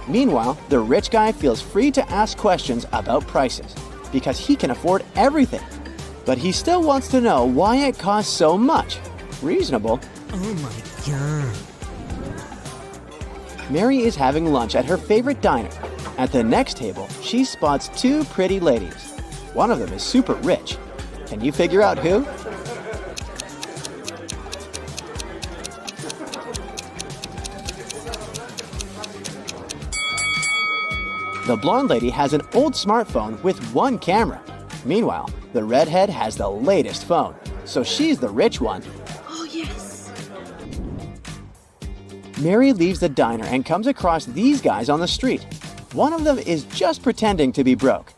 B: Meanwhile, the rich guy feels free to ask questions about prices because he can afford everything. But he still wants to know why it costs so much. Reasonable.
C: Oh my god.
B: Mary is having lunch at her favorite diner. At the next table, she spots two pretty ladies. One of them is super rich. Can you figure out who? The blonde lady has an old smartphone with one camera. Meanwhile, the redhead has the latest phone, so she's the rich one.
G: Oh, yes.
B: Mary leaves the diner and comes across these guys on the street. One of them is just pretending to be broke.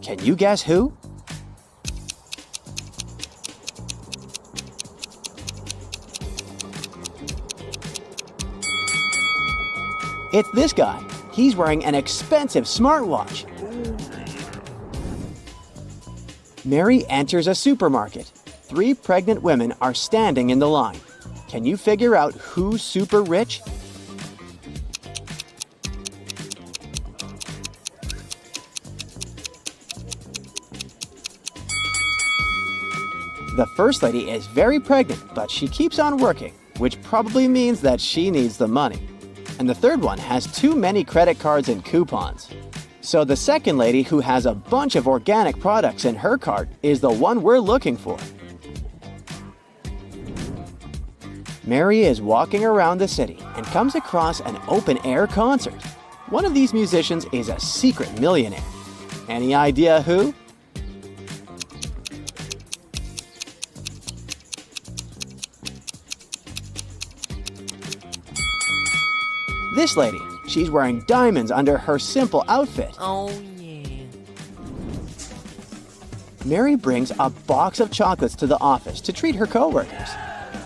B: Can you guess who? It's this guy. He's wearing an expensive smartwatch. Mary enters a supermarket. 3 pregnant women are standing in the line. Can you figure out who's super rich? The first lady is very pregnant, but she keeps on working, which probably means that she needs the money. And the third one has too many credit cards and coupons. So the second lady, who has a bunch of organic products in her cart, is the one we're looking for. Mary is walking around the city and comes across an open-air concert. One of these musicians is a secret millionaire. Any idea who? This lady, she's wearing diamonds under her simple outfit.
C: Oh yeah.
B: Mary brings a box of chocolates to the office to treat her coworkers.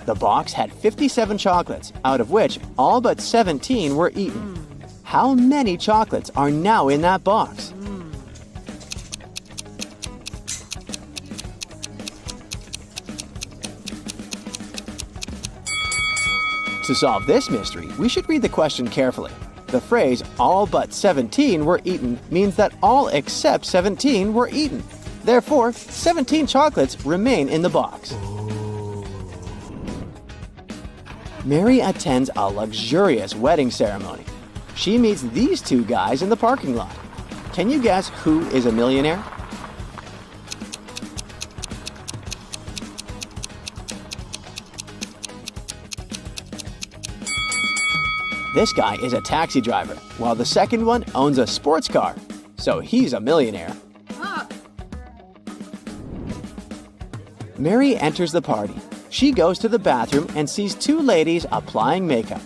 B: The box had 57 chocolates, out of which all but 17 were eaten. How many chocolates are now in that box? To solve this mystery, we should read the question carefully. The phrase, all but 17 were eaten, means that all except 17 were eaten. Therefore, 17 chocolates remain in the box. Mary attends a luxurious wedding ceremony. She meets these two guys in the parking lot. Can you guess who is a millionaire? This guy is a taxi driver, while the second one owns a sports car. So he's a millionaire.
G: Ah.
B: Mary enters the party. She goes to the bathroom and sees 2 ladies applying makeup.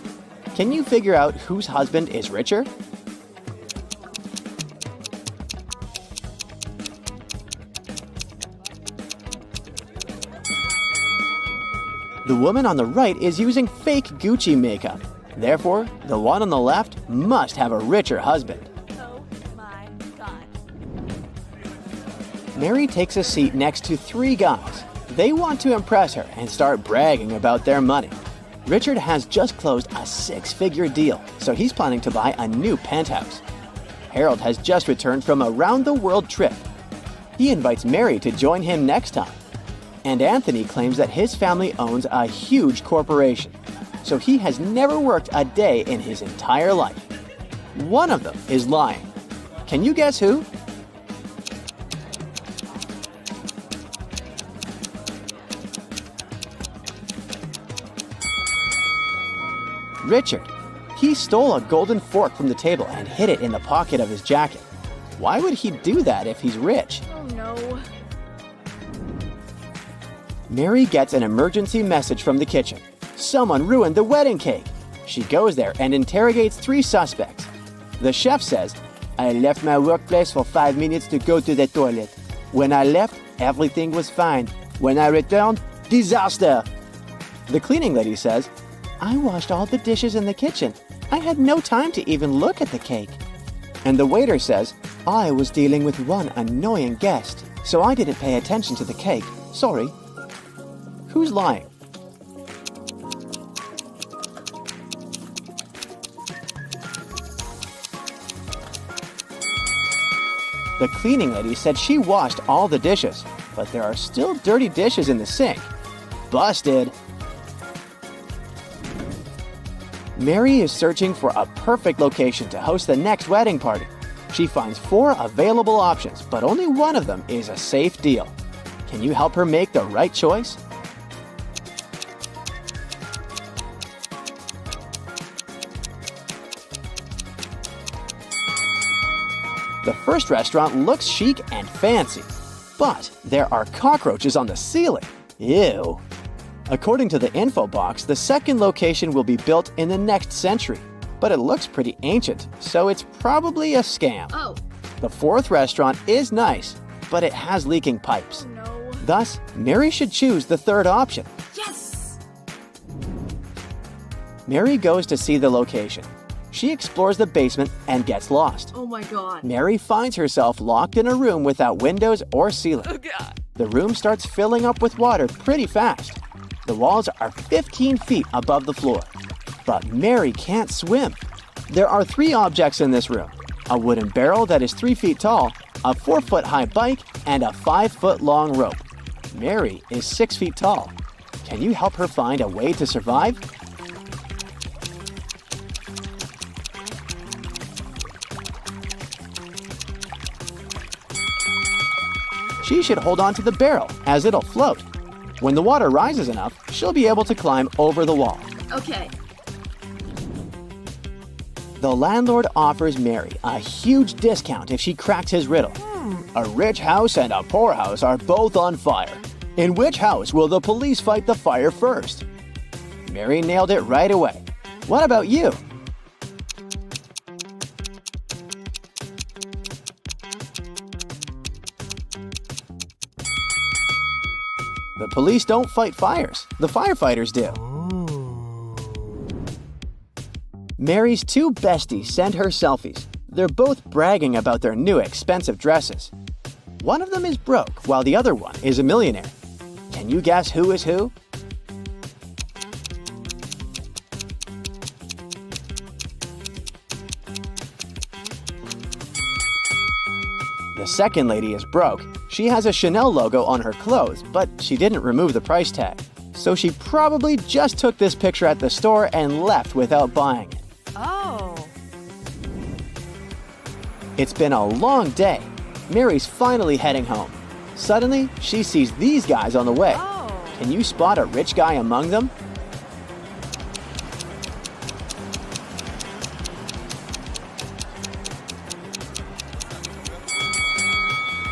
B: Can you figure out whose husband is richer? The woman on the right is using fake Gucci makeup. Therefore, the one on the left must have a richer husband.
G: Oh my
B: Mary takes a seat next to three guys. They want to impress her and start bragging about their money. Richard has just closed a 6-figure deal, so he's planning to buy a new penthouse. Harold has just returned from a round-the-world trip. He invites Mary to join him next time. And Anthony claims that his family owns a huge corporation, so he has never worked a day in his entire life. One of them is lying. Can you guess who? Richard. He stole a golden fork from the table and hid it in the pocket of his jacket. Why would he do that if he's rich?
G: Oh no.
B: Mary gets an emergency message from the kitchen. Someone ruined the wedding cake. She goes there and interrogates 3 suspects. The chef says, "I left my workplace for 5 minutes to go to the toilet. When I left, everything was fine. When I returned, disaster." The cleaning lady says, "I washed all the dishes in the kitchen. I had no time to even look at the cake." And the waiter says, "I was dealing with one annoying guest, so I didn't pay attention to the cake. Sorry." Who's lying? The cleaning lady said she washed all the dishes, but there are still dirty dishes in the sink. Busted! Mary is searching for a perfect location to host the next wedding party. She finds 4 available options, but only one of them is a safe deal. Can you help her make the right choice? The first restaurant looks chic and fancy, but there are cockroaches on the ceiling. Ew. According to the info box, the second location will be built in the next century, but it looks pretty ancient, so it's probably a scam.
G: Oh.
B: The fourth restaurant is nice, but it has leaking pipes.
G: Oh no.
B: Thus, Mary should choose the third option.
G: Yes!
B: Mary goes to see the location. She explores the basement and gets lost.
G: Oh my god.
B: Mary finds herself locked in a room without windows or ceiling.
G: Oh god.
B: The room starts filling up with water pretty fast. The walls are 15 feet above the floor. But Mary can't swim. There are 3 objects in this room: a wooden barrel that is 3 feet tall, a 4-foot-high bike, and a 5-foot-long rope. Mary is 6 feet tall. Can you help her find a way to survive? She should hold on to the barrel, as it'll float. When the water rises enough, she'll be able to climb over the wall.
G: Okay.
B: The landlord offers Mary a huge discount if she cracks his riddle. A rich house and a poor house are both on fire. In which house will the police fight the fire first? Mary nailed it right away. What about you? The police don't fight fires. The firefighters do. Mary's 2 besties send her selfies. They're both bragging about their new expensive dresses. One of them is broke, while the other one is a millionaire. Can you guess who is who? The second lady is broke. She has a Chanel logo on her clothes, but she didn't remove the price tag. So she probably just took this picture at the store and left without buying it.
G: Oh.
B: It's been a long day. Mary's finally heading home. Suddenly, she sees these guys on the way.
G: Oh.
B: Can you spot a rich guy among them?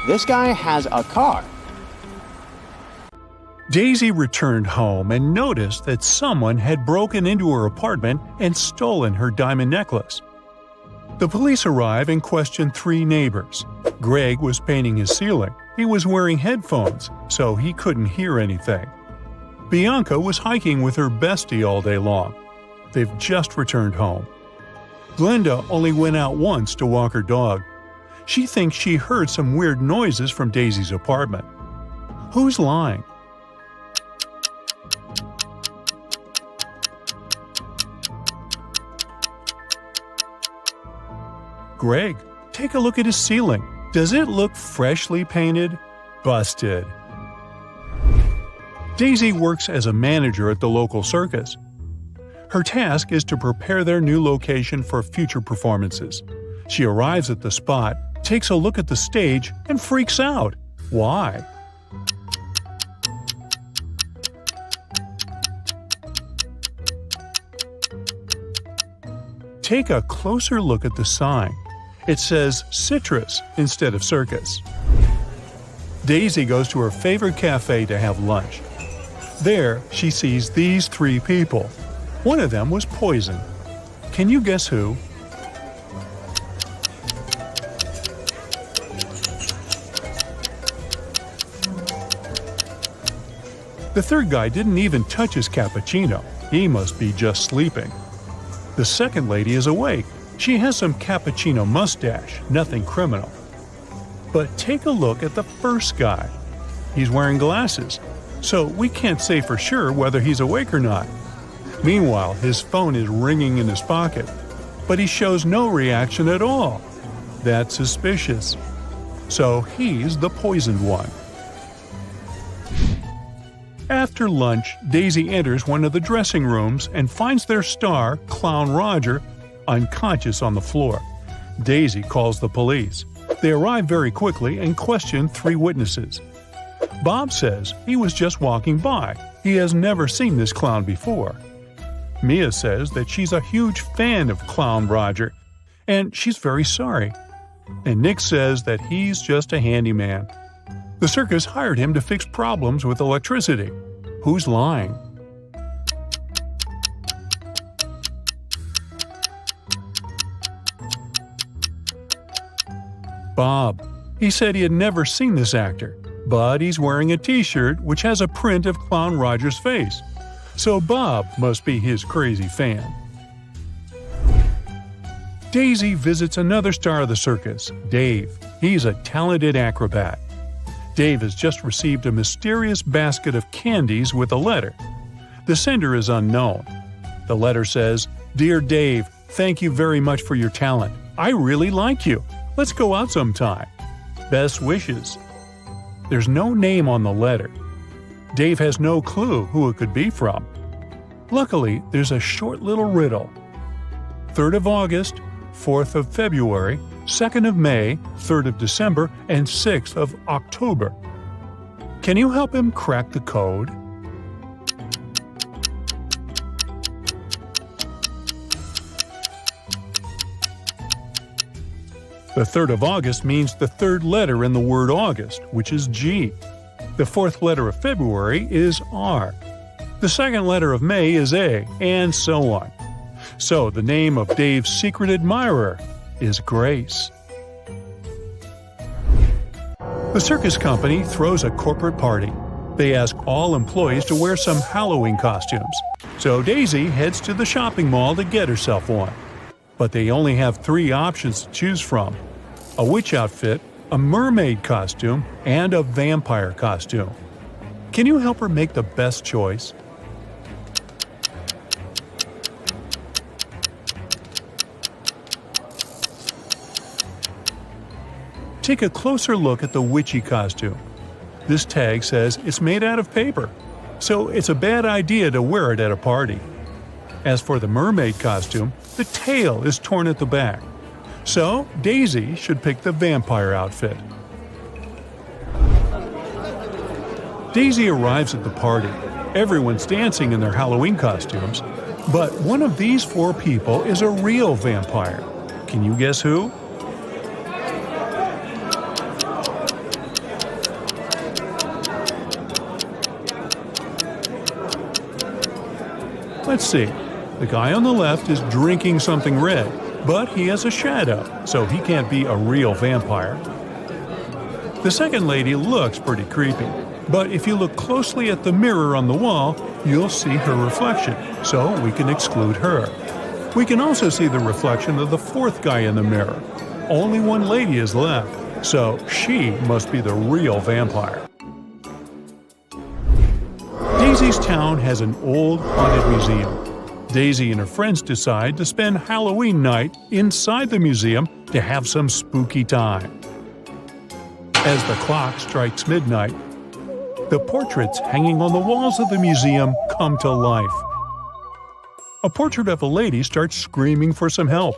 B: This guy has a car.
H: Daisy returned home and noticed that someone had broken into her apartment and stolen her diamond necklace. The police arrive and question 3 neighbors. Greg was painting his ceiling. He was wearing headphones, so he couldn't hear anything. Bianca was hiking with her bestie all day long. They've just returned home. Glenda only went out once to walk her dog. She thinks she heard some weird noises from Daisy's apartment. Who's lying? Greg, take a look at his ceiling. Does it look freshly painted? Busted. Daisy works as a manager at the local circus. Her task is to prepare their new location for future performances. She arrives at the spot, takes a look at the stage, and freaks out. Why? Take a closer look at the sign. It says citrus instead of circus. Daisy goes to her favorite cafe to have lunch. There, she sees these three people. One of them was poisoned. Can you guess who? The third guy didn't even touch his cappuccino. He must be just sleeping. The second lady is awake. She has some cappuccino mustache, nothing criminal. But take a look at the first guy. He's wearing glasses, so we can't say for sure whether he's awake or not. Meanwhile, his phone is ringing in his pocket, but he shows no reaction at all. That's suspicious. So he's the poisoned one. After lunch, Daisy enters one of the dressing rooms and finds their star, Clown Roger, unconscious on the floor. Daisy calls the police. They arrive very quickly and question three witnesses. Bob says he was just walking by. He has never seen this clown before. Mia says that she's a huge fan of Clown Roger, and she's very sorry. And Nick says that he's just a handyman. The circus hired him to fix problems with electricity. Who's lying? Bob. He said he had never seen this actor, but he's wearing a t-shirt which has a print of Clown Roger's face. So Bob must be his crazy fan. Daisy visits another star of the circus, Dave. He's a talented acrobat. Dave has just received a mysterious basket of candies with a letter. The sender is unknown. The letter says, "Dear Dave, thank you very much for your talent. I really like you. Let's go out sometime. Best wishes." There's no name on the letter. Dave has no clue who it could be from. Luckily, there's a short little riddle. 3rd of August, 4th of February, 2nd of May, 3rd of December, and 6th of October. Can you help him crack the code? The 3rd of August means the third letter in the word August, which is G. The fourth letter of February is R. The second letter of May is A, and so on. So the name of Dave's secret admirer is Grace. The circus company throws a corporate party. They ask all employees to wear some Halloween costumes. So Daisy heads to the shopping mall to get herself one. But they only have 3 options to choose from: a witch outfit, a mermaid costume, and a vampire costume. Can you help her make the best choice? Take a closer look at the witchy costume. This tag says it's made out of paper, so it's a bad idea to wear it at a party. As for the mermaid costume, the tail is torn at the back. So Daisy should pick the vampire outfit. Daisy arrives at the party. Everyone's dancing in their Halloween costumes, but one of these 4 people is a real vampire. Can you guess who? Let's see. The guy on the left is drinking something red, but he has a shadow, so he can't be a real vampire. The second lady looks pretty creepy, but if you look closely at the mirror on the wall, you'll see her reflection, so we can exclude her. We can also see the reflection of the 4th guy in the mirror. only one lady is left, so she must be the real vampire. Daisy's town has an old haunted museum. Daisy and her friends decide to spend Halloween night inside the museum to have some spooky time. As the clock strikes midnight, the portraits hanging on the walls of the museum come to life. A portrait of a lady starts screaming for some help.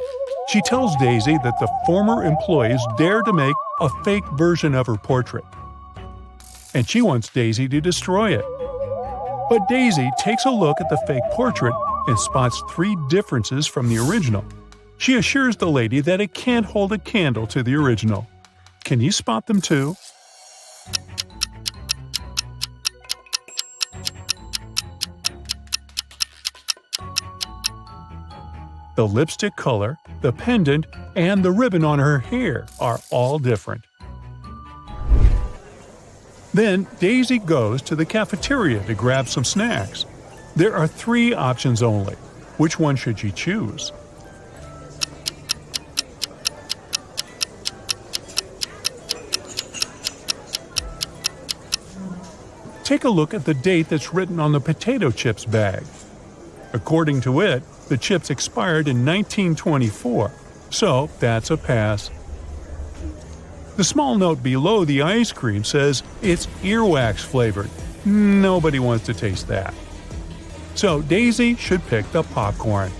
H: She tells Daisy that the former employees dared to make a fake version of her portrait, and she wants Daisy to destroy it. But Daisy takes a look at the fake portrait and spots 3 differences from the original. She assures the lady that it can't hold a candle to the original. Can you spot them too? The lipstick color, the pendant, and the ribbon on her hair are all different. Then Daisy goes to the cafeteria to grab some snacks. There are 3 options only. Which one should she choose? Take a look at the date that's written on the potato chips bag. According to it, the chips expired in 1924, so that's a pass. The small note below the ice cream says it's earwax flavored. Nobody wants to taste that. So Daisy should pick the popcorn.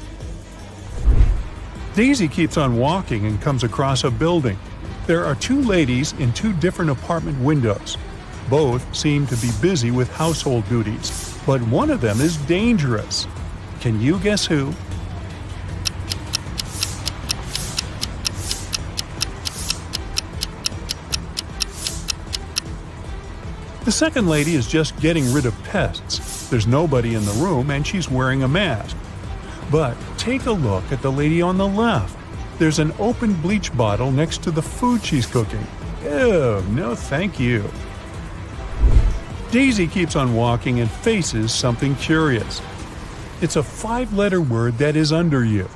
H: Daisy keeps on walking and comes across a building. There are 2 ladies in 2 different apartment windows. Both seem to be busy with household duties, but one of them is dangerous. Can you guess who? The second lady is just getting rid of pests. There's nobody in the room and she's wearing a mask. But take a look at the lady on the left. There's an open bleach bottle next to the food she's cooking. Ew, no thank you. Daisy keeps on walking and faces something curious. It's a 5-letter word that is under you.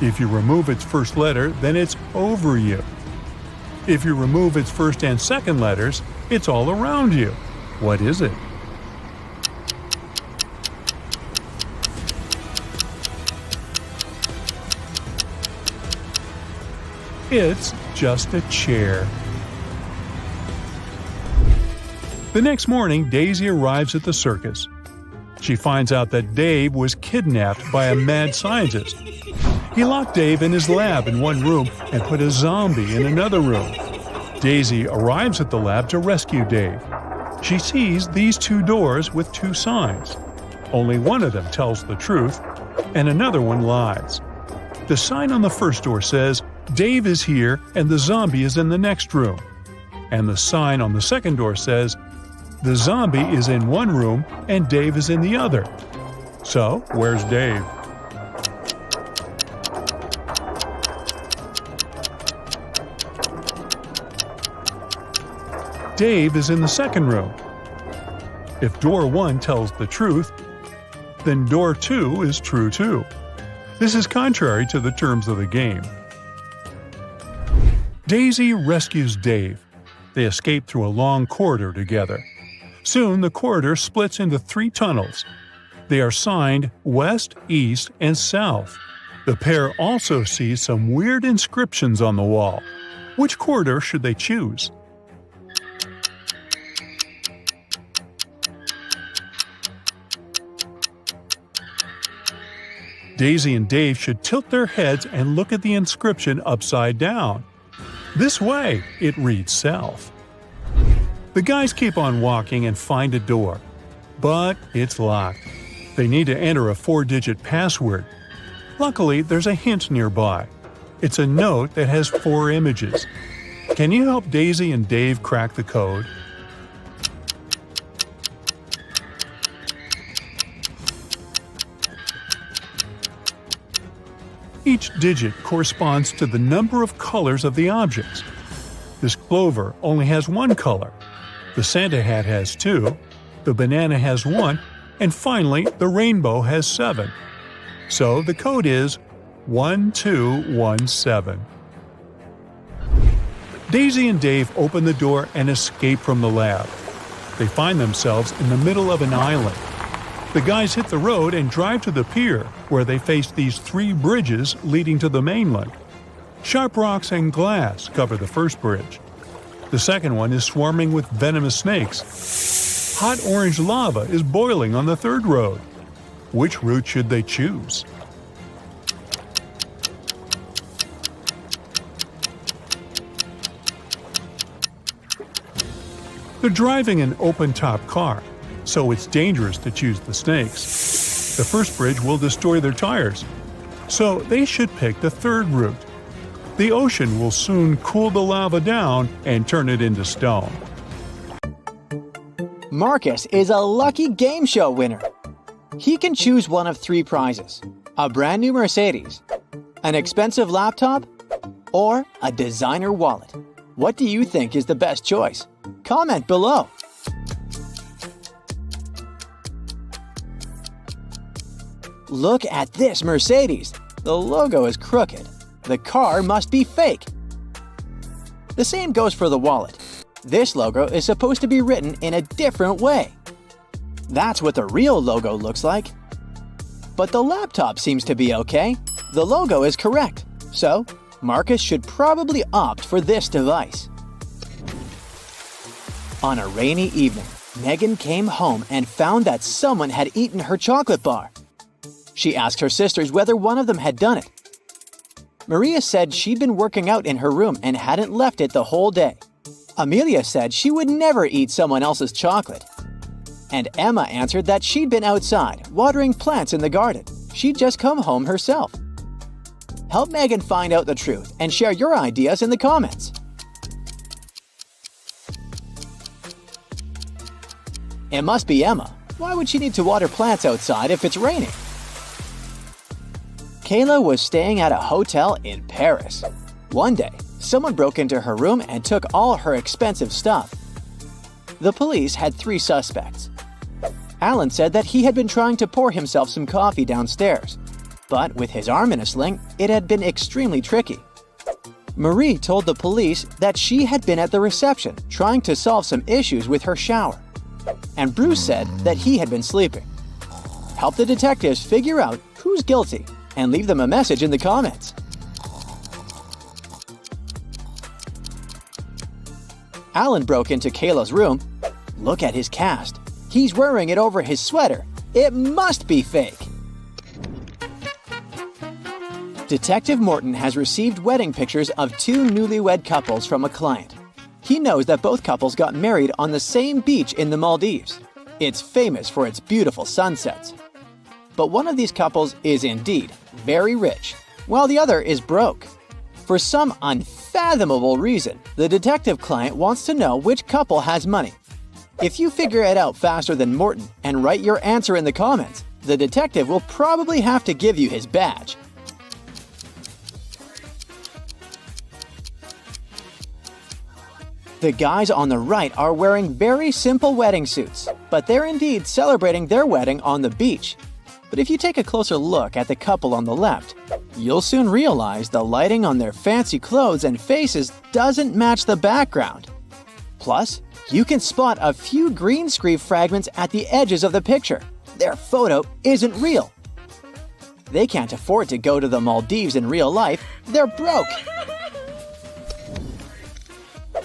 H: If you remove its first letter, then it's over you. If you remove its first and second letters, it's all around you. What is it? It's just a chair. The next morning, Daisy arrives at the circus. She finds out that Dave was kidnapped by a mad scientist. He locked Dave in his lab in one room and put a zombie in another room. Daisy arrives at the lab to rescue Dave. She sees these 2 doors with 2 signs. Only one of them tells the truth, and another one lies. The sign on the first door says, "Dave is here and the zombie is in the next room." And the sign on the second door says, "The zombie is in one room and Dave is in the other." So, where's Dave? Dave is in the second room. If door 1 tells the truth, then door 2 is true too. This is contrary to the terms of the game. Daisy rescues Dave. They escape through a long corridor together. Soon the corridor splits into 3 tunnels. They are signed West, East, and South. The pair also see some weird inscriptions on the wall. Which corridor should they choose? Daisy and Dave should tilt their heads and look at the inscription upside down. This way, it reads South. The guys keep on walking and find a door, but it's locked. They need to enter a 4-digit password. Luckily, there's a hint nearby. It's a note that has 4 images. Can you help Daisy and Dave crack the code? Each digit corresponds to the number of colors of the objects. This clover only has 1 color. The Santa hat has 2, the banana has 1, and finally the rainbow has 7. So the code is 1217. Daisy and Dave open the door and escape from the lab. They find themselves in the middle of an island. The guys hit the road and drive to the pier, where they face these 3 bridges leading to the mainland. Sharp rocks and glass cover the first bridge. The second one is swarming with venomous snakes. Hot orange lava is boiling on the third road. Which route should they choose? They're driving an open-top car, so it's dangerous to choose the snakes. The first bridge will destroy their tires, so they should pick the third route. The ocean will soon cool the lava down and turn it into stone.
B: Marcus is a lucky game show winner. He can choose one of 3 prizes: a brand new Mercedes, an expensive laptop, or a designer wallet. What do you think is the best choice? Comment below. Look at this Mercedes. The logo is crooked. The car must be fake. The same goes for the wallet. This logo is supposed to be written in a different way. That's what the real logo looks like. But the laptop seems to be okay. The logo is correct. So, Marcus should probably opt for this device. On a rainy evening, Megan came home and found that someone had eaten her chocolate bar. She asked her sisters whether one of them had done it. Maria said she'd been working out in her room and hadn't left it the whole day. Amelia said she would never eat someone else's chocolate. And Emma answered that she'd been outside, watering plants in the garden. She'd just come home herself. Help Megan find out the truth and share your ideas in the comments. It must be Emma. Why would she need to water plants outside if it's raining? Kayla was staying at a hotel in Paris. One day, someone broke into her room and took all her expensive stuff. The police had 3 suspects. Alan said that he had been trying to pour himself some coffee downstairs, but with his arm in a sling, it had been extremely tricky. Marie told the police that she had been at the reception trying to solve some issues with her shower. And Bruce said that he had been sleeping. Help the detectives figure out who's guilty and leave them a message in the comments. Alan broke into Kayla's room. Look at his cast. He's wearing it over his sweater. It must be fake. Detective Morton has received wedding pictures of 2 newlywed couples from a client. He knows that both couples got married on the same beach in the Maldives. It's famous for its beautiful sunsets. But one of these couples is indeed very rich, while the other is broke. For some unfathomable reason, the detective client wants to know which couple has money. If you figure it out faster than Morton and write your answer in the comments, the detective will probably have to give you his badge. The guys on the right are wearing very simple wedding suits, but they're indeed celebrating their wedding on the beach. But if you take a closer look at the couple on the left, you'll soon realize the lighting on their fancy clothes and faces doesn't match the background. Plus, you can spot a few green screen fragments at the edges of the picture. Their photo isn't real. They can't afford to go to the Maldives in real life. They're broke.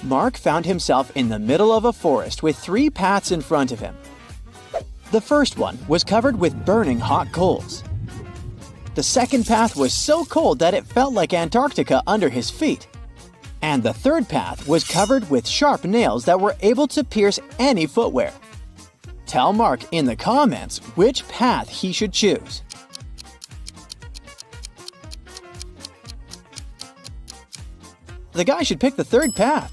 B: Mark found himself in the middle of a forest with 3 paths in front of him. The first one was covered with burning hot coals. The second path was so cold that it felt like Antarctica under his feet. And the third path was covered with sharp nails that were able to pierce any footwear. Tell Mark in the comments which path he should choose. The guy should pick the third path.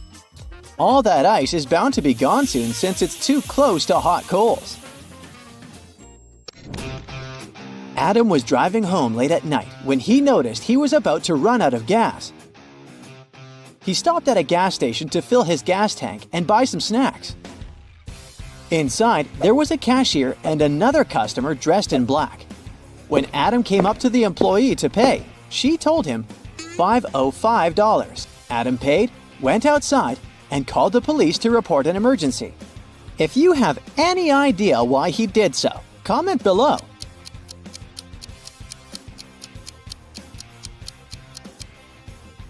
B: All that ice is bound to be gone soon since it's too close to hot coals. Adam was driving home late at night when he noticed he was about to run out of gas. He stopped at a gas station to fill his gas tank and buy some snacks. Inside, there was a cashier and another customer dressed in black. When Adam came up to the employee to pay, she told him $505. Adam paid, went outside, and called the police to report an emergency. If you have any idea why he did so, comment below.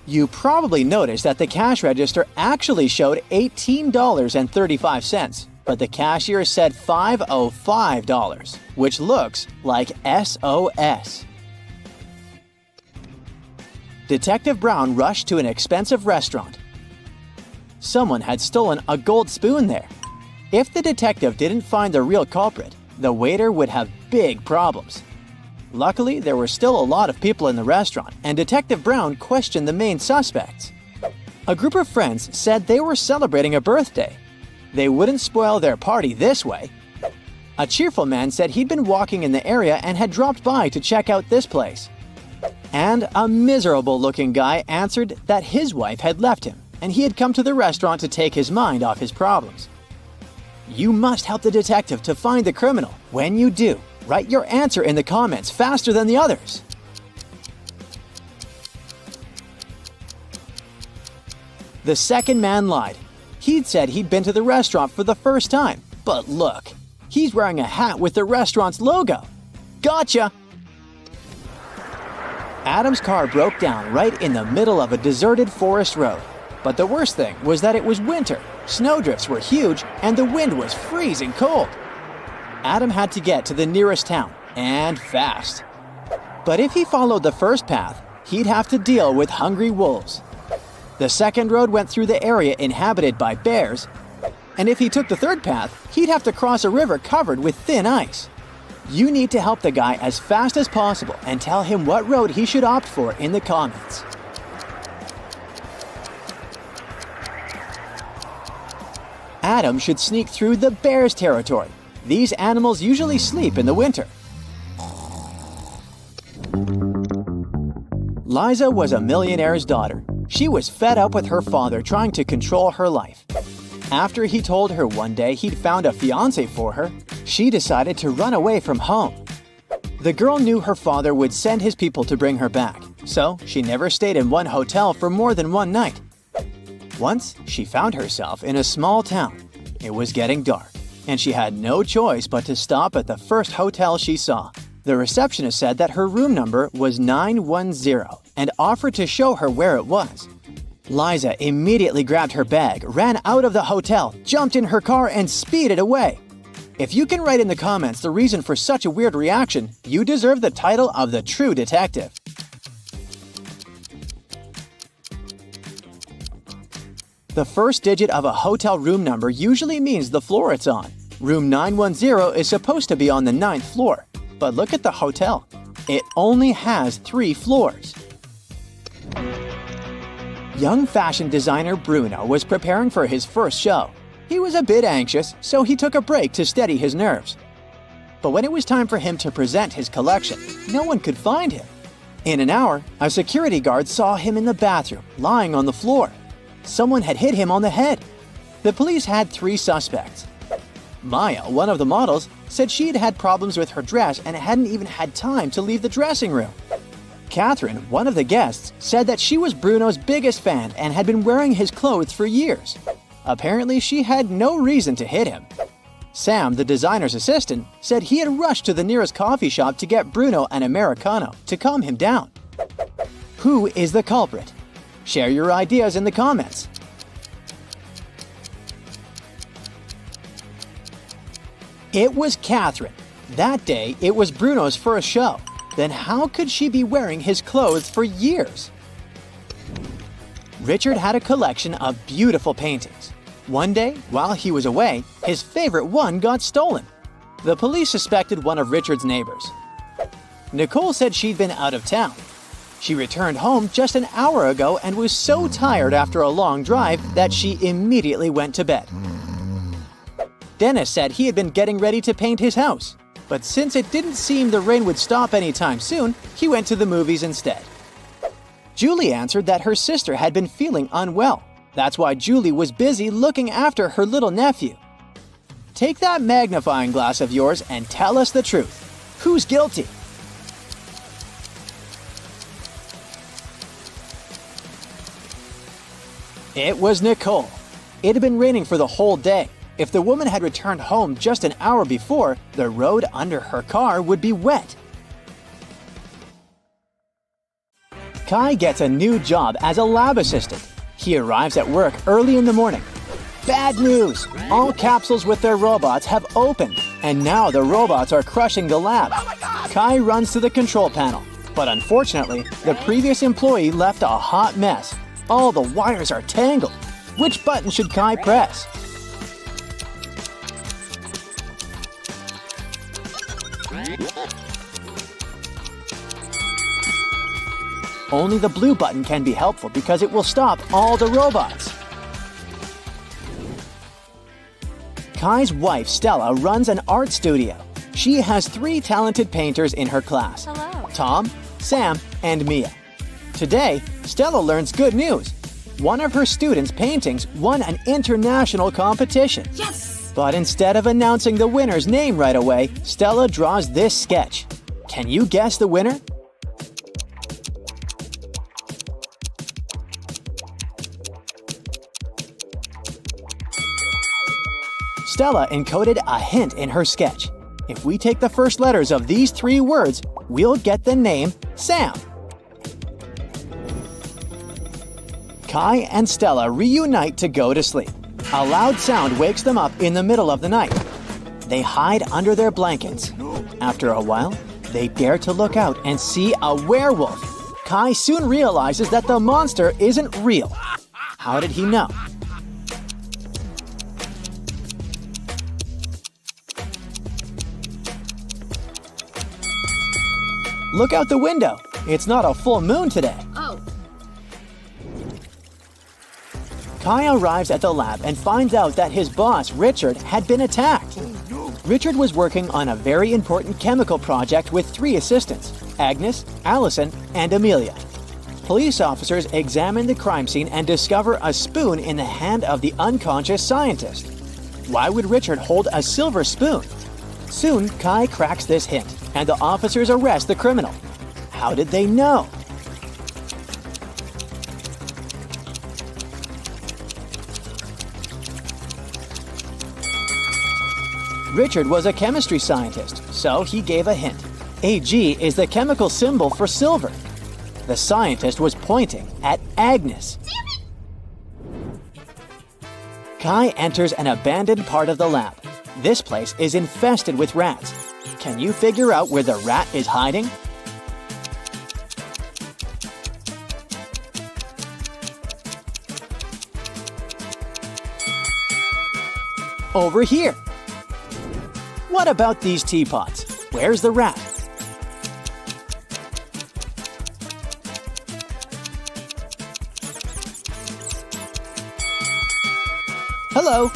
B: You probably noticed that the cash register actually showed $18.35, but the cashier said $505, which looks like SOS. Detective Brown rushed to an expensive restaurant. Someone had stolen a gold spoon there. If the detective didn't find the real culprit, the waiter would have big problems. Luckily, there were still a lot of people in the restaurant, and Detective Brown questioned the main suspects. A group of friends said they were celebrating a birthday. They wouldn't spoil their party this way. A cheerful man said he'd been walking in the area and had dropped by to check out this place. And a miserable-looking guy answered that his wife had left him, and he had come to the restaurant to take his mind off his problems. You must help the detective to find the criminal. When you do, write your answer in the comments faster than the others. The second man lied. He'd said he'd been to the restaurant for the first time, but look, he's wearing a hat with the restaurant's logo. Gotcha! Adam's car broke down right in the middle of a deserted forest road. But the worst thing was that it was winter, snowdrifts were huge, and the wind was freezing cold. Adam had to get to the nearest town, and fast. But if he followed the first path, he'd have to deal with hungry wolves. The second road went through the area inhabited by bears, and if he took the third path, he'd have to cross a river covered with thin ice. You need to help the guy as fast as possible and tell him what road he should opt for in the comments. Adam should sneak through the bear's territory. These animals usually sleep in the winter. Liza was a millionaire's daughter. She was fed up with her father trying to control her life. After he told her one day he'd found a fiancé for her, she decided to run away from home. The girl knew her father would send his people to bring her back, so she never stayed in one hotel for more than one night. Once, she found herself in a small town. It was getting dark, and she had no choice but to stop at the first hotel she saw. The receptionist said that her room number was 910 and offered to show her where it was. Liza immediately grabbed her bag, ran out of the hotel, jumped in her car, and speeded away. If you can write in the comments the reason for such a weird reaction, you deserve the title of the true detective. The first digit of a hotel room number usually means the floor it's on. Room 910 is supposed to be on the 9th floor, but look at the hotel. It only has 3 floors. Young fashion designer Bruno was preparing for his first show. He was a bit anxious, so he took a break to steady his nerves. But when it was time for him to present his collection, no one could find him. In an hour, a security guard saw him in the bathroom, lying on the floor. Someone had hit him on the head. The police had 3 suspects. Maya, one of the models, said she'd had problems with her dress and hadn't even had time to leave the dressing room. Catherine, one of the guests, said that she was Bruno's biggest fan and had been wearing his clothes for years. Apparently, she had no reason to hit him. Sam, the designer's assistant, said he had rushed to the nearest coffee shop to get Bruno an Americano to calm him down. Who is the culprit? Share your ideas in the comments. It was Catherine. That day, it was Bruno's first show. Then how could she be wearing his clothes for years? Richard had a collection of beautiful paintings. One day, while he was away, his favorite one got stolen. The police suspected one of Richard's neighbors. Nicole said she'd been out of town. She returned home just an hour ago and was so tired after a long drive that she immediately went to bed. Dennis said he had been getting ready to paint his house, but since it didn't seem the rain would stop anytime soon, he went to the movies instead. Julie answered that her sister had been feeling unwell. That's why Julie was busy looking after her little nephew. Take that magnifying glass of yours and tell us the truth. Who's guilty? It was Nicole. It had been raining for the whole day. If the woman had returned home just an hour before, the road under her car would be wet. Kai gets a new job as a lab assistant. He arrives at work early in the morning. Bad news! All capsules with their robots have opened, and now the robots are crushing the lab. Kai runs to the control panel, but unfortunately, the previous employee left a hot mess. All the wires are tangled. Which button should Kai press? Only the blue button can be helpful because it will stop all the robots. Kai's wife, Stella, runs an art studio. She has 3 talented painters in her class.
G: Hello.
B: Tom, Sam, and Mia. Today, Stella learns good news. One of her students' paintings won an international competition.
G: Yes!
B: But instead of announcing the winner's name right away, Stella draws this sketch. Can you guess the winner? Stella encoded a hint in her sketch. If we take the first letters of these 3 words, we'll get the name Sam. Kai and Stella reunite to go to sleep. A loud sound wakes them up in the middle of the night. They hide under their blankets. After a while, they dare to look out and see a werewolf. Kai soon realizes that the monster isn't real. How did he know? Look out the window. It's not a full moon today.
G: Oh.
B: Kai arrives at the lab and finds out that his boss, Richard, had been attacked. Richard was working on a very important chemical project with 3 assistants, Agnes, Allison, and Amelia. Police officers examine the crime scene and discover a spoon in the hand of the unconscious scientist. Why would Richard hold a silver spoon? Soon, Kai cracks this hint, and the officers arrest the criminal. How did they know? Richard was a chemistry scientist, so he gave a hint. Ag is the chemical symbol for silver. The scientist was pointing at Agnes. Kai enters an abandoned part of the lab. This place is infested with rats. Can you figure out where the rat is hiding? Over here. What about these teapots? Where's the rat? Hello.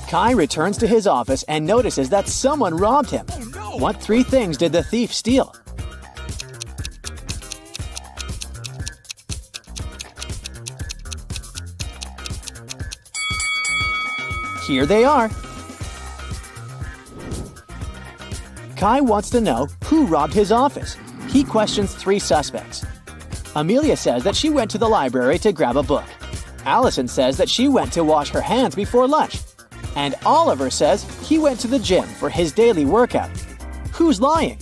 B: Kai returns to his office and notices that someone robbed him. What 3 things did the thief steal? Here they are. Kai wants to know who robbed his office. He questions 3 suspects. Amelia says that she went to the library to grab a book. Allison says that she went to wash her hands before lunch. And Oliver says he went to the gym for his daily workout. Who's lying?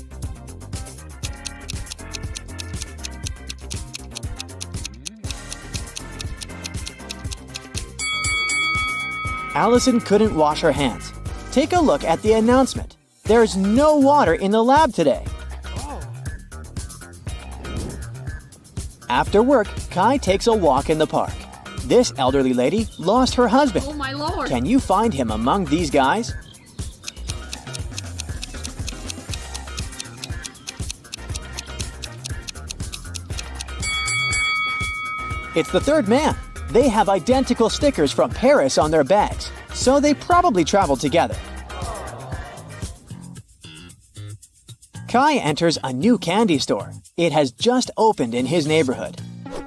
B: Allison couldn't wash her hands. Take a look at the announcement. There's no water in the lab today. After work, Kai takes a walk in the park. This elderly lady lost her husband.
G: Oh my lord.
B: Can you find him among these guys? It's the 3rd man. They have identical stickers from Paris on their bags, so they probably traveled together. Kai enters a new candy store. It has just opened in his neighborhood.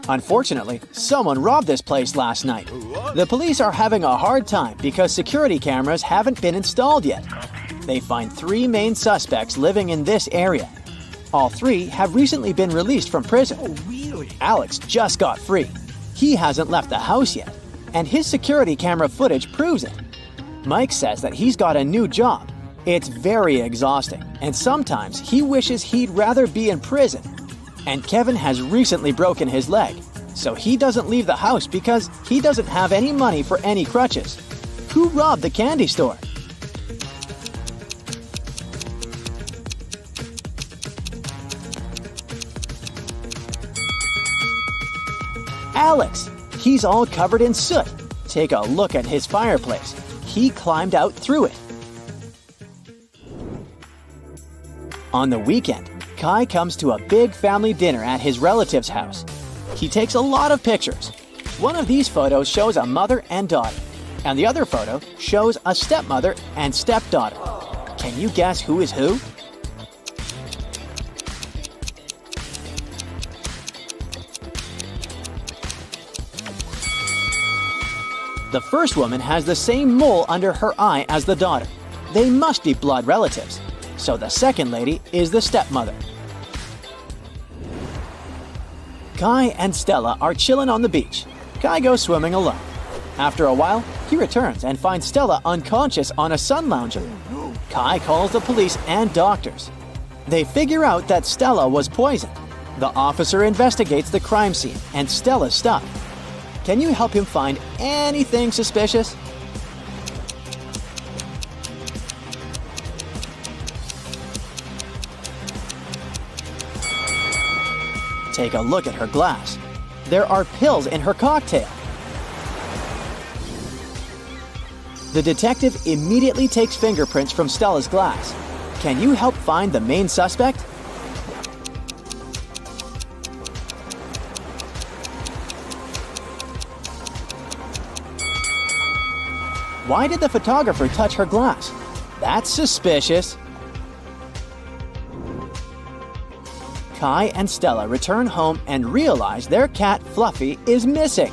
B: Unfortunately, someone robbed this place last night. The police are having a hard time because security cameras haven't been installed yet. They find 3 main suspects living in this area. All 3 have recently been released from prison. Alex just got free. He hasn't left the house yet, and his security camera footage proves it. Mike says that he's got a new job. It's very exhausting, and sometimes he wishes he'd rather be in prison. And Kevin has recently broken his leg, so he doesn't leave the house because he doesn't have any money for any crutches. Who robbed the candy store? Alex! He's all covered in soot. Take a look at his fireplace. He climbed out through it. On the weekend, Kai comes to a big family dinner at his relative's house. He takes a lot of pictures. One of these photos shows a mother and daughter, and the other photo shows a stepmother and stepdaughter. Can you guess who is who? The first woman has the same mole under her eye as the daughter. They must be blood relatives. So the second lady is the stepmother. Kai and Stella are chilling on the beach. Kai goes swimming alone. After a while, he returns and finds Stella unconscious on a sun lounger. Kai calls the police and doctors. They figure out that Stella was poisoned. The officer investigates the crime scene and Stella's stuff. Can you help him find anything suspicious? Take a look at her glass. There are pills in her cocktail. The detective immediately takes fingerprints from Stella's glass. Can you help find the main suspect? Why did the photographer touch her glass? That's suspicious. Kai and Stella return home and realize their cat Fluffy is missing.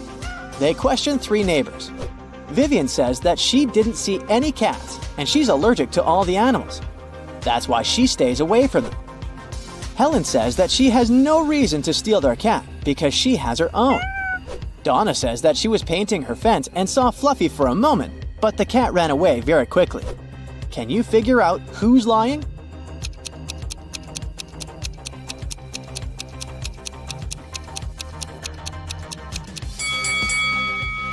B: They question 3 neighbors. Vivian says that she didn't see any cats and she's allergic to all the animals. That's why she stays away from them. Helen says that she has no reason to steal their cat because she has her own. Donna says that she was painting her fence and saw Fluffy for a moment, but the cat ran away very quickly. Can you figure out who's lying?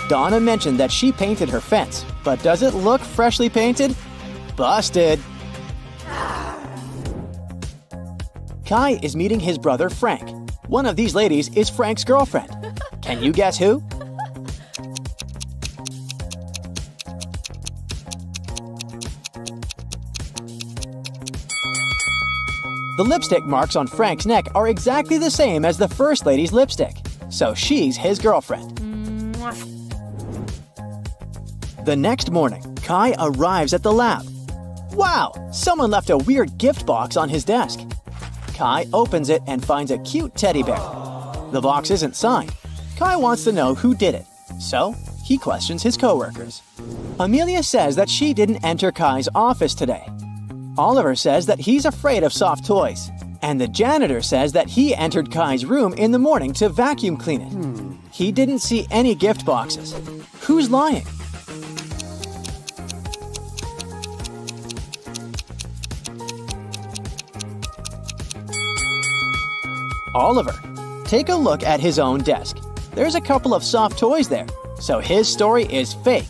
B: Donna mentioned that she painted her fence, but does it look freshly painted? Busted! Kai is meeting his brother Frank. One of these ladies is Frank's girlfriend. Can you guess who? The lipstick marks on Frank's neck are exactly the same as the first lady's lipstick, so she's his girlfriend. The next morning, Kai arrives at the lab. Wow! Someone left a weird gift box on his desk. Kai opens it and finds a cute teddy bear. The box isn't signed. Kai wants to know who did it, so he questions his coworkers. Amelia says that she didn't enter Kai's office today. Oliver says that he's afraid of soft toys. And the janitor says that he entered Kai's room in the morning to vacuum clean it. He didn't see any gift boxes. Who's lying? Oliver. Take a look at his own desk. There's a couple of soft toys there, so his story is fake.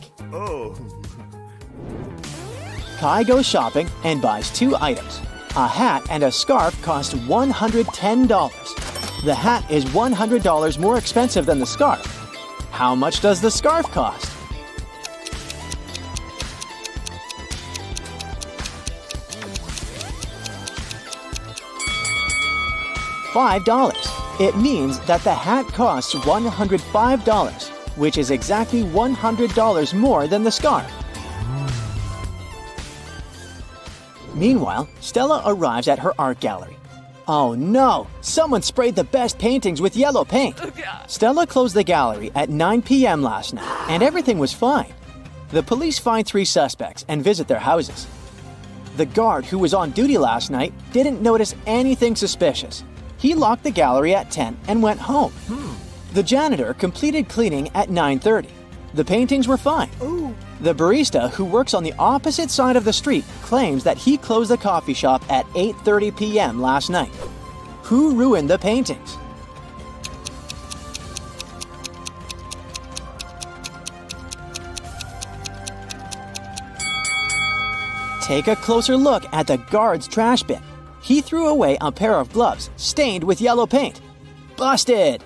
B: Kai goes shopping and buys 2 items. A hat and a scarf cost $110. The hat is $100 more expensive than the scarf. How much does the scarf cost? $5. It means that the hat costs $105, which is exactly $100 more than the scarf. Meanwhile, Stella arrives at her art gallery. Oh no! Someone sprayed the best paintings with yellow paint! Stella closed the gallery at 9 p.m. last night, and everything was fine. The police find 3 suspects and visit their houses. The guard who was on duty last night didn't notice anything suspicious. He locked the gallery at 10 and went home. The janitor completed cleaning at 9:30. The paintings were fine. The barista, who works on the opposite side of the street, claims that he closed the coffee shop at 8:30 p.m. last night. Who ruined the paintings? Take a closer look at the guard's trash bin. He threw away a pair of gloves stained with yellow paint. Busted!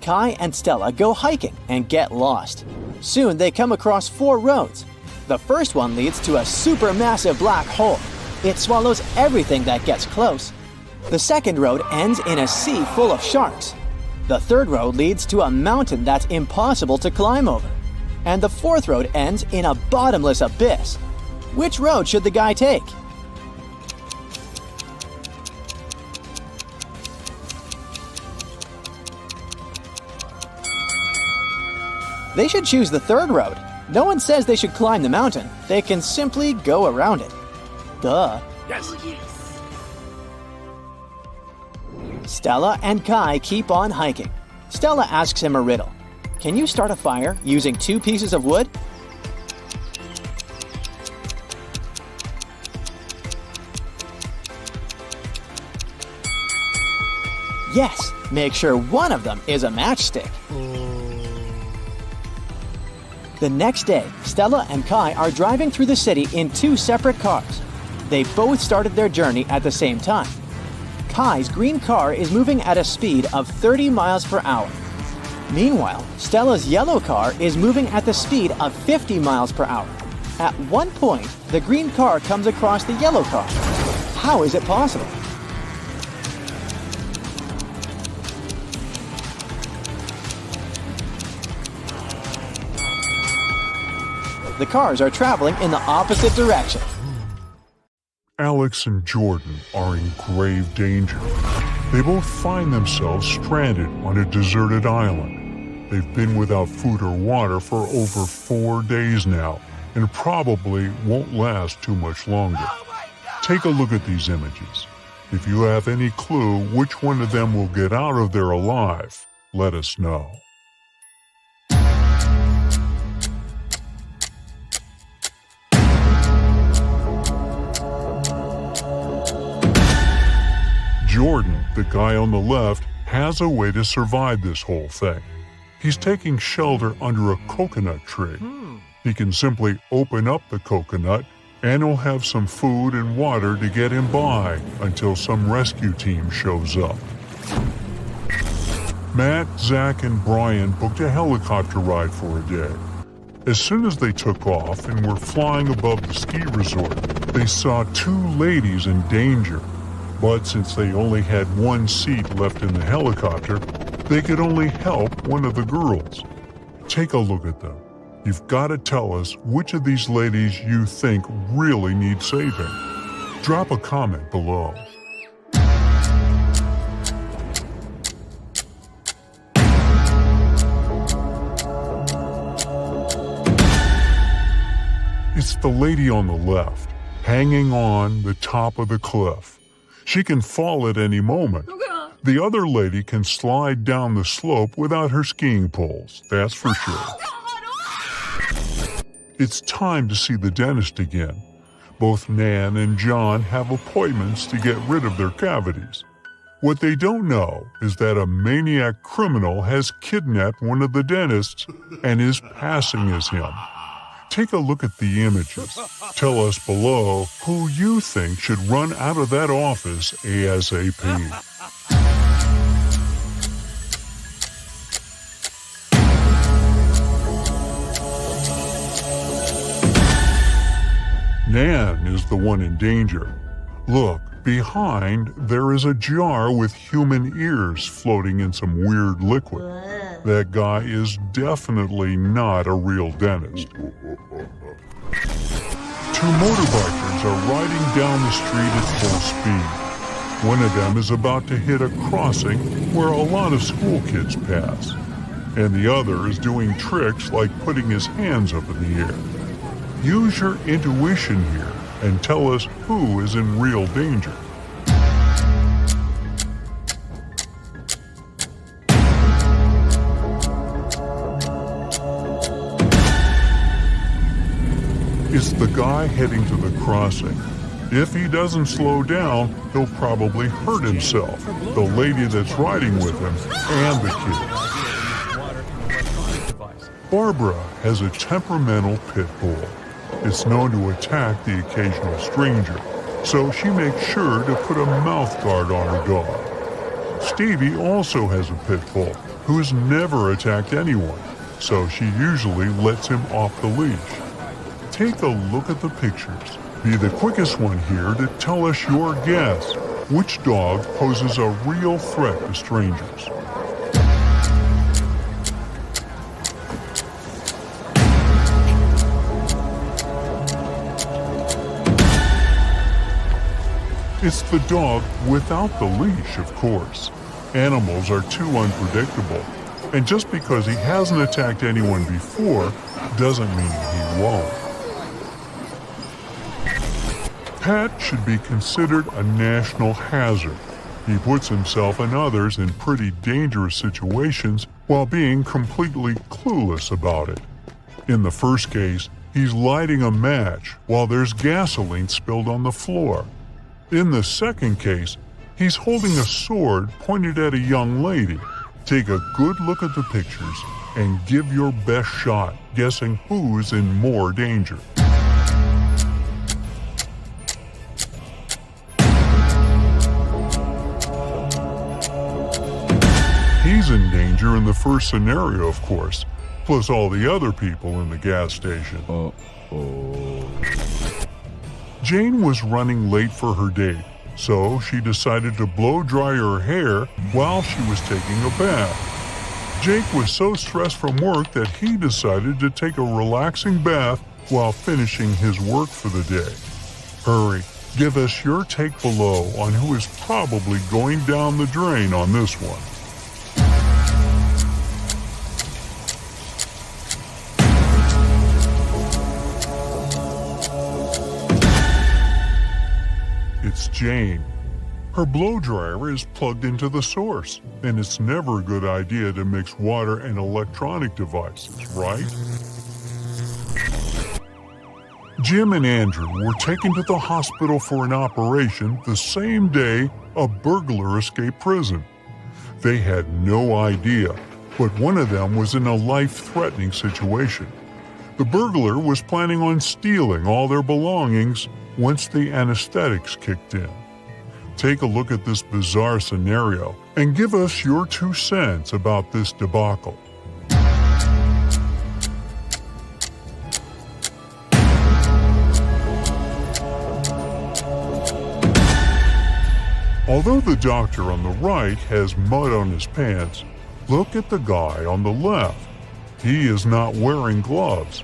B: Kai and Stella go hiking and get lost. Soon they come across 4 roads. The first one leads to a supermassive black hole. It swallows everything that gets close. The second road ends in a sea full of sharks. The third road leads to a mountain that's impossible to climb over. And the fourth road ends in a bottomless abyss. Which road should the guy take? They should choose the third road. No one says they should climb the mountain. They can simply go around it. Duh.
F: Yes.
B: Stella and Kai keep on hiking. Stella asks him a riddle. Can you start a fire using 2 pieces of wood? Yes, make sure one of them is a matchstick. The next day, Stella and Kai are driving through the city in 2 separate cars. They both started their journey at the same time. Kai's green car is moving at a speed of 30 miles per hour. Meanwhile, Stella's yellow car is moving at the speed of 50 miles per hour. At one point, the green car comes across the yellow car. How is it possible? The cars are traveling in the opposite direction.
H: Alex and Jordan are in grave danger. They both find themselves stranded on a deserted island. They've been without food or water for over 4 days now, and probably won't last too much longer. Take a look at these images. If you have any clue which one of them will get out of there alive, let us know. Jordan, the guy on the left, has a way to survive this whole thing. He's taking shelter under a coconut tree. He can simply open up the coconut and he'll have some food and water to get him by until some rescue team shows up. Matt, Zach, and Brian booked a helicopter ride for a day. As soon as they took off and were flying above the ski resort, they saw 2 ladies in danger. But since they only had 1 seat left in the helicopter, they could only help one of the girls. Take a look at them. You've got to tell us which of these ladies you think really need saving. Drop a comment below. It's the lady on the left, hanging on the top of the cliff. She can fall at any moment. The other lady can slide down the slope without her skiing poles, that's for sure. It's time to see the dentist again. Both Nan and John have appointments to get rid of their cavities. What they don't know is that a maniac criminal has kidnapped one of the dentists and is passing as him. Take a look at the images. Tell us below who you think should run out of that office ASAP. Nan is the one in danger. Look, behind there is a jar with human ears floating in some weird liquid. That guy is definitely not a real dentist. 2 motorbikers are riding down the street at full speed. One of them is about to hit a crossing where a lot of school kids pass, and the other is doing tricks like putting his hands up in the air. Use your intuition here and tell us who is in real danger. It's the guy heading to the crossing. If he doesn't slow down, he'll probably hurt himself, the lady that's riding with him, and the kids. Barbara has a temperamental pit bull. It's known to attack the occasional stranger, so she makes sure to put a mouth guard on her dog. Stevie also has a pit bull who has never attacked anyone, so she usually lets him off the leash. Take a look at the pictures. Be the quickest one here to tell us your guess. Which dog poses a real threat to strangers? It's the dog without the leash, of course. Animals are too unpredictable, and just because he hasn't attacked anyone before doesn't mean he won't. Pat should be considered a national hazard. He puts himself and others in pretty dangerous situations while being completely clueless about it. In the first case, he's lighting a match while there's gasoline spilled on the floor. In the second case, he's holding a sword pointed at a young lady. Take a good look at the pictures and give your best shot guessing who's in more danger. He's in danger in the first scenario, of course, plus all the other people in the gas station. Jane was running late for her date, so she decided to blow dry her hair while she was taking a bath. Jake was so stressed from work that he decided to take a relaxing bath while finishing his work for the day. Hurry, give us your take below on who is probably going down the drain on this one. It's Jane. Her blow dryer is plugged into the source, and it's never a good idea to mix water and electronic devices, right? Jim and Andrew were taken to the hospital for an operation the same day a burglar escaped prison. They had no idea, but one of them was in a life-threatening situation. The burglar was planning on stealing all their belongings once the anesthetics kicked in. Take a look at this bizarre scenario and give us your 2 cents about this debacle. Although the doctor on the right has mud on his pants, look at the guy on the left. He is not wearing gloves.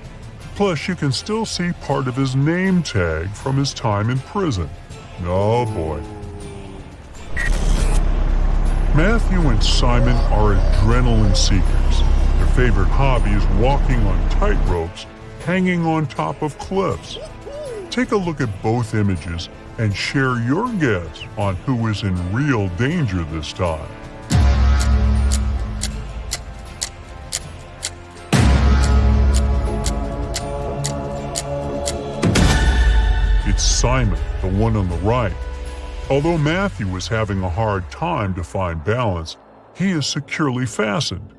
H: Plus, you can still see part of his name tag from his time in prison. Oh boy. Matthew and Simon are adrenaline seekers. Their favorite hobby is walking on tightropes, hanging on top of cliffs. Take a look at both images and share your guess on who is in real danger this time. It's Simon, the one on the right. Although Matthew is having a hard time to find balance, he is securely fastened.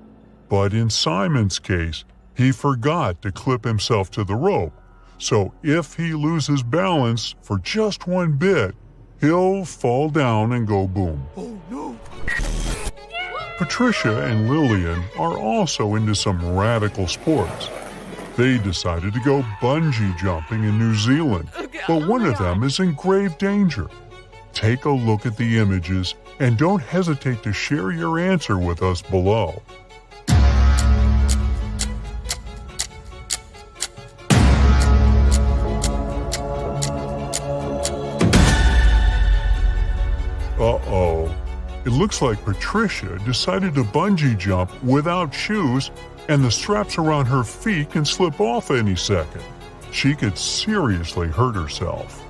H: But in Simon's case, he forgot to clip himself to the rope. So if he loses balance for just one bit, he'll fall down and go boom. Oh no! Patricia and Lillian are also into some radical sports. They decided to go bungee jumping in New Zealand, but one of them is in grave danger. Take a look at the images and don't hesitate to share your answer with us below. Uh-oh. It looks like Patricia decided to bungee jump without shoes, and the straps around her feet can slip off any second. she could seriously hurt herself.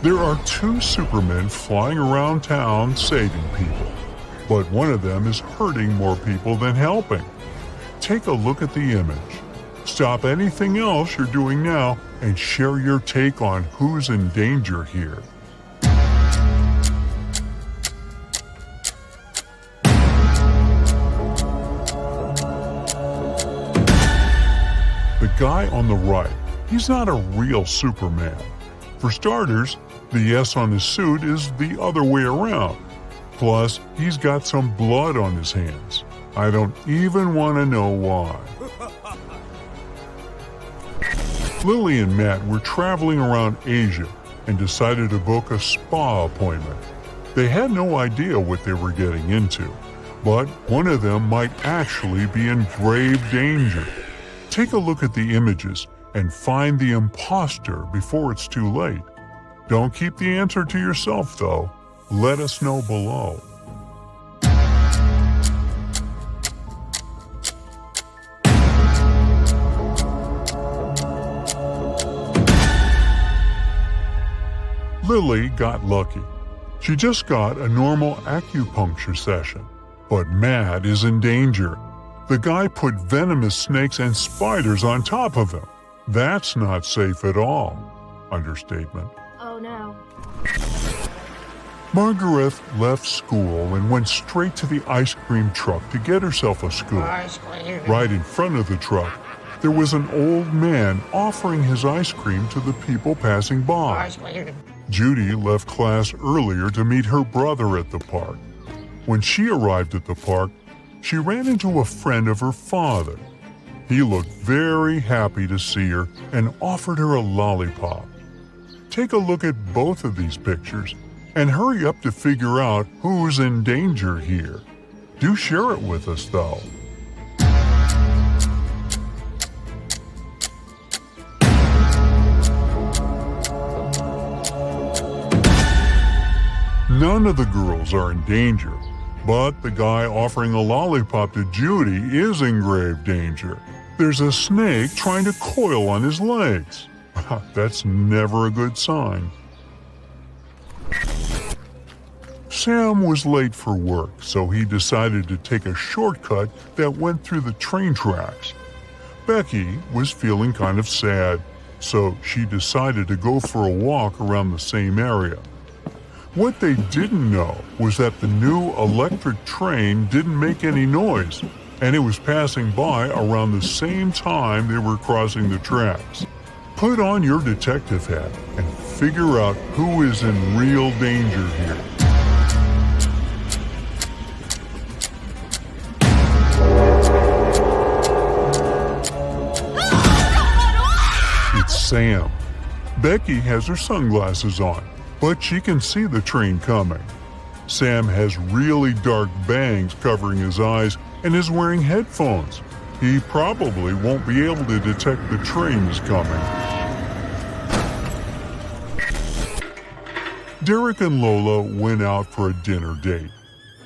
H: There are two supermen flying around town saving people, but one of them is hurting more people than helping. Take a look at the image. Stop anything else you're doing now and share your take on who's in danger here. The guy on the right, he's not a real Superman. For starters, the S on his suit is the other way around. Plus, he's got some blood on his hands. I don't even want to know why. Lily and Matt were traveling around Asia and decided to book a spa appointment. They had no idea what they were getting into, but one of them might actually be in grave danger. Take a look at the images and find the imposter before it's too late. Don't keep the answer to yourself, though. Let us know below. Lily got lucky. She just got a normal acupuncture session. But Matt is in danger. The guy put venomous snakes and spiders on top of him. That's not safe at all. Understatement.
G: Oh no.
H: Margaret left school and went straight to the ice cream truck to get herself a scoop. Right in front of the truck, there was an old man offering his ice cream to the people passing by. Judy left class earlier to meet her brother at the park. When she arrived at the park, she ran into a friend of her father. He looked very happy to see her and offered her a lollipop. Take a look at both of these pictures and hurry up to figure out who's in danger here. Do share it with us, though. None of the girls are in danger, but the guy offering a lollipop to Judy is in grave danger. There's a snake trying to coil on his legs. That's never a good sign. Sam was late for work, so he decided to take a shortcut that went through the train tracks. Becky was feeling kind of sad, so she decided to go for a walk around the same area. What they didn't know was that the new electric train didn't make any noise, and it was passing by around the same time they were crossing the tracks. Put on your detective hat and figure out who is in real danger here. It's Sam. Becky has her sunglasses on, but she can see the train coming. Sam has really dark bangs covering his eyes and is wearing headphones. He probably won't be able to detect the train is coming. Derek and Lola went out for a dinner date.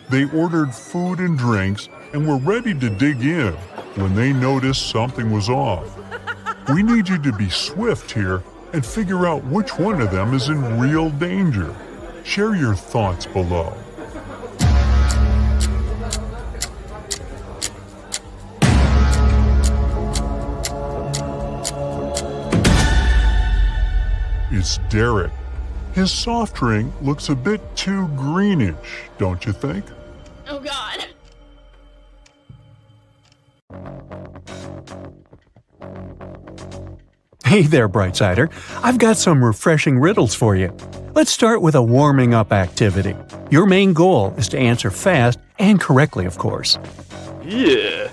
H: They ordered food and drinks and were ready to dig in when they noticed something was off. We need you to be swift here and figure out which one of them is in real danger. Share your thoughts below. It's Derek. His soft drink looks a bit too greenish, don't you think?
G: Oh god.
H: Hey there, Brightsider. I've got some refreshing riddles for you. Let's start with a warming up activity. Your main goal is to answer fast and correctly, of course.
I: Yeah.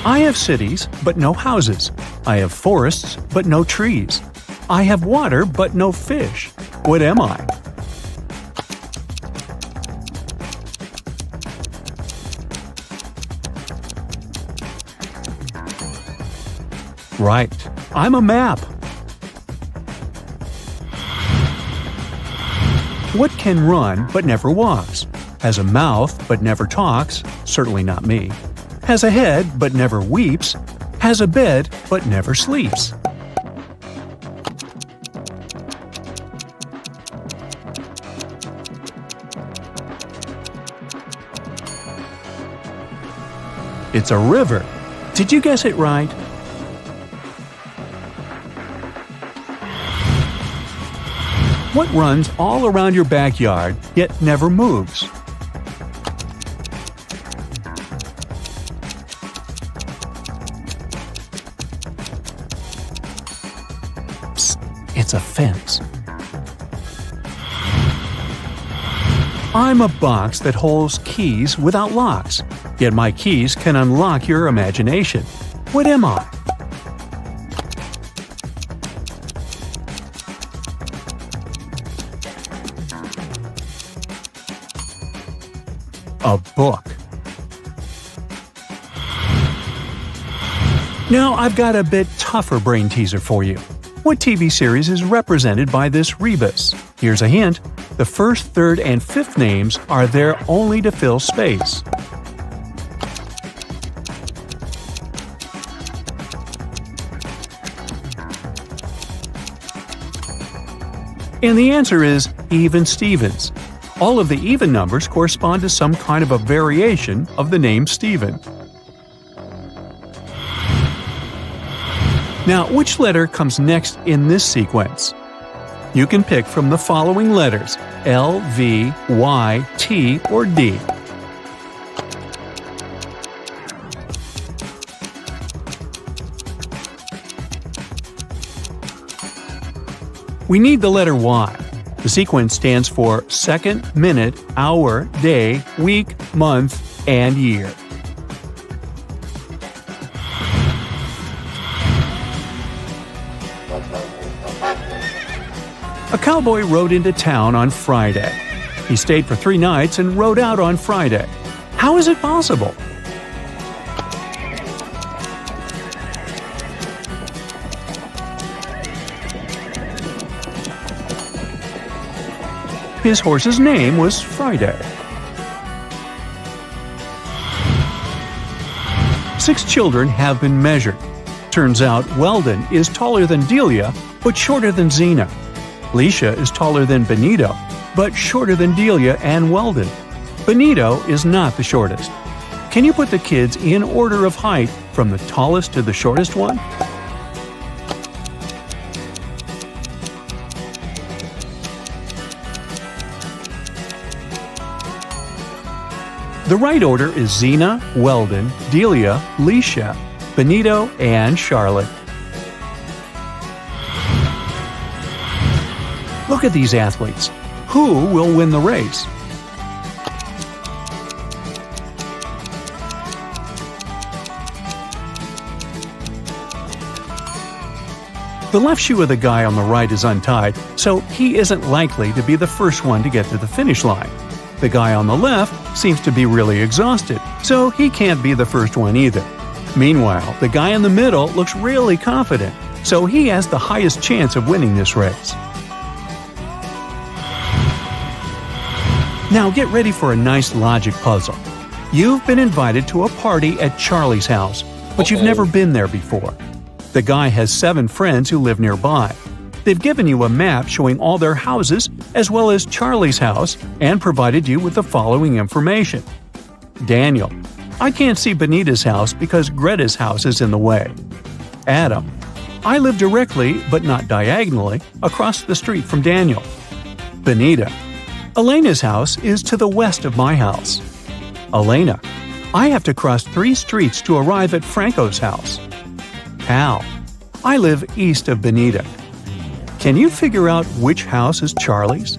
H: I have cities, but no houses. I have forests, but no trees. I have water, but no fish. What am I? Right. I'm a map. What can run but never walks? Has a mouth but never talks? Certainly not me. has a head but never weeps, has a bed but never sleeps. It's a river. Did you guess it right? What runs all around your backyard yet never moves? Psst, it's a fence. I'm a box that holds keys without locks, yet my keys can unlock your imagination. What am I? A book. Now I've got a bit tougher brain teaser for you. What TV series is represented by this rebus? Here's a hint. The first, third, and fifth names are there only to fill space. And the answer is Even Stevens. All of the even numbers correspond to some kind of a variation of the name Stephen. Now, which letter comes next in this sequence? You can pick from the following letters: L, V, Y, T, or D. We need the letter Y. The sequence stands for second, minute, hour, day, week, month, and year. A cowboy rode into town on Friday. He stayed for 3 nights and rode out on Friday. How is it possible? His horse's name was Friday. 6 children have been measured. Turns out Weldon is taller than Delia, but shorter than Zena. Leisha is taller than Benito, but shorter than Delia and Weldon. Benito is not the shortest. Can you put the kids in order of height from the tallest to the shortest one? The right order is Zena, Weldon, Delia, Leisha, Benito, and Charlotte. Look at these athletes. Who will win the race? The left shoe of the guy on the right is untied, so he isn't likely to be the first one to get to the finish line. The guy on the left seems to be really exhausted, so he can't be the first one either. Meanwhile, the guy in the middle looks really confident, so he has the highest chance of winning this race. Now get ready for a nice logic puzzle. You've been invited to a party at Charlie's house, but you've never been there before. The guy has 7 friends who live nearby. They've given you a map showing all their houses as well as Charlie's house and provided you with the following information. Daniel: I can't see Benita's house because Greta's house is in the way. Adam: I live directly, but not diagonally, across the street from Daniel. Benita: Elena's house is to the west of my house. Elena: I have to cross 3 streets to arrive at Franco's house. Al: I live east of Benita. Can you figure out which house is Charlie's?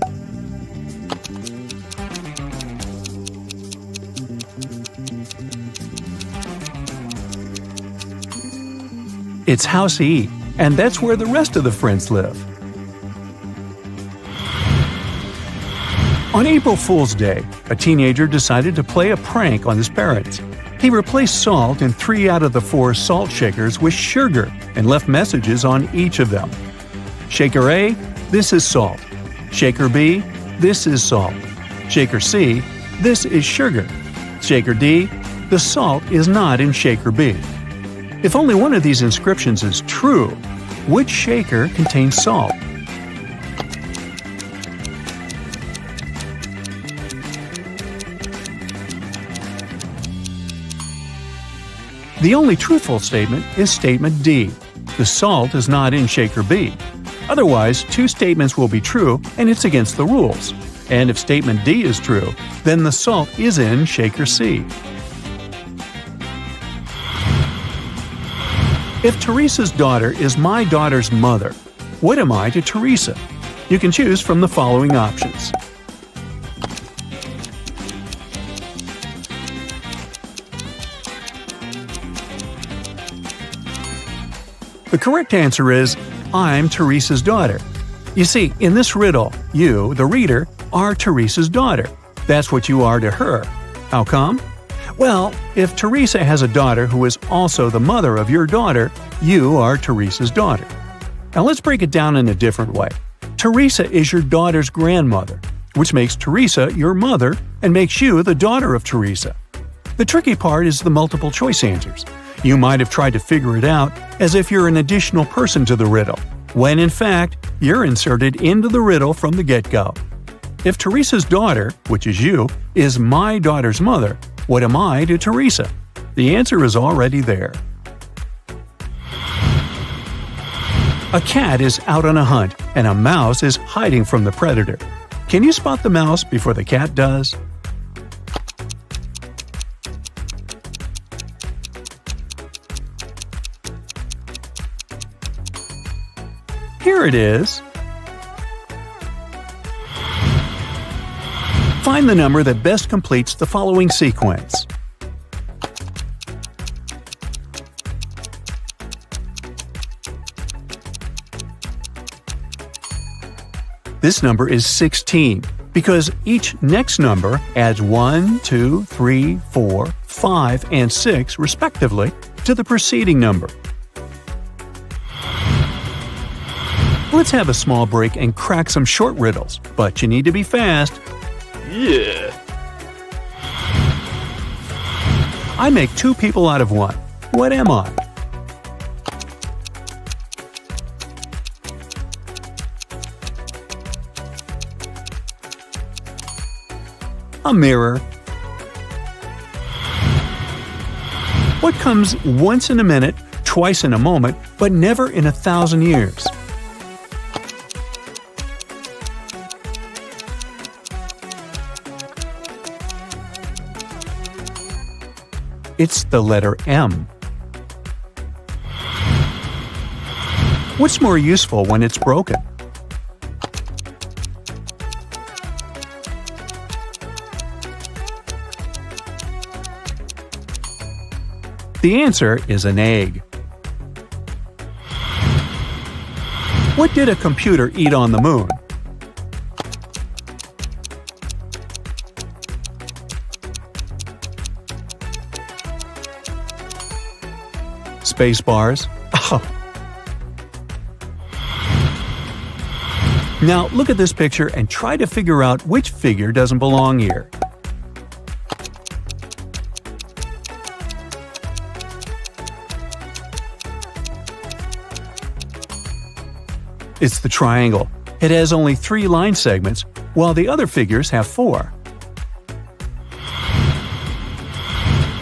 H: It's House E, and that's where the rest of the friends live. On April Fool's Day, a teenager decided to play a prank on his parents. He replaced salt in 3 out of the 4 salt shakers with sugar and left messages on each of them. Shaker A: this is salt. Shaker B: this is salt. Shaker C: this is sugar. Shaker D: The salt is not in shaker B. If only one of these inscriptions is true, which shaker contains salt? The only truthful statement is statement D. The salt is not in shaker B. Otherwise, two statements will be true and it's against the rules. And if statement D is true, then the salt is in shaker C. If Teresa's daughter is my daughter's mother, what am I to Teresa? You can choose from the following options. The correct answer is, I'm Teresa's daughter. You see, in this riddle, you, the reader, are Teresa's daughter. That's what you are to her. How come? Well, if Teresa has a daughter who is also the mother of your daughter, you are Teresa's daughter. Now let's break it down in a different way. Teresa is your daughter's grandmother, which makes Teresa your mother and makes you the daughter of Teresa. The tricky part is the multiple choice answers. You might have tried to figure it out as if you're an additional person to the riddle, when in fact, you're inserted into the riddle from the get-go. If Teresa's daughter, which is you, is my daughter's mother, what am I to Teresa? The answer is already there. A cat is out on a hunt, and a mouse is hiding from the predator. Can you spot the mouse before the cat does? Here it is. Find the number that best completes the following sequence. This number is 16 because each next number adds 1, 2, 3, 4, 5, and 6 respectively to the preceding number. Let's have a small break and crack some short riddles, but you need to be fast.
E: Yeah.
H: I make two people out of one. What am I? A mirror. What comes once in a minute, twice in a moment, but never in 1,000 years? It's the letter M. What's more useful when it's broken? The answer is an egg. What did a computer eat on the moon? Space bars. Oh. Now look at this picture and try to figure out which figure doesn't belong here. It's the triangle. It has only 3 line segments, while the other figures have 4.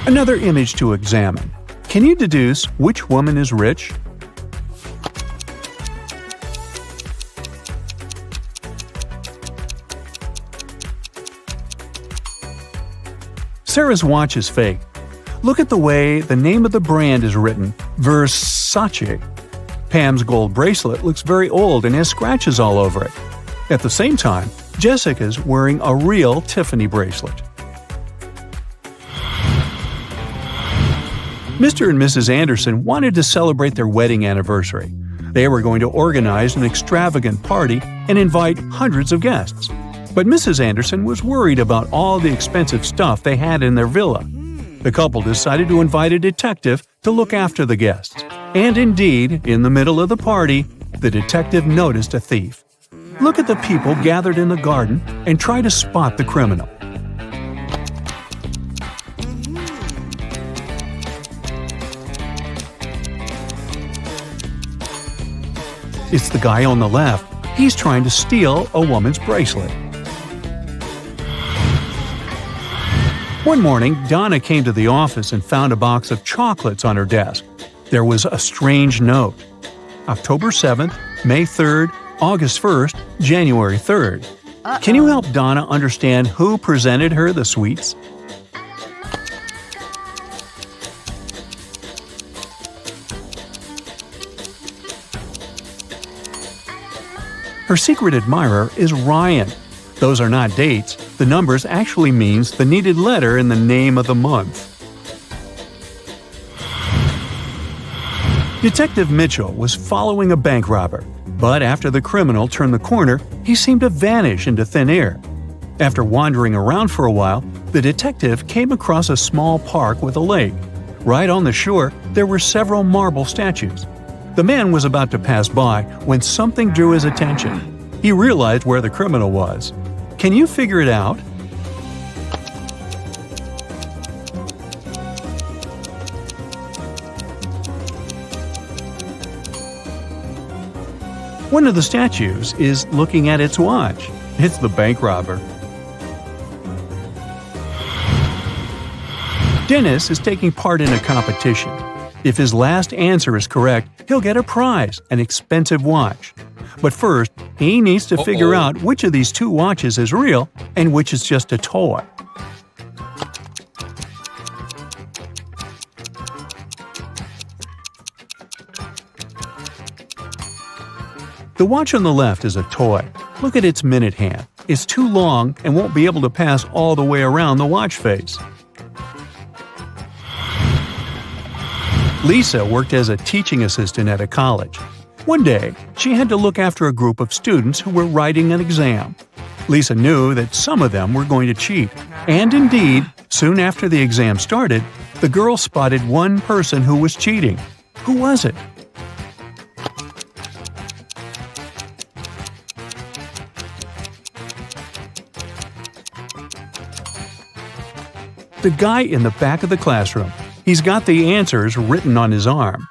H: Another image to examine. Can you deduce which woman is rich? Sarah's watch is fake. Look at the way the name of the brand is written, Versace. Pam's gold bracelet looks very old and has scratches all over it. At the same time, Jessica's wearing a real Tiffany bracelet. Mr. and Mrs. Anderson wanted to celebrate their wedding anniversary. They were going to organize an extravagant party and invite hundreds of guests. But Mrs. Anderson was worried about all the expensive stuff they had in their villa. The couple decided to invite a detective to look after the guests. And indeed, in the middle of the party, the detective noticed a thief. Look at the people gathered in the garden and try to spot the criminal. It's the guy on the left. He's trying to steal a woman's bracelet. One morning, Donna came to the office and found a box of chocolates on her desk. There was a strange note. October 7th, May 3rd, August 1st, January 3rd. Can you help Donna understand who presented her the sweets? Her secret admirer is Ryan. Those are not dates. The numbers actually means the needed letter in the name of the month. Detective Mitchell was following a bank robber, but after the criminal turned the corner, he seemed to vanish into thin air. After wandering around for a while, the detective came across a small park with a lake. Right on the shore, there were several marble statues. The man was about to pass by when something drew his attention. He realized where the criminal was. Can you figure it out? One of the statues is looking at its watch. It's the bank robber. Dennis is taking part in a competition. If his last answer is correct, he'll get a prize, an expensive watch. But first, he needs to figure out which of these two watches is real and which is just a toy. The watch on the left is a toy. Look at its minute hand. It's too long and won't be able to pass all the way around the watch face. Lisa worked as a teaching assistant at a college. One day, she had to look after a group of students who were writing an exam. Lisa knew that some of them were going to cheat, and indeed, soon after the exam started, the girl spotted one person who was cheating. Who was it? The guy in the back of the classroom. He's got the answers written on his arm.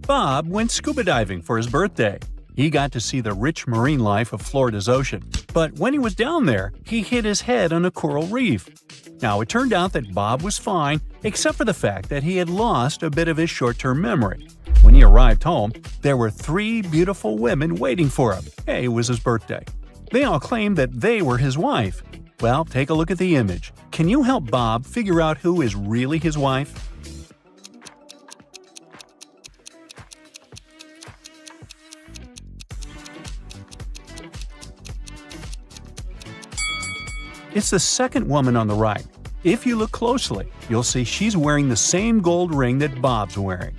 H: Bob went scuba diving for his birthday. He got to see the rich marine life of Florida's ocean. But when he was down there, he hit his head on a coral reef. Now, it turned out that Bob was fine, except for the fact that he had lost a bit of his short-term memory. When he arrived home, there were 3 beautiful women waiting for him. Hey, it was his birthday. They all claimed that they were his wife. Well, take a look at the image. Can you help Bob figure out who is really his wife? It's the second woman on the right. If you look closely, you'll see she's wearing the same gold ring that Bob's wearing.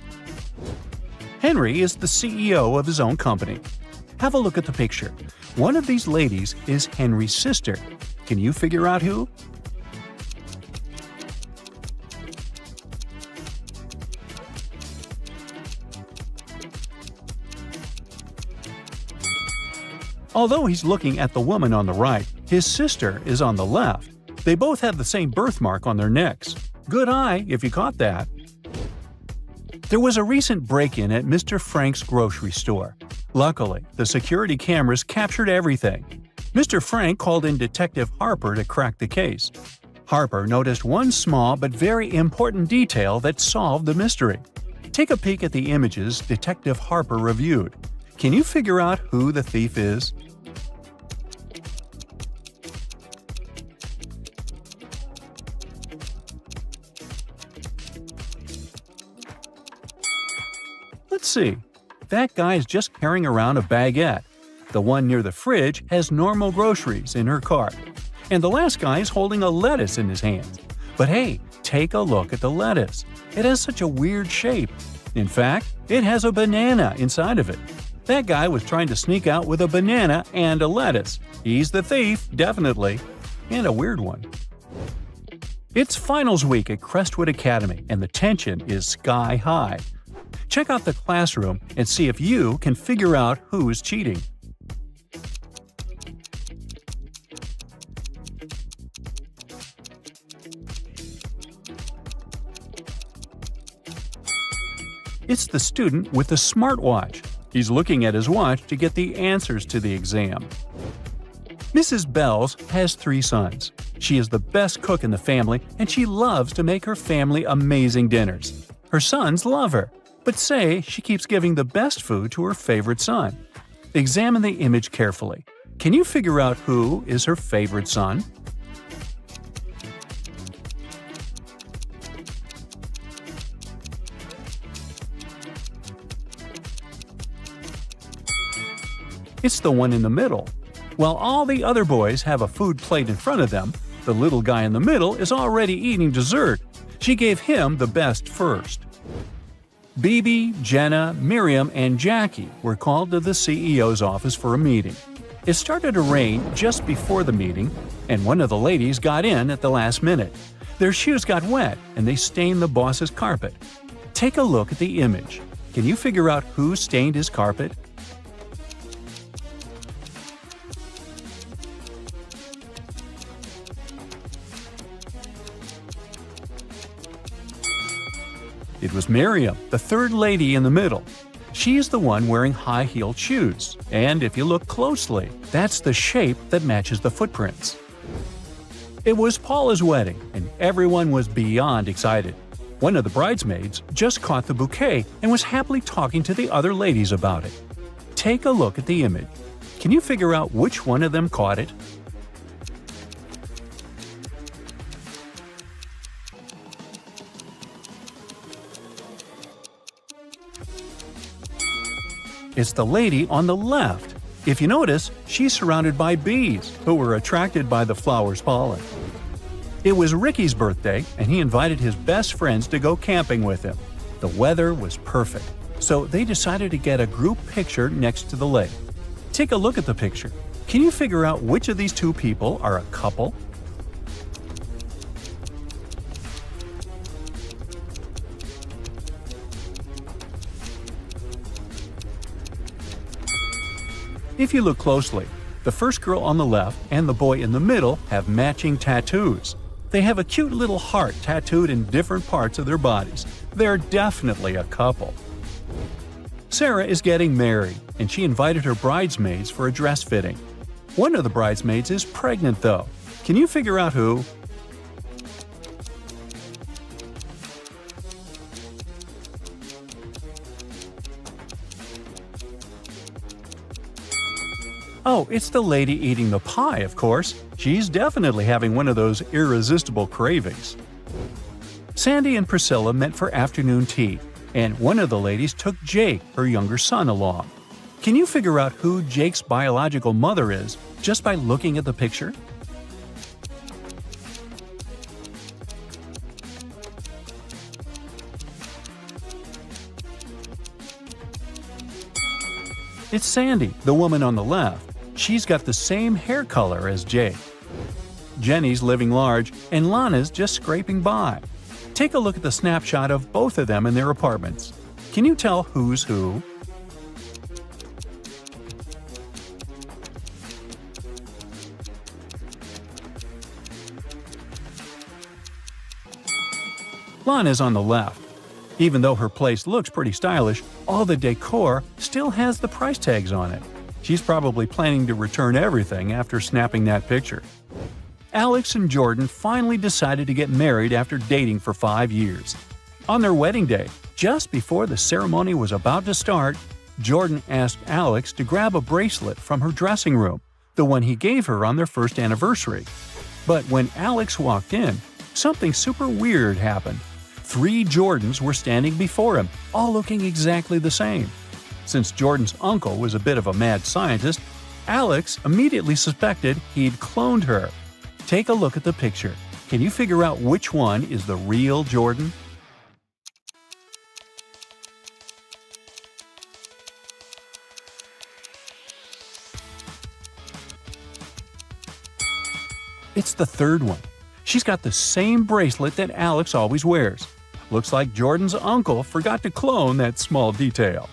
H: Henry is the CEO of his own company. Have a look at the picture. One of these ladies is Henry's sister. Can you figure out who? Although he's looking at the woman on the right, his sister is on the left. They both have the same birthmark on their necks. Good eye, if you caught that. There was a recent break-in at Mr. Frank's grocery store. Luckily, the security cameras captured everything. Mr. Frank called in Detective Harper to crack the case. Harper noticed one small but very important detail that solved the mystery. Take a peek at the images Detective Harper reviewed. Can you figure out who the thief is? Let's see. That guy is just carrying around a baguette. The one near the fridge has normal groceries in her cart. And the last guy is holding a lettuce in his hands. But hey, take a look at the lettuce. It has such a weird shape. In fact, it has a banana inside of it. That guy was trying to sneak out with a banana and a lettuce. He's the thief, definitely. And a weird one. It's finals week at Crestwood Academy, and the tension is sky high. Check out the classroom and see if you can figure out who's cheating. It's the student with the smartwatch. He's looking at his watch to get the answers to the exam. Mrs. Bells has 3 sons. She is the best cook in the family, and she loves to make her family amazing dinners. Her sons love her, but say she keeps giving the best food to her favorite son. Examine the image carefully. Can you figure out who is her favorite son? It's the one in the middle. While all the other boys have a food plate in front of them, the little guy in the middle is already eating dessert. She gave him the best first. Bibi, Jenna, Miriam, and Jackie were called to the CEO's office for a meeting. It started to rain just before the meeting, and one of the ladies got in at the last minute. Their shoes got wet, and they stained the boss's carpet. Take a look at the image. Can you figure out who stained his carpet? It was Miriam, the third lady in the middle. She is the one wearing high-heeled shoes, and if you look closely, that's the shape that matches the footprints. It was Paula's wedding, and everyone was beyond excited. One of the bridesmaids just caught the bouquet and was happily talking to the other ladies about it. Take a look at the image. Can you figure out which one of them caught it? It's the lady on the left. If you notice, she's surrounded by bees, who were attracted by the flower's pollen. It was Ricky's birthday, and he invited his best friends to go camping with him. The weather was perfect, so they decided to get a group picture next to the lake. Take a look at the picture. Can you figure out which of these two people are a couple? If you look closely, the first girl on the left and the boy in the middle have matching tattoos. They have a cute little heart tattooed in different parts of their bodies. They're definitely a couple. Sarah is getting married, and she invited her bridesmaids for a dress fitting. One of the bridesmaids is pregnant, though. Can you figure out who? Oh, it's the lady eating the pie, of course. She's definitely having one of those irresistible cravings. Sandy and Priscilla met for afternoon tea, and one of the ladies took Jake, her younger son, along. Can you figure out who Jake's biological mother is just by looking at the picture? It's Sandy, the woman on the left. She's got the same hair color as Jake. Jenny's living large, and Lana's just scraping by. Take a look at the snapshot of both of them in their apartments. Can you tell who's who? Lana's on the left. Even though her place looks pretty stylish, all the decor still has the price tags on it. She's probably planning to return everything after snapping that picture. Alex and Jordan finally decided to get married after dating for 5 years. On their wedding day, just before the ceremony was about to start, Jordan asked Alex to grab a bracelet from her dressing room, the one he gave her on their first anniversary. But when Alex walked in, something super weird happened. 3 Jordans were standing before him, all looking exactly the same. Since Jordan's uncle was a bit of a mad scientist, Alex immediately suspected he'd cloned her. Take a look at the picture. Can you figure out which one is the real Jordan? It's the third one. She's got the same bracelet that Alex always wears. Looks like Jordan's uncle forgot to clone that small detail.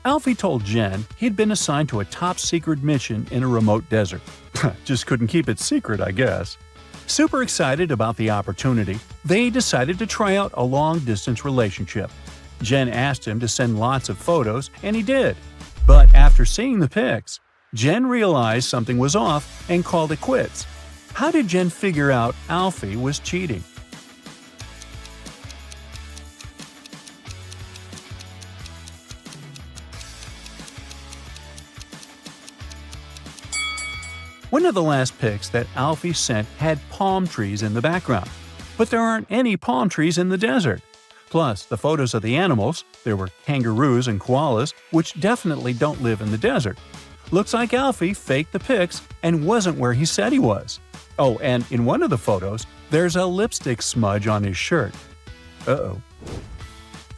H: Alfie told Jen he'd been assigned to a top-secret mission in a remote desert. Just couldn't keep it secret, I guess. Super excited about the opportunity, they decided to try out a long-distance relationship. Jen asked him to send lots of photos, and he did. But after seeing the pics, Jen realized something was off and called it quits. How did Jen figure out Alfie was cheating? One of the last pics that Alfie sent had palm trees in the background, but there aren't any palm trees in the desert. Plus, the photos of the animals, there were kangaroos and koalas, which definitely don't live in the desert. Looks like Alfie faked the pics and wasn't where he said he was. Oh, and in one of the photos, there's a lipstick smudge on his shirt. Uh-oh.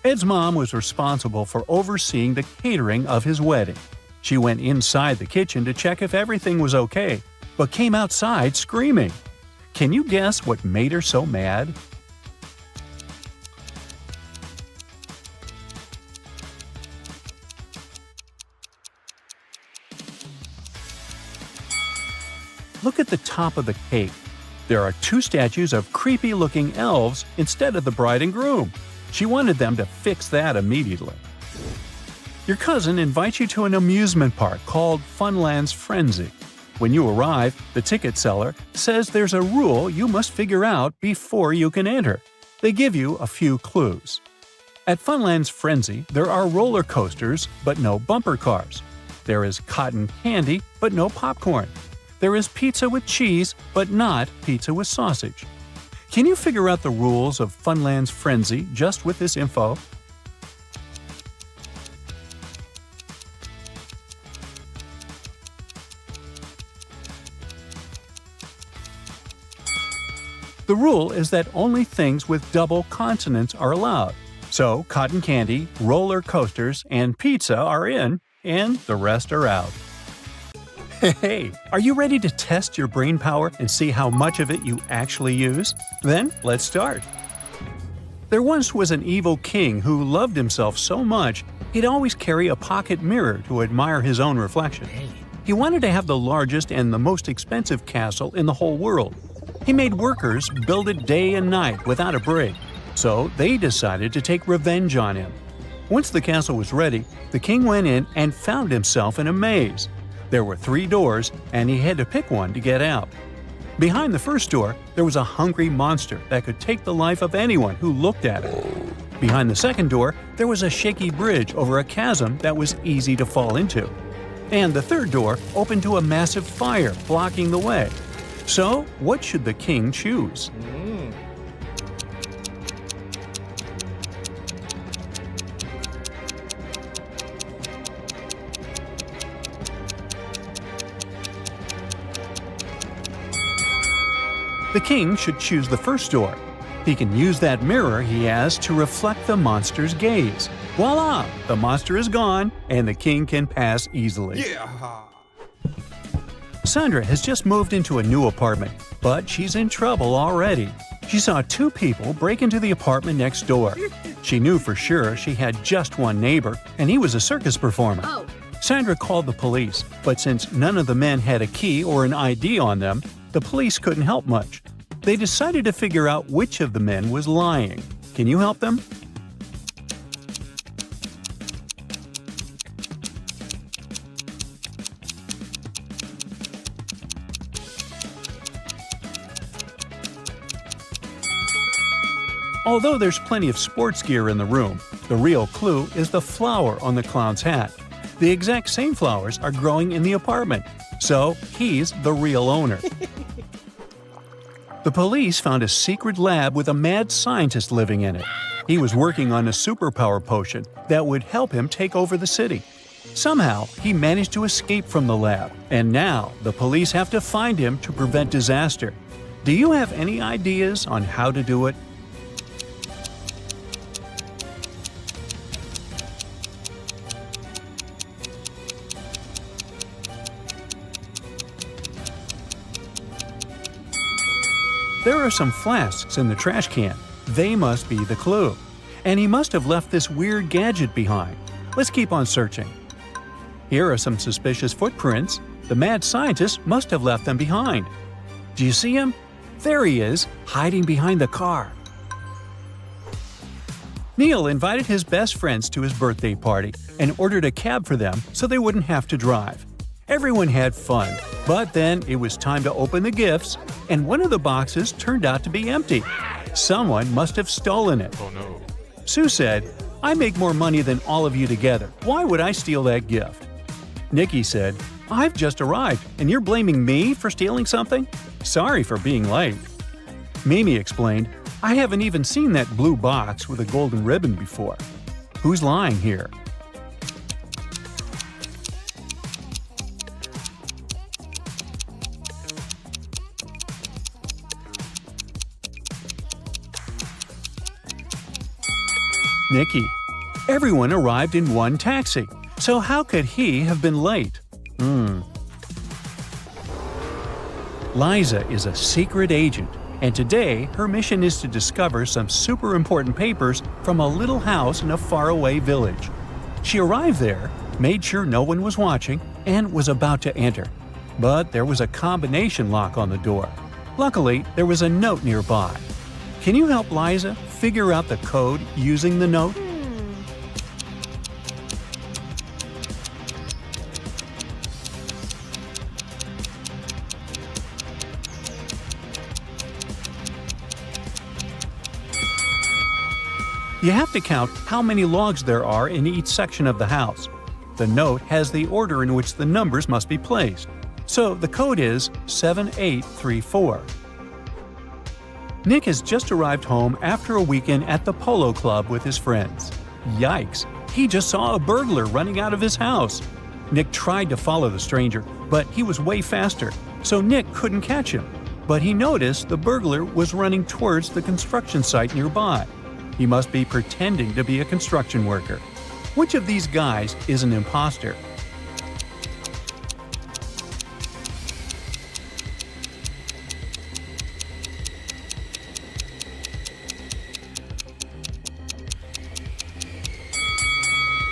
H: Ed's mom was responsible for overseeing the catering of his wedding. She went inside the kitchen to check if everything was okay, but came outside screaming. Can you guess what made her so mad? Look at the top of the cake. There are 2 statues of creepy-looking elves instead of the bride and groom. She wanted them to fix that immediately. Your cousin invites you to an amusement park called Funland's Frenzy. When you arrive, the ticket seller says there's a rule you must figure out before you can enter. They give you a few clues. At Funland's Frenzy, there are roller coasters, but no bumper cars. There is cotton candy, but no popcorn. There is pizza with cheese, but not pizza with sausage. Can you figure out the rules of Funland's Frenzy just with this info? The rule is that only things with double consonants are allowed. So, cotton candy, roller coasters, and pizza are in, and the rest are out. Hey, are you ready to test your brain power and see how much of it you actually use? Then, let's start. There once was an evil king who loved himself so much, he'd always carry a pocket mirror to admire his own reflection. He wanted to have the largest and the most expensive castle in the whole world. He made workers build it day and night without a break, so they decided to take revenge on him. Once the castle was ready, the king went in and found himself in a maze. There were 3 doors, and he had to pick one to get out. Behind the first door, there was a hungry monster that could take the life of anyone who looked at it. Behind the second door, there was a shaky bridge over a chasm that was easy to fall into. And the third door opened to a massive fire blocking the way. So, what should the king choose? The king should choose the first door. He can use that mirror he has to reflect the monster's gaze. Voila! The monster is gone, and the king can pass easily. Sandra has just moved into a new apartment, but she's in trouble already. She saw 2 people break into the apartment next door. She knew for sure she had just one neighbor, and he was a circus performer.
G: Oh.
H: Sandra called the police, but since none of the men had a key or an ID on them, the police couldn't help much. They decided to figure out which of the men was lying. Can you help them? Although there's plenty of sports gear in the room, the real clue is the flower on the clown's hat. The exact same flowers are growing in the apartment, so he's the real owner. The police found a secret lab with a mad scientist living in it. He was working on a superpower potion that would help him take over the city. Somehow, he managed to escape from the lab, and now the police have to find him to prevent disaster. Do you have any ideas on how to do it? There are some flasks in the trash can. They must be the clue. And he must have left this weird gadget behind. Let's keep on searching. Here are some suspicious footprints. The mad scientist must have left them behind. Do you see him? There he is, hiding behind the car. Neil invited his best friends to his birthday party and ordered a cab for them so they wouldn't have to drive. Everyone had fun, but then it was time to open the gifts, and one of the boxes turned out to be empty. Someone must have stolen it.
I: Oh no.
H: Sue said, "I make more money than all of you together. Why would I steal that gift?" Nikki said, "I've just arrived, and you're blaming me for stealing something? Sorry for being late." Mimi explained, "I haven't even seen that blue box with a golden ribbon before. Who's lying here?" Nikki. Everyone arrived in one taxi, so how could he have been late? Liza is a secret agent, and today her mission is to discover some super important papers from a little house in a faraway village. She arrived there, made sure no one was watching, and was about to enter. But there was a combination lock on the door. Luckily, there was a note nearby. Can you help Liza figure out the code using the note? You have to count how many logs there are in each section of the house. The note has the order in which the numbers must be placed. So the code is 7834. Nick has just arrived home after a weekend at the polo club with his friends. Yikes! He just saw a burglar running out of his house. Nick tried to follow the stranger, but he was way faster, so Nick couldn't catch him. But he noticed the burglar was running towards the construction site nearby. He must be pretending to be a construction worker. Which of these guys is an imposter?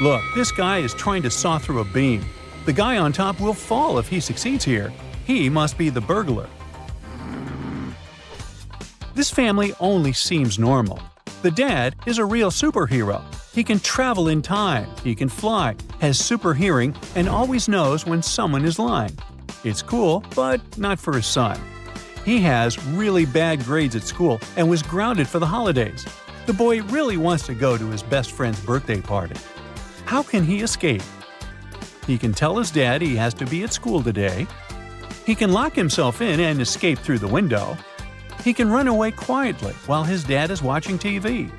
H: Look, this guy is trying to saw through a beam. The guy on top will fall if he succeeds here. He must be the burglar. This family only seems normal. The dad is a real superhero. He can travel in time, he can fly, has super hearing, and always knows when someone is lying. It's cool, but not for his son. He has really bad grades at school and was grounded for the holidays. The boy really wants to go to his best friend's birthday party. How can he escape? He can tell his dad he has to be at school today. He can lock himself in and escape through the window. He can run away quietly while his dad is watching TV.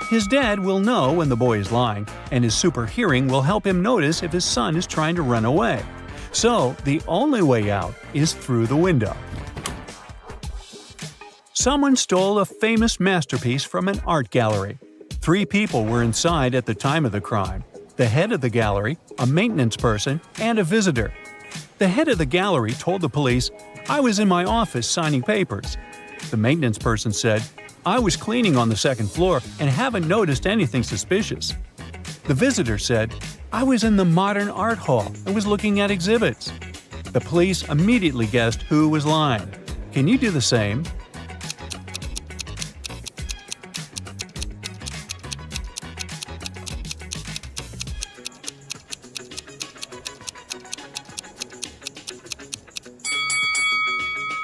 H: His dad will know when the boy is lying, and his super hearing will help him notice if his son is trying to run away. So, the only way out is through the window. Someone stole a famous masterpiece from an art gallery. 3 people were inside at the time of the crime: the head of the gallery, a maintenance person, and a visitor. The head of the gallery told the police, "I was in my office signing papers." The maintenance person said, "I was cleaning on the second floor and haven't noticed anything suspicious." The visitor said, "I was in the modern art hall and was looking at exhibits." The police immediately guessed who was lying. Can you do the same?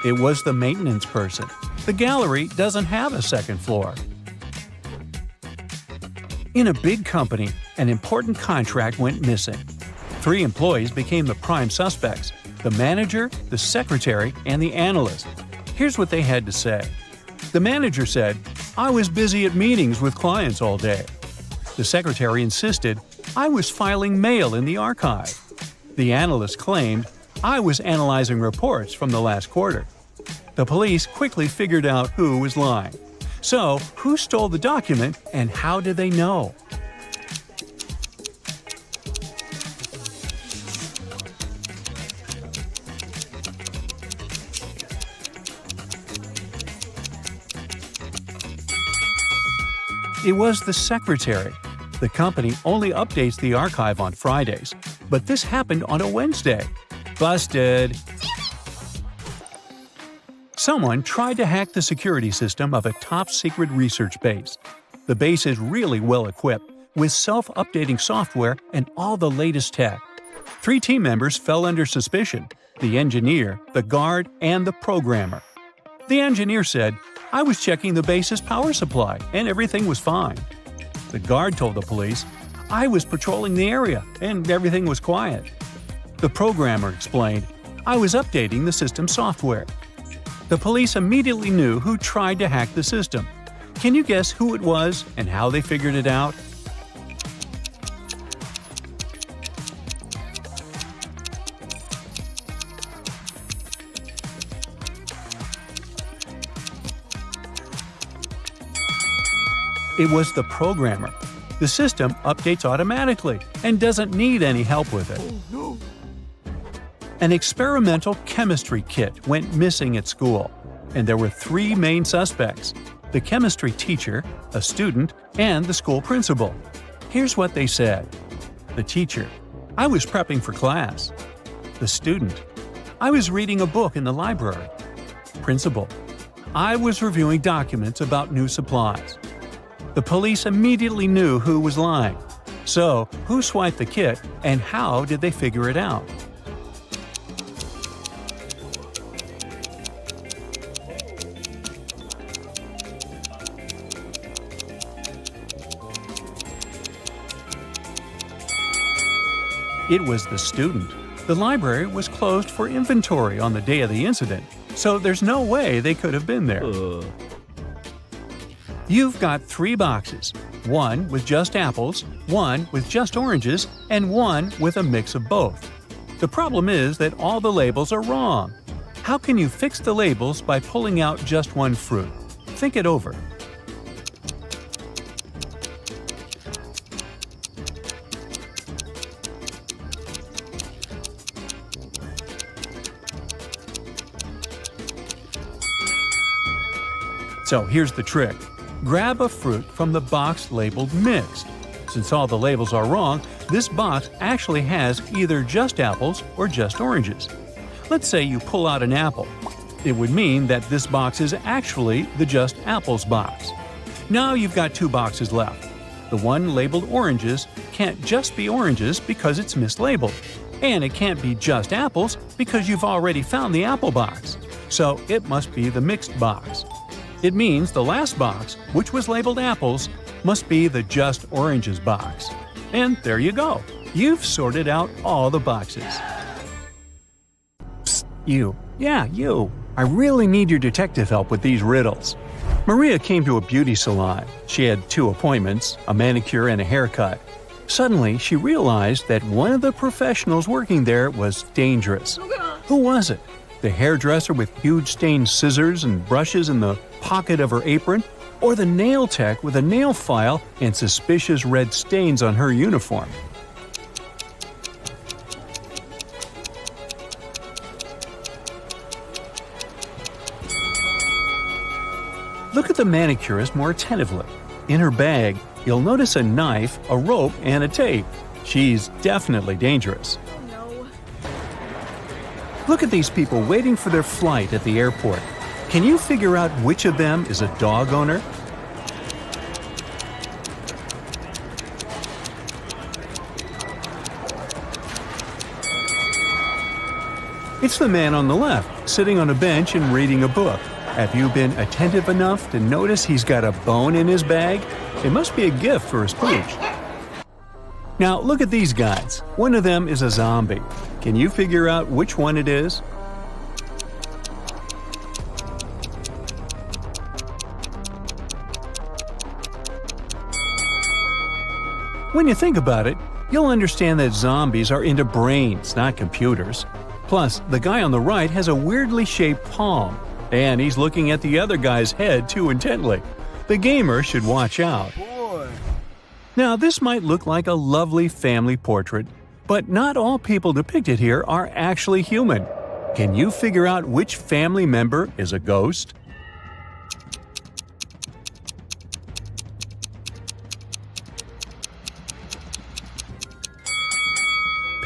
H: It was the maintenance person. The gallery doesn't have a second floor. In a big company, an important contract went missing. 3 employees became the prime suspects: the manager, the secretary, and the analyst. Here's what they had to say. The manager said, "I was busy at meetings with clients all day." The secretary insisted, "I was filing mail in the archive." The analyst claimed, "I was analyzing reports from the last quarter." The police quickly figured out who was lying. So, who stole the document and how did they know? It was the secretary. The company only updates the archive on Fridays, but this happened on a Wednesday. Busted! Someone tried to hack the security system of a top-secret research base. The base is really well equipped, with self-updating software and all the latest tech. 3 team members fell under suspicion: the engineer, the guard, and the programmer. The engineer said, "I was checking the base's power supply, and everything was fine." The guard told the police, "I was patrolling the area, and everything was quiet." The programmer explained, "I was updating the system's software." The police immediately knew who tried to hack the system. Can you guess who it was and how they figured it out? It was the programmer. The system updates automatically and doesn't need any help with it. An experimental chemistry kit went missing at school, and there were 3 main suspects: the chemistry teacher, a student, and the school principal. Here's what they said. The teacher: "I was prepping for class." The student: "I was reading a book in the library." Principal: "I was reviewing documents about new supplies." The police immediately knew who was lying. So, who swiped the kit, and how did they figure it out? It was the student. The library was closed for inventory on the day of the incident, so there's no way they could have been there. You've got 3 boxes, 1 with just apples, 1 with just oranges, and 1 with a mix of both. The problem is that all the labels are wrong. How can you fix the labels by pulling out just one fruit? Think it over. So here's the trick. Grab a fruit from the box labeled mixed. Since all the labels are wrong, this box actually has either just apples or just oranges. Let's say you pull out an apple. It would mean that this box is actually the just apples box. Now you've got 2 boxes left. The one labeled oranges can't just be oranges because it's mislabeled. And it can't be just apples because you've already found the apple box. So it must be the mixed box. It means the last box, which was labeled apples, must be the just oranges box. And there you go. You've sorted out all the boxes. Psst, you. Yeah, you. I really need your detective help with these riddles. Maria came to a beauty salon. She had 2 appointments, a manicure and a haircut. Suddenly, she realized that one of the professionals working there was dangerous. Who was it? The hairdresser with huge stained scissors and brushes in the pocket of her apron, or the nail tech with a nail file and suspicious red stains on her uniform? Look at the manicurist more attentively. In her bag, you'll notice a knife, a rope, and a tape. She's definitely dangerous. Look at these people waiting for their flight at the airport. Can you figure out which of them is a dog owner? It's the man on the left, sitting on a bench and reading a book. Have you been attentive enough to notice he's got a bone in his bag? It must be a gift for his pooch. Now look at these guys. One of them is a zombie. Can you figure out which one it is? When you think about it, you'll understand that zombies are into brains, not computers. Plus, the guy on the right has a weirdly shaped palm, and he's looking at the other guy's head too intently. The gamer should watch out. Now, this might look like a lovely family portrait, but not all people depicted here are actually human. Can you figure out which family member is a ghost?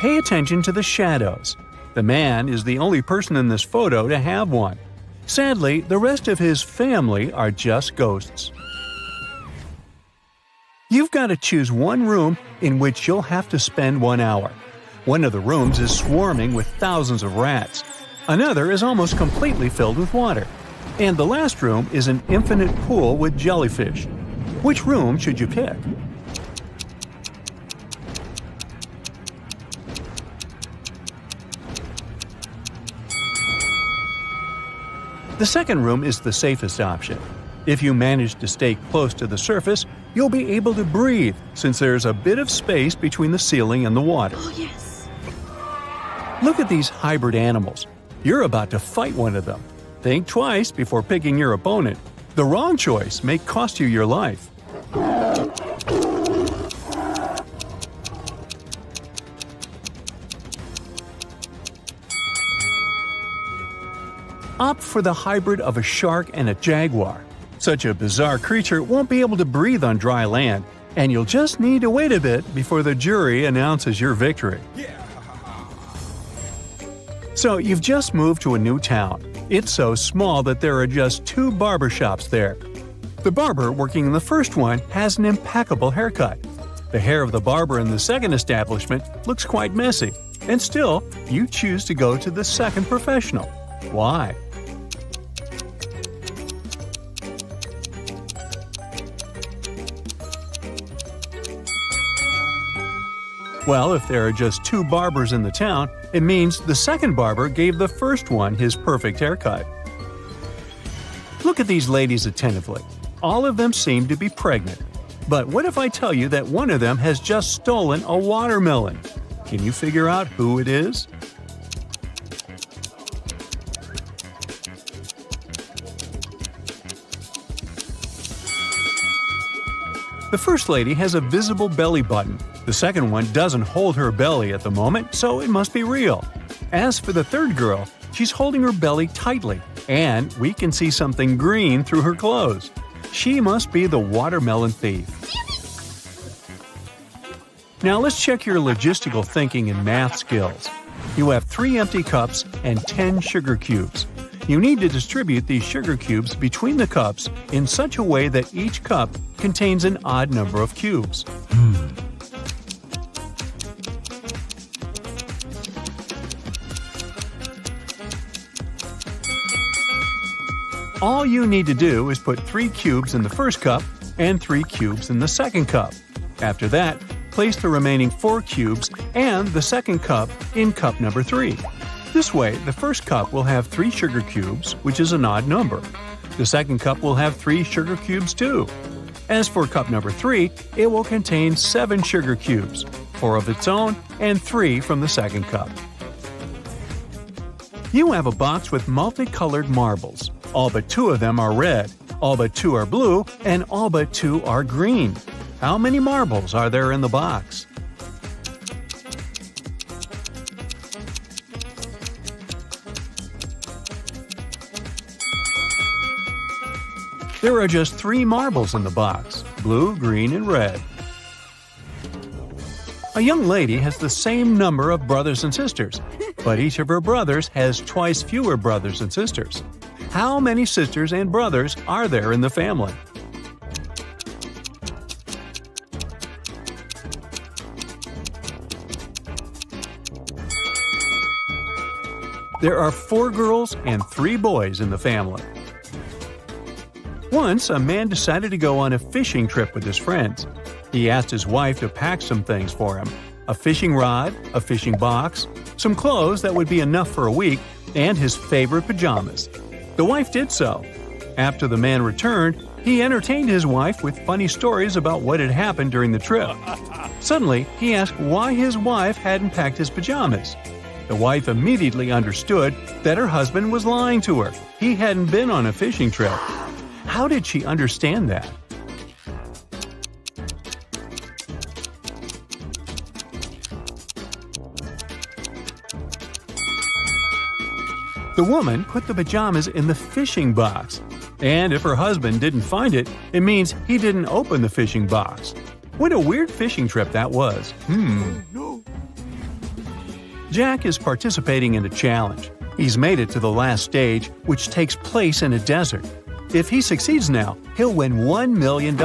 H: pay attention to the shadows. The man is the only person in this photo to have one. Sadly, the rest of his family are just ghosts. You've got to choose one room in which you'll have to spend 1 hour. One of the rooms is swarming with thousands of rats. Another is almost completely filled with water. And the last room is an infinite pool with jellyfish. Which room should you pick? The second room is the safest option. If you manage to stay close to the surface, you'll be able to breathe since there's a bit of space between the ceiling and the water.
G: Oh, yes.
H: Look at these hybrid animals. You're about to fight one of them. Think twice before picking your opponent. The wrong choice may cost you your life. Opt for the hybrid of a shark and a jaguar. Such a bizarre creature won't be able to breathe on dry land, and you'll just need to wait a bit before the jury announces your victory. So you've just moved to a new town. It's so small that there are just 2 barbershops there. The barber working in the first one has an impeccable haircut. The hair of the barber in the second establishment looks quite messy, and still, you choose to go to the second professional. Why? Well, if there are just 2 barbers in the town, it means the second barber gave the first one his perfect haircut. Look at these ladies attentively. All of them seem to be pregnant. But what if I tell you that one of them has just stolen a watermelon? Can you figure out who it is? The first lady has a visible belly button. The second one doesn't hold her belly at the moment, so it must be real. As for the third girl, she's holding her belly tightly, and we can see something green through her clothes. She must be the watermelon thief. Now let's check your logistical thinking and math skills. You have 3 empty cups and 10 sugar cubes. You need to distribute these sugar cubes between the cups in such a way that each cup contains an odd number of cubes. All you need to do is put 3 cubes in the first cup and 3 cubes in the second cup. After that, place the remaining 4 cubes and the second cup in cup number 3. This way, the first cup will have 3 sugar cubes, which is an odd number. The second cup will have 3 sugar cubes too. As for cup number 3, it will contain 7 sugar cubes, 4 of its own and 3 from the second cup. You have a box with multicolored marbles. All but 2 of them are red, all but 2 are blue, and all but 2 are green. How many marbles are there in the box? There are just 3 marbles in the box, blue, green, and red. A young lady has the same number of brothers and sisters, but each of her brothers has twice fewer brothers and sisters. How many sisters and brothers are there in the family? There are 4 girls and 3 boys in the family. Once, a man decided to go on a fishing trip with his friends. He asked his wife to pack some things for him: a fishing rod, a fishing box, some clothes that would be enough for a week, and his favorite pajamas. The wife did so. After the man returned, he entertained his wife with funny stories about what had happened during the trip. Suddenly, he asked why his wife hadn't packed his pajamas. The wife immediately understood that her husband was lying to her. He hadn't been on a fishing trip. How did she understand that? The woman put the pajamas in the fishing box. And if her husband didn't find it, it means he didn't open the fishing box. What a weird fishing trip that was. Jack is participating in a challenge. He's made it to the last stage, which takes place in a desert. If he succeeds now, he'll win $1 million.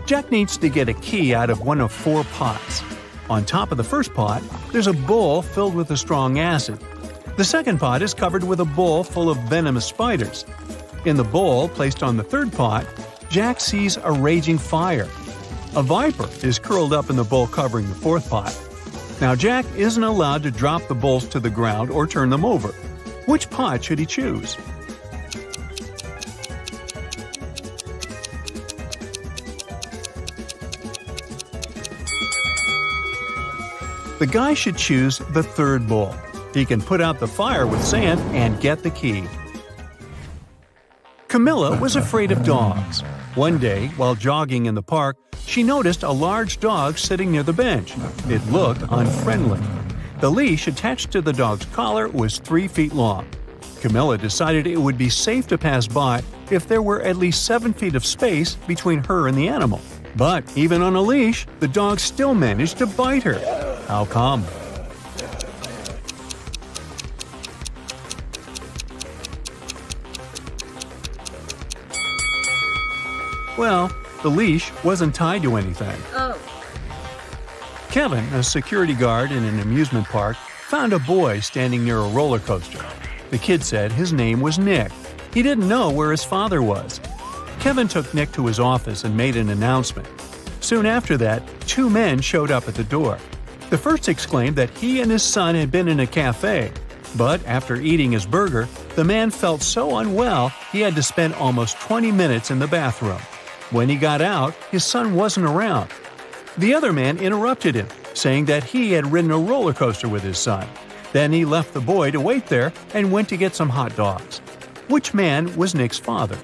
H: Jack needs to get a key out of one of 4 pots. On top of the first pot, there's a bowl filled with a strong acid. The second pot is covered with a bowl full of venomous spiders. In the bowl placed on the third pot, Jack sees a raging fire. A viper is curled up in the bowl covering the fourth pot. Now Jack isn't allowed to drop the bowls to the ground or turn them over. Which pot should he choose? The guy should choose the third bowl. He can put out the fire with sand and get the key. Camilla was afraid of dogs. One day, while jogging in the park, she noticed a large dog sitting near the bench. It looked unfriendly. The leash attached to the dog's collar was 3 feet long. Camilla decided it would be safe to pass by if there were at least 7 feet of space between her and the animal. But even on a leash, the dog still managed to bite her. How come? Well, the leash wasn't tied to anything.
G: Oh.
H: Kevin, a security guard in an amusement park, found a boy standing near a roller coaster. The kid said his name was Nick. He didn't know where his father was. Kevin took Nick to his office and made an announcement. Soon after that, 2 men showed up at the door. The first exclaimed that he and his son had been in a cafe. But after eating his burger, the man felt so unwell he had to spend almost 20 minutes in the bathroom. When he got out, his son wasn't around. The other man interrupted him, saying that he had ridden a roller coaster with his son. Then he left the boy to wait there and went to get some hot dogs. Which man was Nick's father?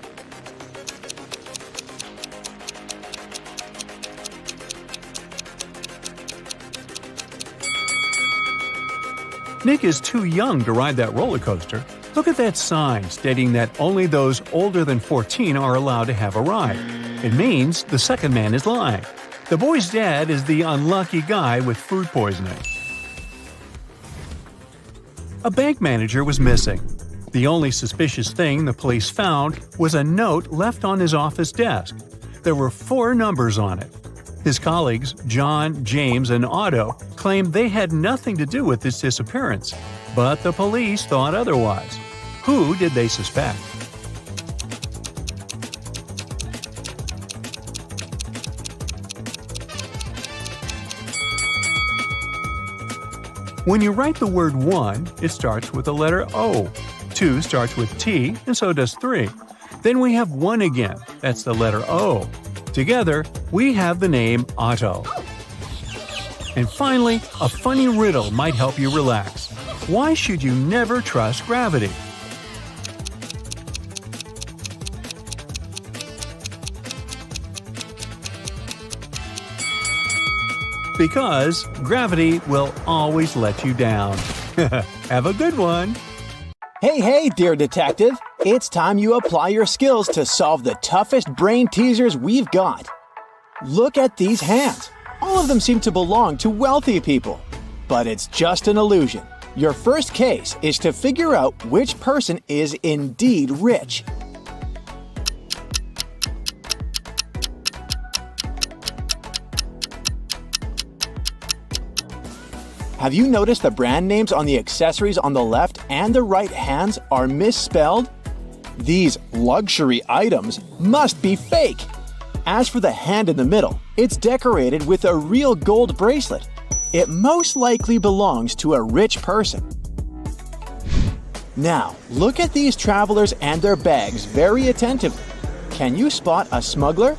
H: Nick is too young to ride that roller coaster. Look at that sign stating that only those older than 14 are allowed to have a ride. It means the second man is lying. The boy's dad is the unlucky guy with food poisoning. A bank manager was missing. The only suspicious thing the police found was a note left on his office desk. There were 4 numbers on it. His colleagues, John, James, and Otto, claimed they had nothing to do with this disappearance. But the police thought otherwise. Who did they suspect? When you write the word 1, it starts with the letter O. 2 starts with T, and so does 3. Then we have 1 again. That's the letter O. Together, we have the name Otto. And finally, a funny riddle might help you relax. Why should you never trust gravity? Because gravity will always let you down. Have a good one!
B: Hey, dear detective! It's time you apply your skills to solve the toughest brain teasers we've got. Look at these hands. All of them seem to belong to wealthy people. But it's just an illusion. Your first case is to figure out which person is indeed rich. Have you noticed the brand names on the accessories on the left and the right hands are misspelled? These luxury items must be fake. As for the hand in the middle, it's decorated with a real gold bracelet. It most likely belongs to a rich person. Now, look at these travelers and their bags very attentively. Can you spot a smuggler?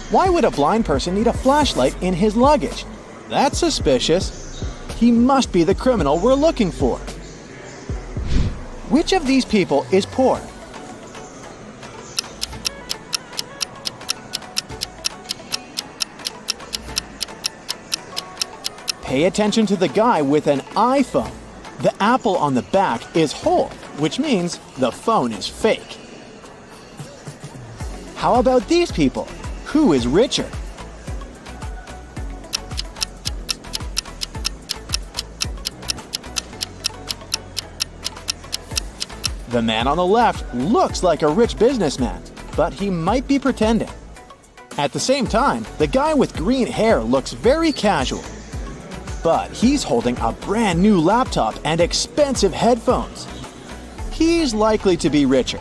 B: Why would a blind person need a flashlight in his luggage? That's suspicious. He must be the criminal we're looking for. Which of these people is poor? Pay attention to the guy with an iPhone. The apple on the back is whole, which means the phone is fake. How about these people? Who is richer? The man on the left looks like a rich businessman, but he might be pretending. At the same time, the guy with green hair looks very casual. But he's holding a brand new laptop and expensive headphones. He's likely to be richer.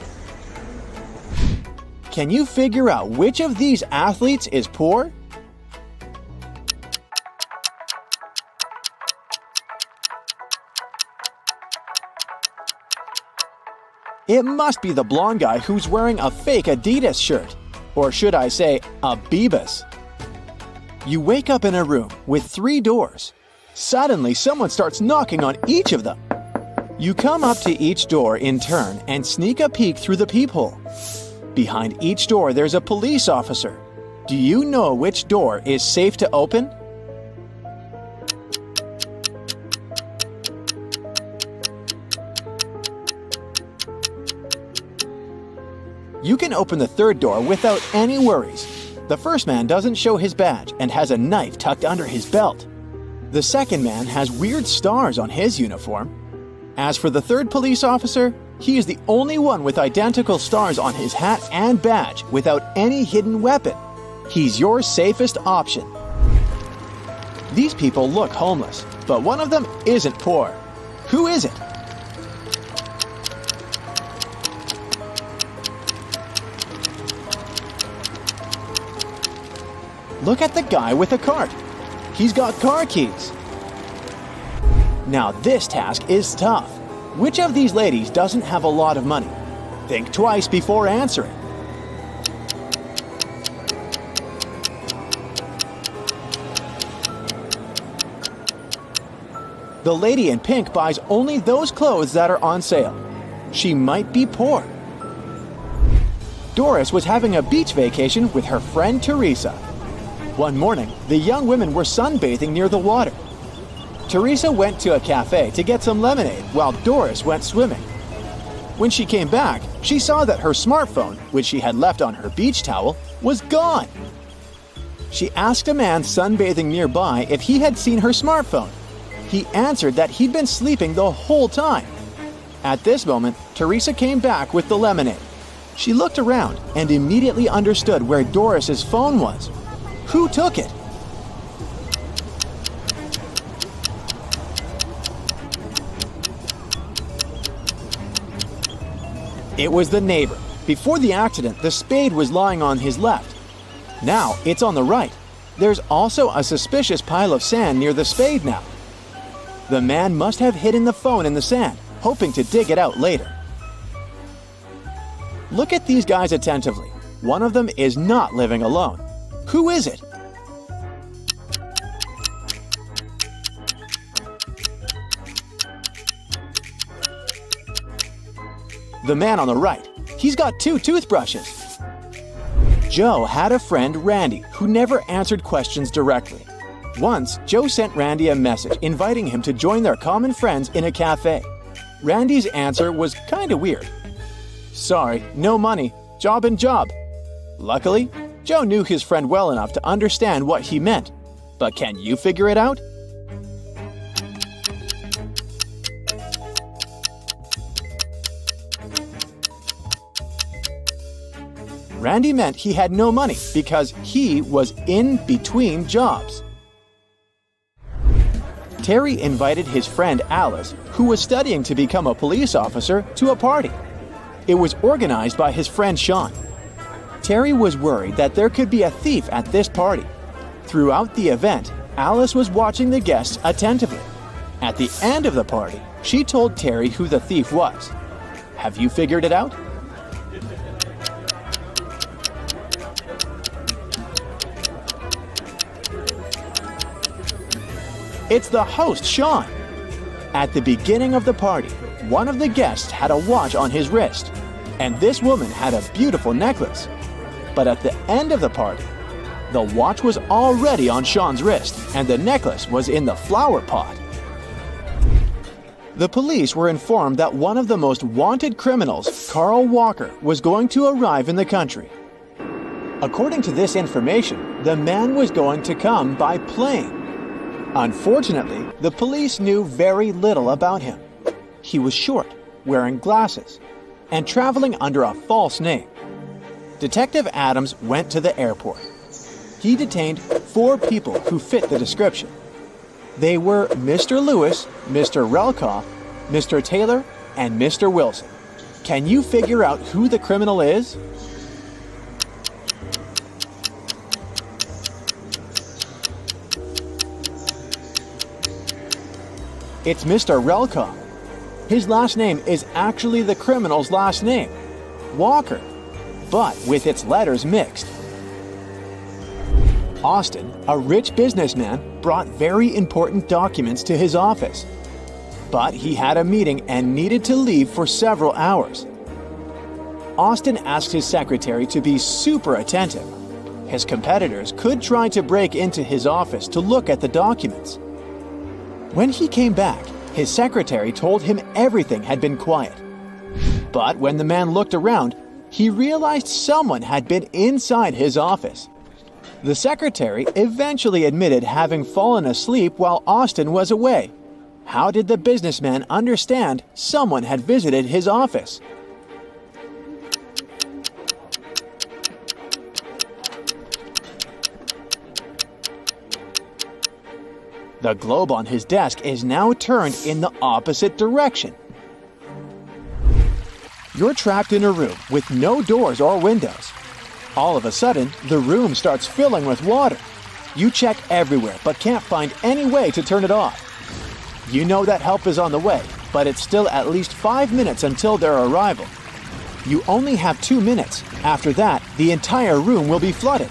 B: Can you figure out which of these athletes is poor? It must be the blonde guy who's wearing a fake Adidas shirt. Or should I say, a Bebas. You wake up in a room with 3 doors. Suddenly, someone starts knocking on each of them. You come up to each door in turn and sneak a peek through the peephole. Behind each door, there's a police officer. Do you know which door is safe to open? You can open the 3rd door without any worries. The first man doesn't show his badge and has a knife tucked under his belt. The second man has weird stars on his uniform. As for the 3rd police officer, he is the only one with identical stars on his hat and badge without any hidden weapon. He's your safest option. These people look homeless, but one of them isn't poor. Who is it? Look at the guy with the cart. He's got car keys. Now this task is tough. Which of these ladies doesn't have a lot of money? Think twice before answering. The lady in pink buys only those clothes that are on sale. She might be poor. Doris was having a beach vacation with her friend Teresa. One morning, the young women were sunbathing near the water. Teresa went to a cafe to get some lemonade while Doris went swimming. When she came back, she saw that her smartphone, which she had left on her beach towel, was gone. She asked a man sunbathing nearby if he had seen her smartphone. He answered that he'd been sleeping the whole time. At this moment, Teresa came back with the lemonade. She looked around and immediately understood where Doris's phone was. Who took it? It was the neighbor. Before the accident, the spade was lying on his left. Now it's on the right. There's also a suspicious pile of sand near the spade now. The man must have hidden the phone in the sand, hoping to dig it out later. Look at these guys attentively. One of them is not living alone. Who is it? The man on the right. He's got 2 toothbrushes. Joe had a friend, Randy, who never answered questions directly. Once, Joe sent Randy a message inviting him to join their common friends in a cafe. Randy's answer was kinda weird. Sorry, no money. Job and job. Luckily, Joe knew his friend well enough to understand what he meant. But can you figure it out? Randy meant he had no money because he was in between jobs. Terry invited his friend Alice, who was studying to become a police officer, to a party. It was organized by his friend Sean. Terry was worried that there could be a thief at this party. Throughout the event, Alice was watching the guests attentively. At the end of the party, she told Terry who the thief was. Have you figured it out? It's the host, Sean. At the beginning of the party, one of the guests had a watch on his wrist, and this woman had a beautiful necklace. But at the end of the party, the watch was already on Sean's wrist, and the necklace was in the flower pot. The police were informed that one of the most wanted criminals, Carl Walker, was going to arrive in the country. According to this information, the man was going to come by plane. Unfortunately, the police knew very little about him. He was short, wearing glasses, and traveling under a false name. Detective Adams went to the airport. He detained 4 people who fit the description. They were Mr. Lewis, Mr. Relkoff, Mr. Taylor, and Mr. Wilson. Can you figure out who the criminal is? It's Mr. Relkoff. His last name is actually the criminal's last name, Walker, but with its letters mixed. Austin, a rich businessman, brought very important documents to his office. But he had a meeting and needed to leave for several hours. Austin asked his secretary to be super attentive. His competitors could try to break into his office to look at the documents. When he came back, his secretary told him everything had been quiet. But when the man looked around, he realized someone had been inside his office. The secretary eventually admitted having fallen asleep while Austin was away. How did the businessman understand someone had visited his office? The globe on his desk is now turned in the opposite direction. You're trapped in a room with no doors or windows. All of a sudden, the room starts filling with water. You check everywhere but can't find any way to turn it off. You know that help is on the way, but it's still at least 5 minutes until their arrival. You only have 2 minutes. After that, the entire room will be flooded.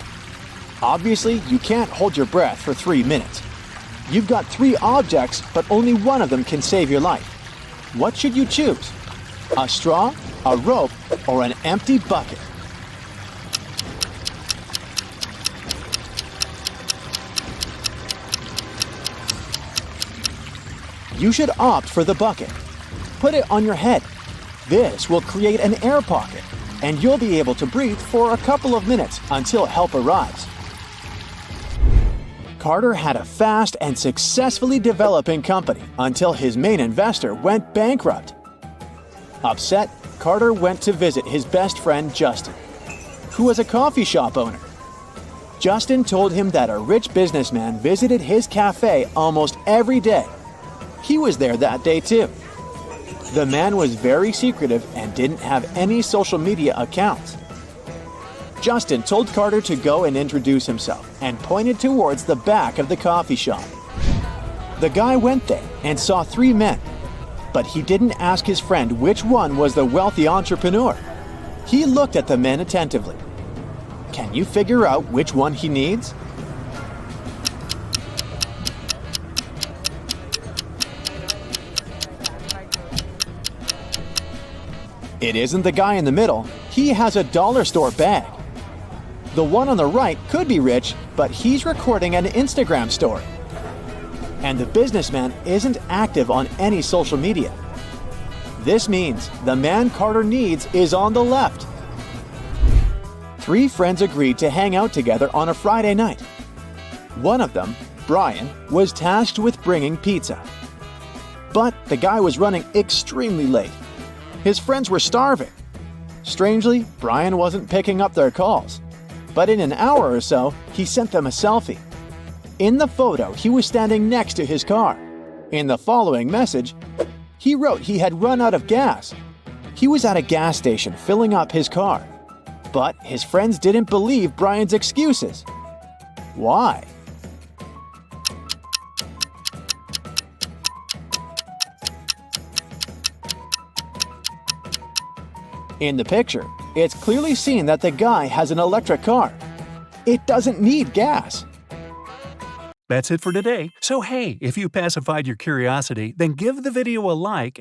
B: Obviously, you can't hold your breath for 3 minutes. You've got 3 objects, but only one of them can save your life. What should you choose? A straw, a rope, or an empty bucket? You should opt for the bucket. Put it on your head. This will create an air pocket, and you'll be able to breathe for a couple of minutes until help arrives. Carter had a fast and successfully developing company until his main investor went bankrupt. Upset, Carter went to visit his best friend Justin, who was a coffee shop owner. Justin told him that a rich businessman visited his cafe almost every day. He was there that day too. The man was very secretive and didn't have any social media accounts. Justin told Carter to go and introduce himself and pointed towards the back of the coffee shop. The guy went there and saw 3 men, but he didn't ask his friend which one was the wealthy entrepreneur. He looked at the men attentively. Can you figure out which one he needs? It isn't the guy in the middle. He has a dollar store bag. The one on the right could be rich, but he's recording an Instagram story. And the businessman isn't active on any social media. This means the man Carter needs is on the left. 3 friends agreed to hang out together on a Friday night. One of them, Brian, was tasked with bringing pizza. But the guy was running extremely late. His friends were starving. Strangely, Brian wasn't picking up their calls. But in an hour or so, he sent them a selfie. In the photo, he was standing next to his car. In the following message, he wrote he had run out of gas. He was at a gas station filling up his car. But his friends didn't believe Brian's excuses. Why? In the picture, it's clearly seen that the guy has an electric car. It doesn't need gas.
H: That's it for today. So hey, if you pacified your curiosity, then give the video a like.